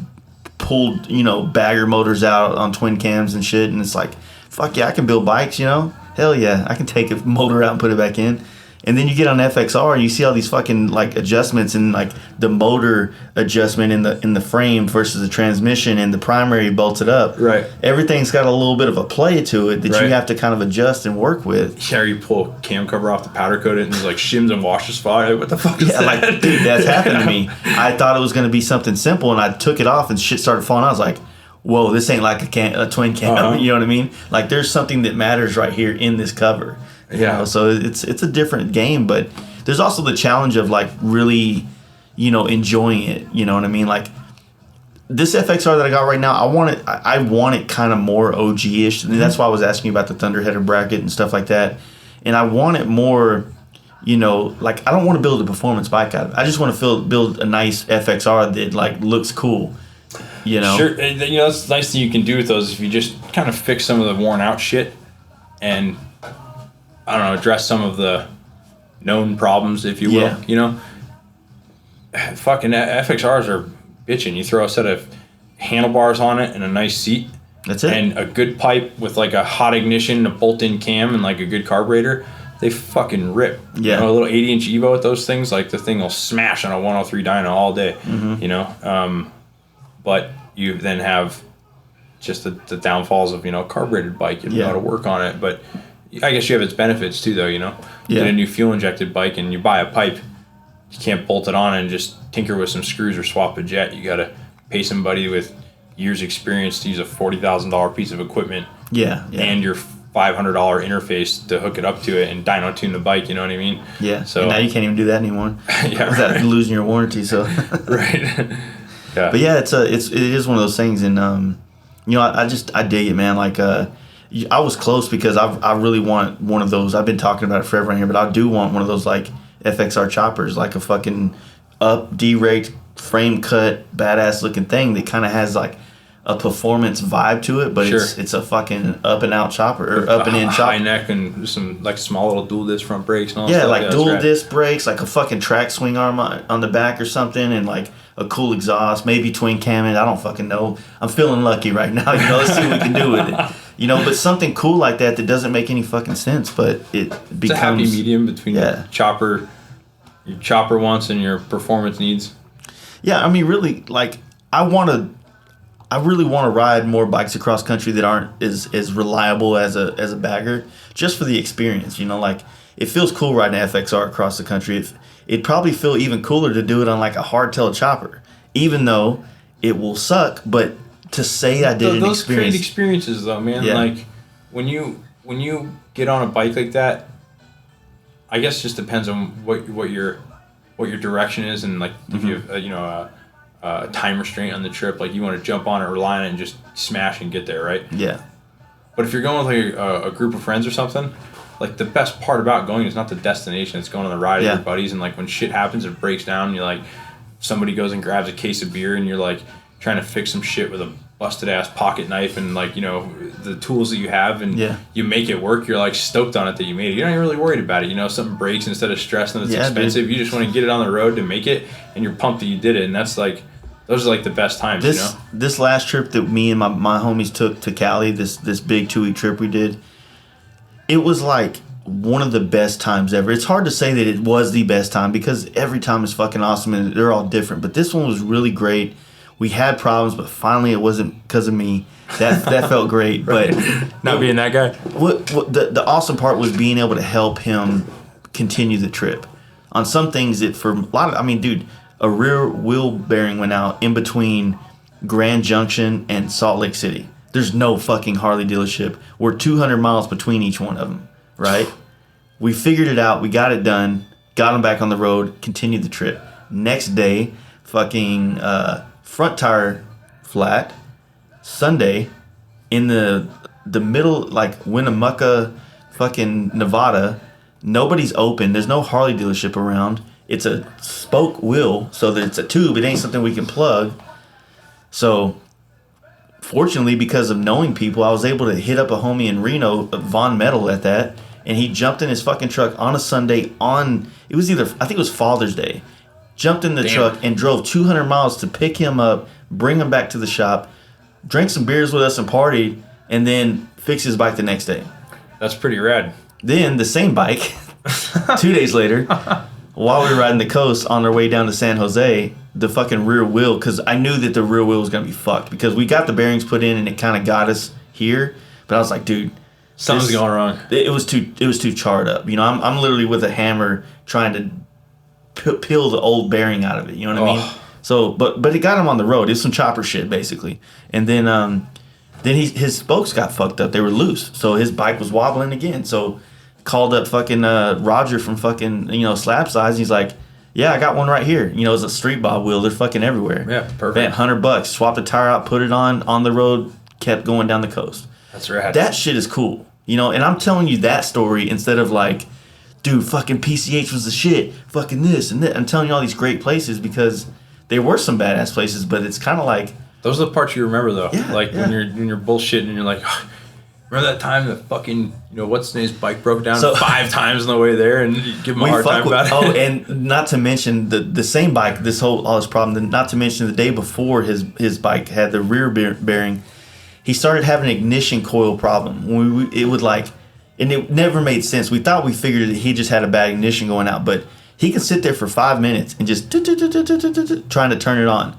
pulled, you know, bagger motors out on twin cams and shit, and it's like, fuck yeah, I can build bikes, you know? Hell yeah, I can take a motor out and put it back in. And then you get on FXR and you see all these fucking like adjustments, and like the motor adjustment in the frame versus the transmission and the primary bolted up. Right. Everything's got a little bit of a play to it that you have to kind of adjust and work with. Yeah, you pull a cam cover off to powder coat it and there's like shims and washer spot. Like, what the fuck is that? Like, dude, that's happened to me. I thought it was going to be something simple, and I took it off and shit started falling out. I was like, whoa, this ain't like a twin cam. You know what I mean? Like, there's something that matters right here in this cover. You know? So it's a different game, but there's also the challenge of like really, you know, enjoying it. You know what I mean? Like, this FXR that I got right now, I want it kind of more OG-ish. And that's why I was asking you about the Thunderheader bracket and stuff like that. And I want it more, you know, like, I don't want to build a performance bike out of it. I just want to build a nice FXR that like looks cool. You know? Sure. You know, that's the nice thing you can do with those if you just kind of fix some of the worn out shit and, I don't know, address some of the known problems, if you will. Yeah. You know, fucking FXRs are bitching. You throw a set of handlebars on it and a nice seat. That's it. And a good pipe with like a hot ignition, a bolt-in cam, and like a good carburetor. They fucking rip. Yeah. You know, a little 80-inch Evo with those things, like the thing will smash on a 103 dyno all day. Mm-hmm. You know, but you then have just the downfalls of, you know, a carbureted bike. You know how to work on it, but I guess you have its benefits too, though. You know, you get a new fuel injected bike and you buy a pipe. You can't bolt it on and just tinker with some screws or swap a jet. You got to pay somebody with years experience to use a $40,000 piece of equipment. Yeah. And your $500 interface to hook it up to it and dyno tune the bike. You know what I mean? Yeah. So and now you can't even do that anymore. Without losing your warranty. So. Right. Yeah. But yeah, it is one of those things, and you know, I dig it, man. Like, I was close because I really want one of those. I've been talking about it forever in here, but I do want one of those like FXR choppers, like a fucking up D-raked frame cut badass looking thing that kind of has like a performance vibe to it, but it's a fucking up and out chopper or up and in chopper. High neck and some like small little dual disc front brakes and all that stuff. Like dual disc brakes, like a fucking track swing arm on the back or something, and like a cool exhaust, maybe twin cam. I don't fucking know. I'm feeling lucky right now. You know, let's see what we can do with it. You know, but something cool like that doesn't make any fucking sense, but it becomes it's a happy medium between your chopper wants and your performance needs. Yeah, I mean, really, like, I really want to ride more bikes across country that aren't as reliable as a bagger, just for the experience. You know, like, it feels cool riding an FXR across the country. It'd probably feel even cooler to do it on like a hardtail chopper, even though it will suck, but to say I did an those experience. create experiences, though, man. Yeah. Like when you get on a bike like that, I guess it just depends on what your direction is, and like if you have a time restraint on the trip, like you want to jump on it, rely on it, and just smash and get there, right? Yeah. But if you're going with like a group of friends or something, like the best part about going is not the destination; it's going on the ride with your buddies. And like when shit happens, it breaks down. And you're like, somebody goes and grabs a case of beer, and you're like trying to fix some shit with a busted ass pocket knife and like the tools that you have, and you make it work. You're like stoked on it that you made it. You're not even really worried about it. Something breaks, instead of stressing that it's expensive, you just want to get it on the road to make it, and you're pumped that you did it. And that's like, those are like the best times. This last trip that me and my homies took to Cali, this big 2-week trip we did, it was like one of the best times ever. It's hard to say that it was the best time because every time is fucking awesome and they're all different. But this one was really great. We had problems, but finally it wasn't because of me. That felt great. But not being that guy. What the awesome part was being able to help him continue the trip. On some things, for a lot of, dude, a rear wheel bearing went out in between Grand Junction and Salt Lake City. There's no fucking Harley dealership. We're 200 miles between each one of them, right? We figured it out. We got it done. Got them back on the road. Continued the trip. Next day, fucking front tire flat. Sunday, in the middle, like Winnemucca, fucking Nevada, nobody's open. There's no Harley dealership around. It's a spoke wheel, so that it's a tube. It ain't something we can plug. So, fortunately, because of knowing people, I was able to hit up a homie in Reno, Von Metal, at that, and he jumped in his fucking truck on a Sunday it was I think it was Father's Day. Jumped in the truck and drove 200 miles to pick him up, bring him back to the shop, drank some beers with us and partied, and then fixed his bike the next day. That's pretty rad. Then the same bike, 2 days later, while we were riding the coast on our way down to San Jose, the fucking rear wheel, because I knew that the rear wheel was going to be fucked because we got the bearings put in and it kind of got us here. But I was like, dude, something's going wrong. It was too charred up. I'm literally with a hammer trying to peel the old bearing out of it. You know what I mean? So, but it got him on the road. It's some chopper shit basically. And then his spokes got fucked up. They were loose. So his bike was wobbling again. So called up fucking Roger from fucking Slab Size. He's like, yeah, I got one right here. It's a street bob wheel. They're fucking everywhere. Yeah, perfect. $100. Swapped the tire out, put it on the road, kept going down the coast. That's rad. That shit is cool. And I'm telling you that story instead of like, dude, fucking PCH was the shit. Fucking this and that. I'm telling you all these great places because there were some badass places, but it's kind of like, those are the parts you remember though. Yeah, when you're bullshitting and you're like, oh, remember that time that fucking what's his name's bike broke down 5 times on the way there, and you give him a hard time about it. Oh, and not to mention the same bike, all this problem. Not to mention the day before his bike had the rear bearing, he started having an ignition coil problem. It would like, and it never made sense. We thought we figured that he just had a bad ignition going out, but he can sit there for 5 minutes and just trying to turn it on,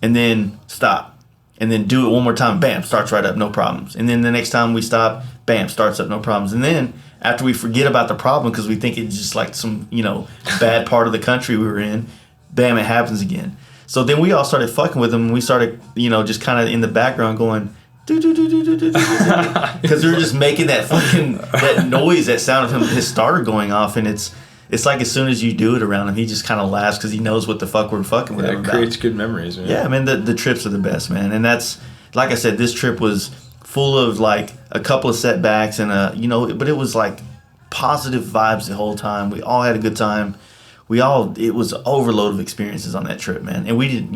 and then stop, and then do it one more time. Bam, starts right up, no problems. And then the next time we stop, bam, starts up, no problems. And then after we forget about the problem because we think it's just like some bad part of the country we were in, bam, it happens again. So then we all started fucking with him, and we started just kind of in the background going, because we were just making that fucking that noise, that sound of his starter going off, and it's like as soon as you do it around him, he just kind of laughs because he knows what the fuck we're fucking with him about. It creates good memories, man. Yeah, man, the trips are the best, man, and that's like I said, this trip was full of like a couple of setbacks and but it was like positive vibes the whole time. We all had a good time. It was an overload of experiences on that trip, man, and we didn't,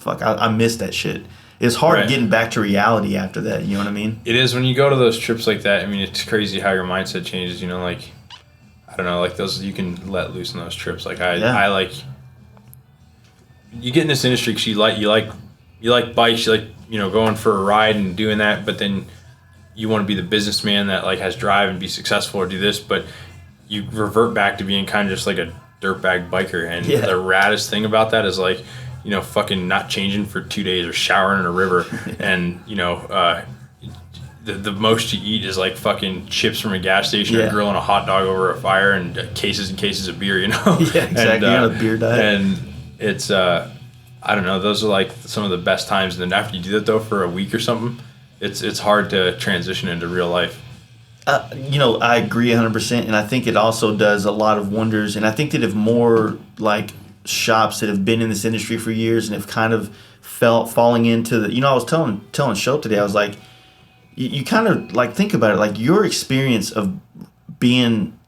I missed that shit. It's hard getting back to reality after that. You know what I mean? It is when you go to those trips like that. I mean, it's crazy how your mindset changes. Like, I don't know, like those you can let loose on those trips. Like I like. You get in this industry because you like bikes. You like going for a ride and doing that. But then you want to be the businessman that like has drive and be successful or do this. But you revert back to being kind of just like a dirtbag biker. And the raddest thing about that is like, fucking not changing for 2 days or showering in a river, and the most you eat is like fucking chips from a gas station or grilling a hot dog over a fire and cases and cases of beer, Yeah, exactly. And, on a beer diet. And it's I I don't know. Those are like some of the best times. And then after you do that though for a week or something, it's hard to transition into real life. I agree 100%, and I think it also does a lot of wonders. And I think that if more like shops that have been in this industry for years and have kind of falling into the, I was telling Show today, I was like, you kind of like think about it, like your experience of being,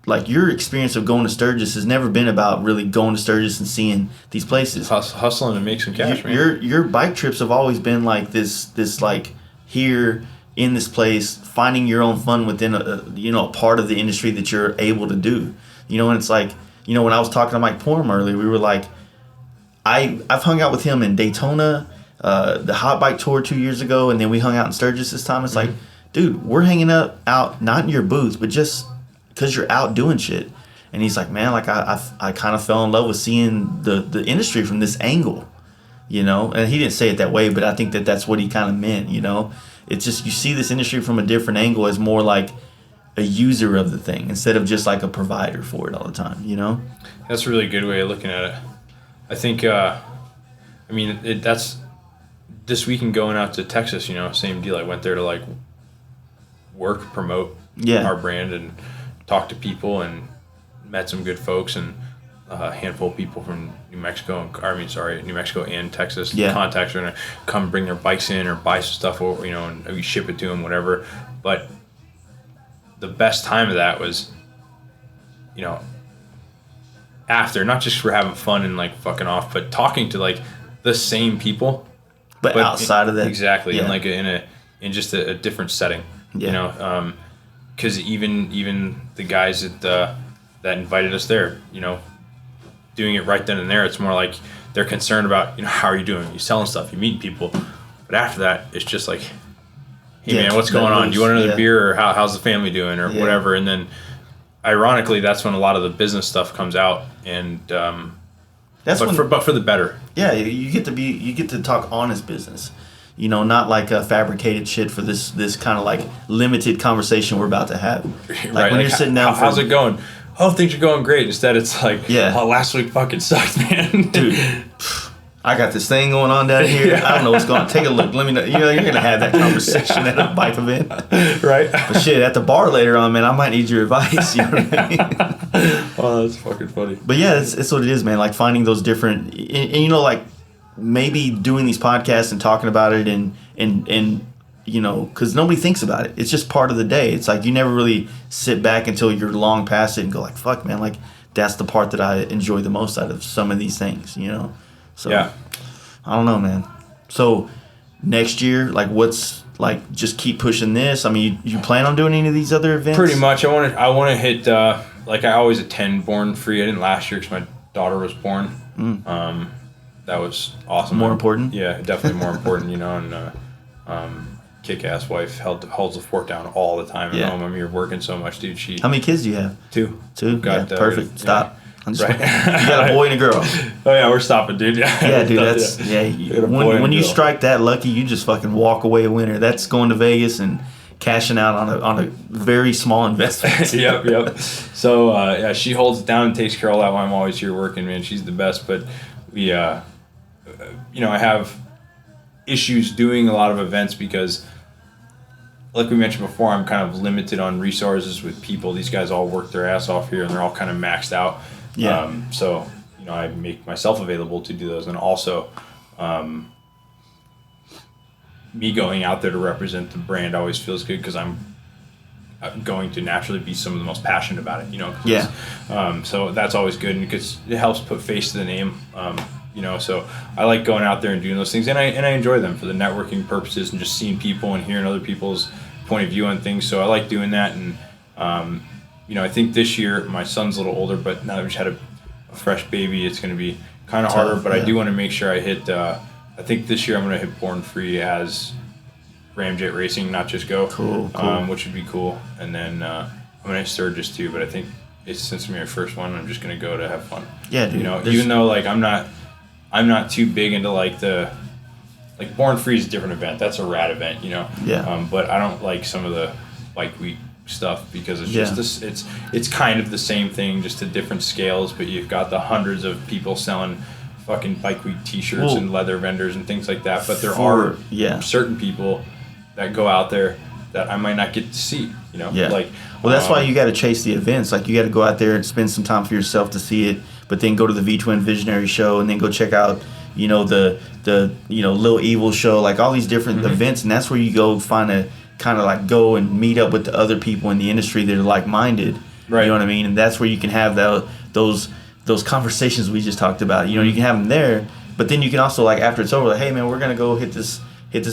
like your experience of going to Sturgis has never been about really going to Sturgis and seeing these places. Hustling to make some cash, man. Your bike trips have always been like this like here in this place, finding your own fun within a part of the industry that you're able to do. And it's like, when I was talking to Mike Porm earlier, we were like, I've hung out with him in Daytona, the Hot Bike Tour 2 years ago, and then we hung out in Sturgis this time. It's like, dude, we're hanging out not in your booths, but just because you're out doing shit. And he's like, man, like I kind of fell in love with seeing the industry from this angle, And he didn't say it that way, but I think that that's what he kind of meant, It's just you see this industry from a different angle as more like a user of the thing instead of just like a provider for it all the time, That's a really good way of looking at it. I think, that's this weekend going out to Texas, same deal. I went there to like work, promote our brand and talk to people and met some good folks and a handful of people from New Mexico and Texas contacts are going to come bring their bikes in or buy some stuff over, and we ship it to them, whatever. But the best time of that was, after, not just for having fun and like fucking off, but talking to like the same people. But outside of that. Exactly. And like in just a different setting, because even the guys that invited us there, doing it right then and there, it's more like they're concerned about, how are you doing? You selling stuff, you meet people. But after that, it's just like, hey man, what's going on? Do you want another beer, or how's the family doing, or whatever? And then ironically, that's when a lot of the business stuff comes out, and but for the better. Yeah, you get to talk honest business. Not like a fabricated shit for this kind of like limited conversation we're about to have. Like when you're sitting down how's it going? Oh, things are going great. Instead, it's like, oh, last week fucking sucked, man. Dude, I got this thing going on down here. I don't know what's going on. Take a look. Let me know. You're going to have that conversation at a bike event. Right. But shit, at the bar later on, man, I might need your advice. You know what I mean? Oh, that's fucking funny. But yeah, it's what it is, man. Like finding those different, and like maybe doing these podcasts and talking about it and because nobody thinks about it. It's just part of the day. It's like you never really sit back until you're long past it and go like, fuck, man, like that's the part that I enjoy the most out of some of these things, So yeah. I don't know, man. So next year, like what's like just keep pushing this? I mean, you plan on doing any of these other events? Pretty much. I want to hit like I always attend Born Free. I didn't last year because my daughter was born. That was awesome. More important? Yeah, definitely more important, and kick-ass wife holds the fort down all the time at home. I mean, you're working so much, dude. How many kids do you have? Two. Got, perfect. Stop. Right. You got a boy and a girl. Oh yeah, we're stopping, dude. Yeah, dude. That's when you strike that lucky, you just fucking walk away a winner. That's going to Vegas and cashing out on a very small investment. Yep. So she holds it down and takes care of all that while I'm always here working, man. She's the best. But we, I have issues doing a lot of events because, like we mentioned before, I'm kind of limited on resources with people. These guys all work their ass off here, and they're all kind of maxed out. Yeah. So I make myself available to do those, and also, me going out there to represent the brand always feels good because I'm going to naturally be some of the most passionate about it. So that's always good, and because it helps put face to the name. So I like going out there and doing those things, and I enjoy them for the networking purposes and just seeing people and hearing other people's point of view on things. So I like doing that, and I think this year my son's a little older, but now that we just had a fresh baby, it's going to be kind of harder. But I do want to make sure I hit. I think this year I'm going to hit Born Free as RamJet Racing, not just go. Cool. Which would be cool. And then I'm going to hit Sturgis too, but I think since it's my first one, I'm just going to go to have fun. Yeah, dude. Even though like I'm not too big into like Born Free is a different event. That's a rad event, Yeah. But I don't like some of the Bike Week stuff because it's just this. It's kind of the same thing, just at different scales. But you've got the hundreds of people selling fucking Bike Week T-shirts Well, and leather vendors and things like that. But there for- are yeah. certain people that go out there that I might not get to see. You know, Yeah. like Well, that's why you got to chase the events. Like, you got to go out there and spend some time for yourself to see it, but then go to the V-Twin Visionary show and then go check out, the Lil Evil show, like all these different events, and that's where you go find a kind of like go and meet up with the other people in the industry that are like-minded. Right. You know what I mean? And that's where you can have those conversations we just talked about. You can have them there, but then you can also, like, after it's over, like, hey man, we're gonna go hit this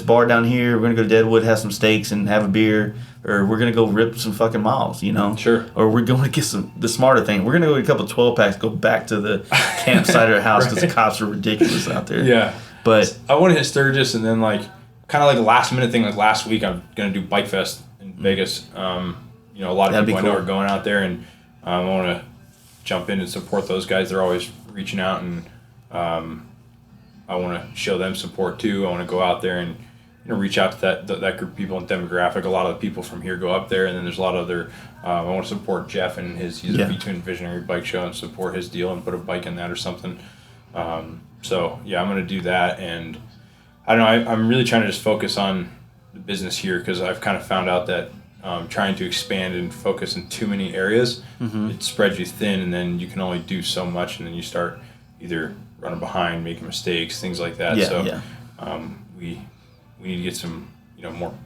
bar down here. We're gonna go to Deadwood, have some steaks and have a beer, or we're gonna go rip some fucking miles. Sure. Or we're going to get the smarter thing. We're gonna go get a couple 12-packs, go back to the campsite or house because the cops are ridiculous out there. Yeah. But I want to hit Sturgis, and then like kind of like a last minute thing. Like last week, I'm gonna do Bike Fest in Vegas. A lot of That'd be people I know cool. are going out there, and I want to jump in and support those guys. They're always reaching out, and I want to show them support too. I want to go out there and reach out to that group of people and demographic. A lot of the people from here go up there, and then there's a lot of other. I want to support Jeff and he's a V-Twin Visionary bike show and support his deal and put a bike in that or something. So yeah, I'm gonna do that, and I don't know. I'm really trying to just focus on the business here because I've kind of found out that trying to expand and focus in too many areas, it spreads you thin, and then you can only do so much, and then you start either running behind, making mistakes, things like that. We need to get some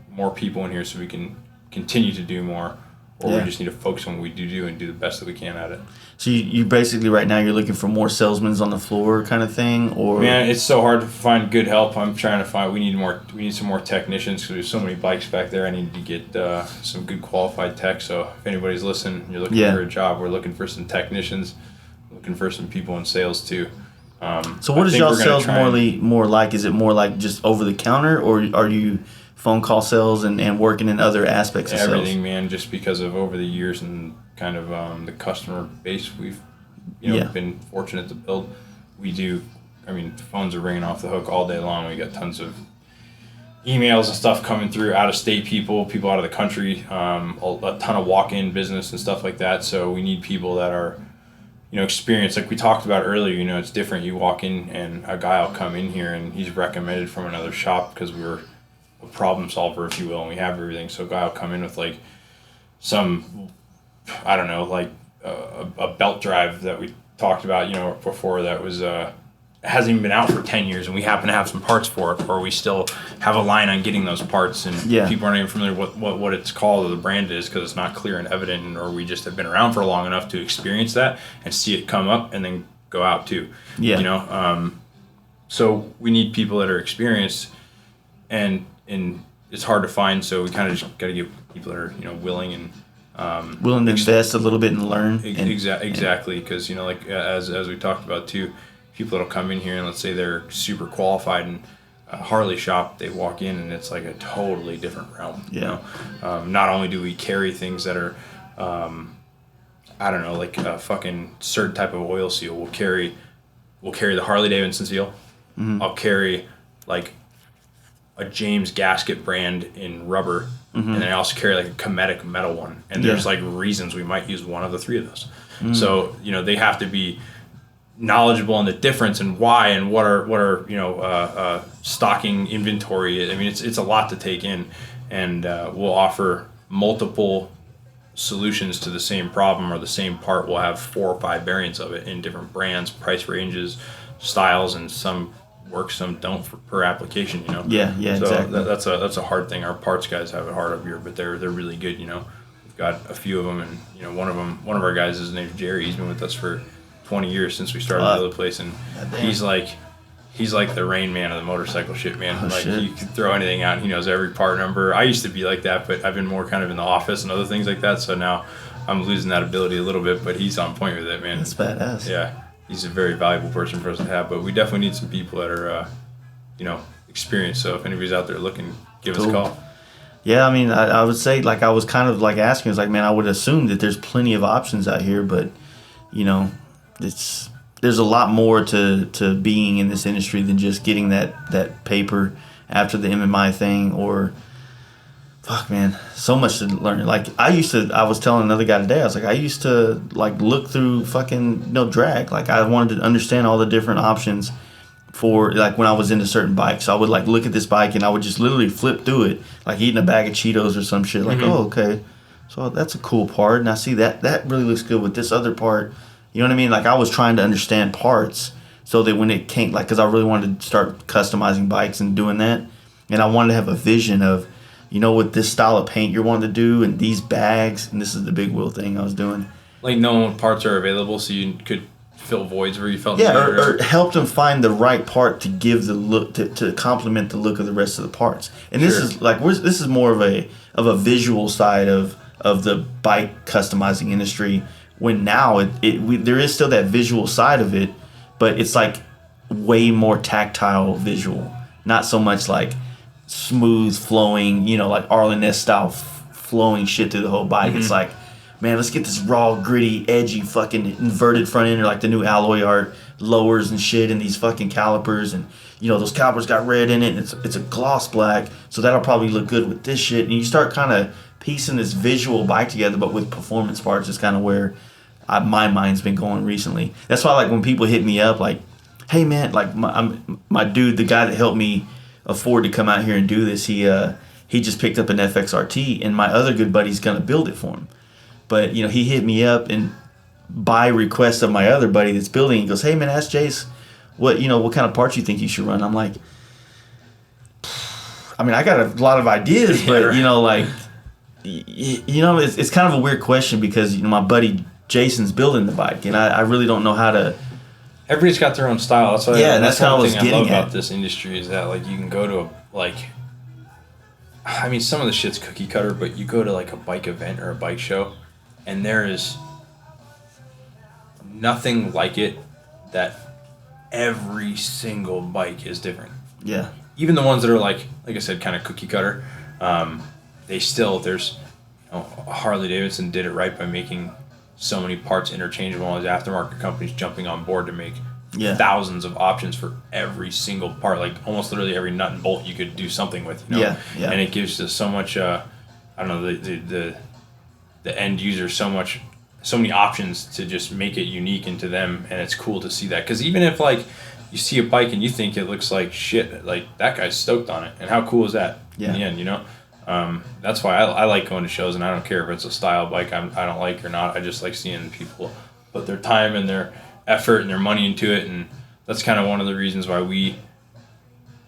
more people in here so we can continue to do more, or we just need to focus on what we do and do the best that we can at it. so you basically right now you're looking for more salesmen on the floor kind of thing, or Man, it's so hard to find good help. I'm trying to find. We need some more technicians because there's so many bikes back there. I need to get some good qualified tech. So if anybody's listening, you're looking for a job. We're looking for some technicians. Looking for some people in sales too. So what is y'all sales more like? Is it more like just over the counter, or are you phone call sales and working in other aspects of everything, sales? man? Just because of over the years and kind of the customer base we've been fortunate to build. We do. I mean, the phones are ringing off the hook all day long. We got tons of emails and stuff coming through, out of state people out of the country, a ton of walk-in business and stuff like that. So we need people that are experienced. Like we talked about earlier, it's different. You walk in and a guy will come in here and he's recommended from another shop because we're a problem solver, if you will, and we have everything. So a guy will come in with like some, I don't know, like a belt drive that we talked about, before that was hasn't even been out for 10 years, and we happen to have some parts for it, or we still have a line on getting those parts, and people aren't even familiar with what it's called or the brand is because it's not clear and evident, or we just have been around for long enough to experience that and see it come up and then go out too. So we need people that are experienced, and it's hard to find, so we kind of just got to get people that are willing and willing to invest a little bit and learn. Exactly, because like as we talked about too, people that'll come in here and let's say they're super qualified in a Harley shop, they walk in and it's like a totally different realm. Not only do we carry things that are I don't know, like a fucking certain type of oil seal. We'll carry the Harley Davidson seal. I'll carry like a James gasket brand in rubber, and then I also carry like a Cometic metal one. And there's like reasons we might use one of the three of those. So they have to be knowledgeable in the difference and why and what are stocking inventory. I mean, it's a lot to take in, and we'll offer multiple solutions to the same problem or the same part. We'll have 4 or 5 variants of it in different brands, price ranges, styles, and some work, some don't per application. So exactly. That's a hard thing. Our parts guys have it hard up here, but they're really good. We've got a few of them, and one of our guys, his name's Jerry. He's been with us for 20 years since we started the other place, and he's like the Rain Man of the motorcycle shit, man. Shit. You can throw anything out and he knows every part number. I used to be like that, but I've been more kind of in the office and other things like that, so now I'm losing that ability a little bit, but he's on point with it, man. That's badass. Yeah, he's a very valuable person for us to have, but we definitely need some people that are experienced. So if anybody's out there looking, give us a call. Yeah, I mean, I would say, like, I was kind of like asking, man, I would assume that there's plenty of options out here, but there's a lot more to being in this industry than just getting that paper after the MMI thing, or Fuck, man, so much to learn. Like I was telling another guy today, I was like, I used to like look through fucking drag. Like I wanted to understand all the different options for like when I was into certain bikes. So I would like look at this bike and I would just literally flip through it, like eating a bag of Cheetos or some shit. Like, oh, okay, so that's a cool part, and I see that really looks good with this other part. You know what I mean? Like I was trying to understand parts so that when it came, like, because I really wanted to start customizing bikes and doing that, and I wanted to have a vision of, with this style of paint you're wanting to do and these bags, and this is the big wheel thing I was doing. Like knowing parts are available so you could fill voids where you felt or help them find the right part to give the look to complement the look of the rest of the parts. And this is like this is more of a visual side of the bike customizing industry. When now there is still that visual side of it, but it's like way more tactile visual, not so much like smooth flowing, like Arlen Ness style flowing shit through the whole bike. It's like, man, let's get this raw, gritty, edgy, fucking inverted front end, or like the new alloy art lowers and shit, and these fucking calipers, and those calipers got red in it, and it's a gloss black, so that'll probably look good with this shit. And you start kind of piecing this visual bike together, but with performance parts is kind of where my mind's been going recently. That's why, like, when people hit me up, like, hey man, like my dude, the guy that helped me afford to come out here and do this, he just picked up an FXRT, and my other good buddy's gonna build it for him. But, he hit me up, and by request of my other buddy that's building, he goes, hey, man, ask Jace what kind of parts you think you should run. I'm like, I mean, I got a lot of ideas, but, it's kind of a weird question because, my buddy Jason's building the bike, and I really don't know how to. Everybody's got their own style. That's why. Yeah, that's how I was getting I love at. about this industry is that, like, you can go to some of the shit's cookie cutter, but you go to, like, a bike event or a bike show, and there is nothing like it that every single bike is different. Yeah. Even the ones that are like I said, kind of cookie cutter, there's Harley Davidson did it right by making so many parts interchangeable. All these aftermarket companies jumping on board to make thousands of options for every single part, like almost literally every nut and bolt you could do something with. Yeah. And it gives us so much. The end user so many options to just make it unique into them, and it's cool to see that, because even if like you see a bike and you think it looks like shit, like that guy's stoked on it, and how cool is that in the end, that's why I like going to shows, and I don't care if it's a style bike I don't like or not. I just like seeing people put their time and their effort and their money into it, and that's kind of one of the reasons why we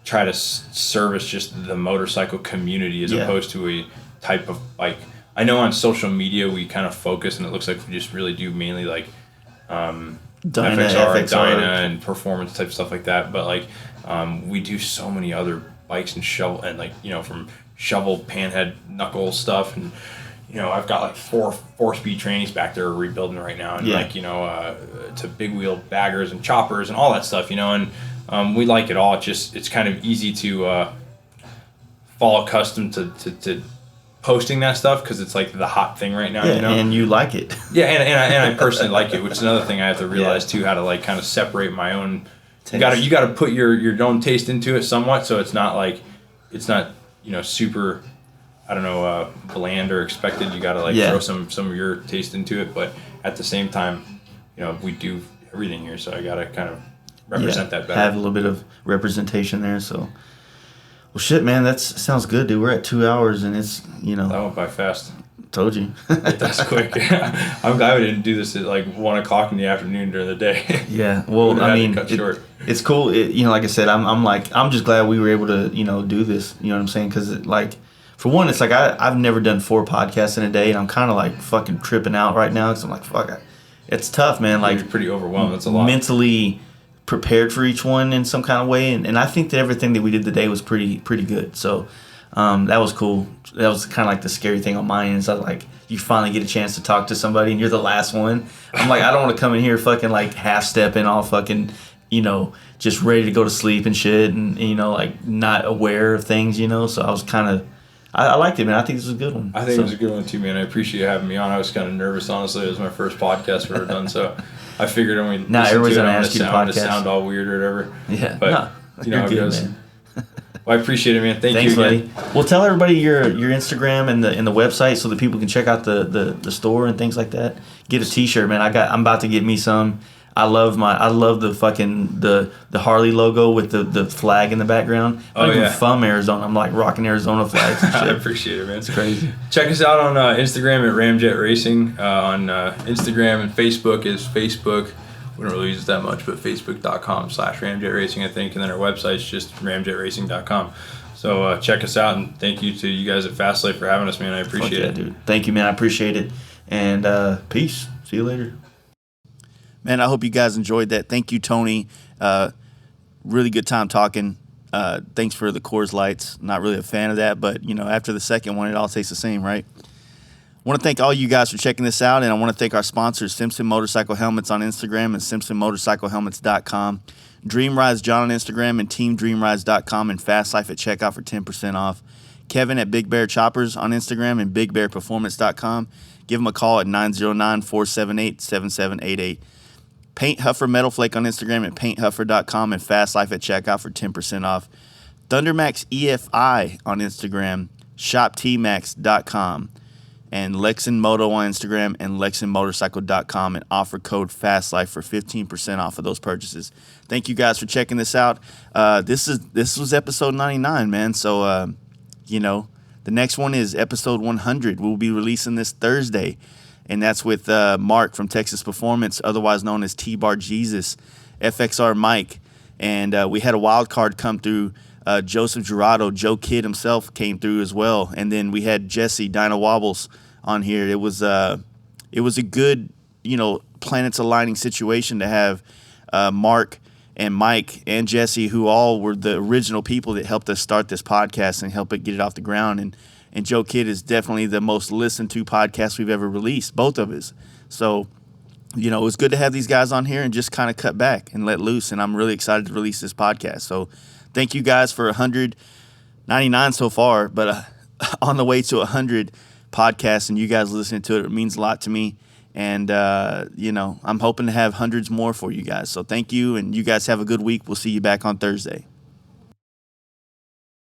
try to service just the motorcycle community as opposed to a type of bike. I know on social media we kind of focus, and it looks like we just really do mainly like FXR, Dyna, and performance type stuff like that. But like we do so many other bikes and shovel, and like from shovel, panhead, knuckle stuff, and I've got like four speed trannies back there rebuilding right now, and to big wheel baggers and choppers and all that stuff, and we like it all. It's kind of easy to fall accustomed to posting that stuff because it's like the hot thing right now. And you like it. Yeah, and I personally like it, which is another thing I have to realize too, how to like kind of separate my own. Taste. You got to put your own taste into it somewhat, so it's not super, bland or expected. You got to throw some of your taste into it, but at the same time, we do everything here, so I got to kind of represent that better. Have a little bit of representation there, so. Well, shit, man, that sounds good, dude. We're at 2 hours, and it's, That went by fast. Told you. That's quick. I'm glad we didn't do this at like 1 o'clock in the afternoon during the day. Yeah, well, I mean, it's cool. Like I said, I'm just glad we were able to, do this. You know what I'm saying? Because, for one, it's like I've never done 4 podcasts in a day, and I'm kind of like fucking tripping out right now because I'm like, fuck, it's tough, man. Like, you're pretty overwhelmed. That's a lot. Mentally prepared for each one in some kind of way, and I think that everything that we did today was pretty good. So that was cool. That was kind of like the scary thing on my end. Is like you finally get a chance to talk to somebody, and you're the last one. I'm like, I don't want to come in here fucking like half stepping, all fucking just ready to go to sleep and shit, and like not aware of things. So I was kind of. I liked it, man. I think this was a good one. I think it was a good one too, man. I appreciate you having me on. I was kind of nervous, honestly. It was my first podcast we've ever done, so I figured when we everyone's gonna ask you to sound all weird or whatever. Yeah, but you're good, man. Well, I appreciate it, man. Thanks, you again. buddy. Well, tell everybody your Instagram and the website so that people can check out the store and things like that. Get a T-shirt, man. I'm about to get me some. I love the fucking the Harley logo with the flag in the background. I'm even from Arizona. I'm like rocking Arizona flags and shit. I appreciate it, man. It's crazy. Check us out on Instagram at RamJet Racing. On Instagram and Facebook is Facebook. We don't really use it that much, but facebook.com/RamJet Racing, I think. And then our website's just ramjetracing.com. So check us out, and thank you to you guys at Fast Life for having us, man. I appreciate it. Dude. Thank you, man. I appreciate it. And peace. See you later. Man, I hope you guys enjoyed that. Thank you, Tony. Really good time talking. Thanks for the Coors Lights. Not really a fan of that, but, after the second one, it all tastes the same, right? I want to thank all you guys for checking this out, and I want to thank our sponsors, Simpson Motorcycle Helmets on Instagram and SimpsonMotorcycleHelmets.com, Dream Rise John on Instagram and TeamDreamRise.com, and Fast Life at checkout for 10% off. Kevin at Big Bear Choppers on Instagram and BigBearPerformance.com. Give them a call at 909-478-7788. Paint Huffer Metal Flake on Instagram at PaintHuffer.com and Fast Life at checkout for 10% off. Thundermax EFI on Instagram, ShopTmax.com. And Lexan Moto on Instagram and LexanMotorcycle.com, and offer code FASTLIFE for 15% off of those purchases. Thank you guys for checking this out. This was episode 99, man. So, the next one is episode 100. We'll be releasing this Thursday, and that's with Mark from Texas Performance, otherwise known as T-Bar Jesus, FXR Mike. And we had a wild card come through. Joseph Gerardo, Joe Kidd himself came through as well, and then we had Jesse Dyna Wobbles on here. It was a good planets aligning situation to have Mark and Mike and Jesse, who all were the original people that helped us start this podcast and help it get it off the ground. And Joe Kidd is definitely the most listened to podcast we've ever released, both of us. So it was good to have these guys on here and just kind of cut back and let loose. And I'm really excited to release this podcast. So thank you guys for 199 so far, but on the way to 100 podcasts, and you guys listening to it, it means a lot to me. And, I'm hoping to have hundreds more for you guys. So thank you, and you guys have a good week. We'll see you back on Thursday.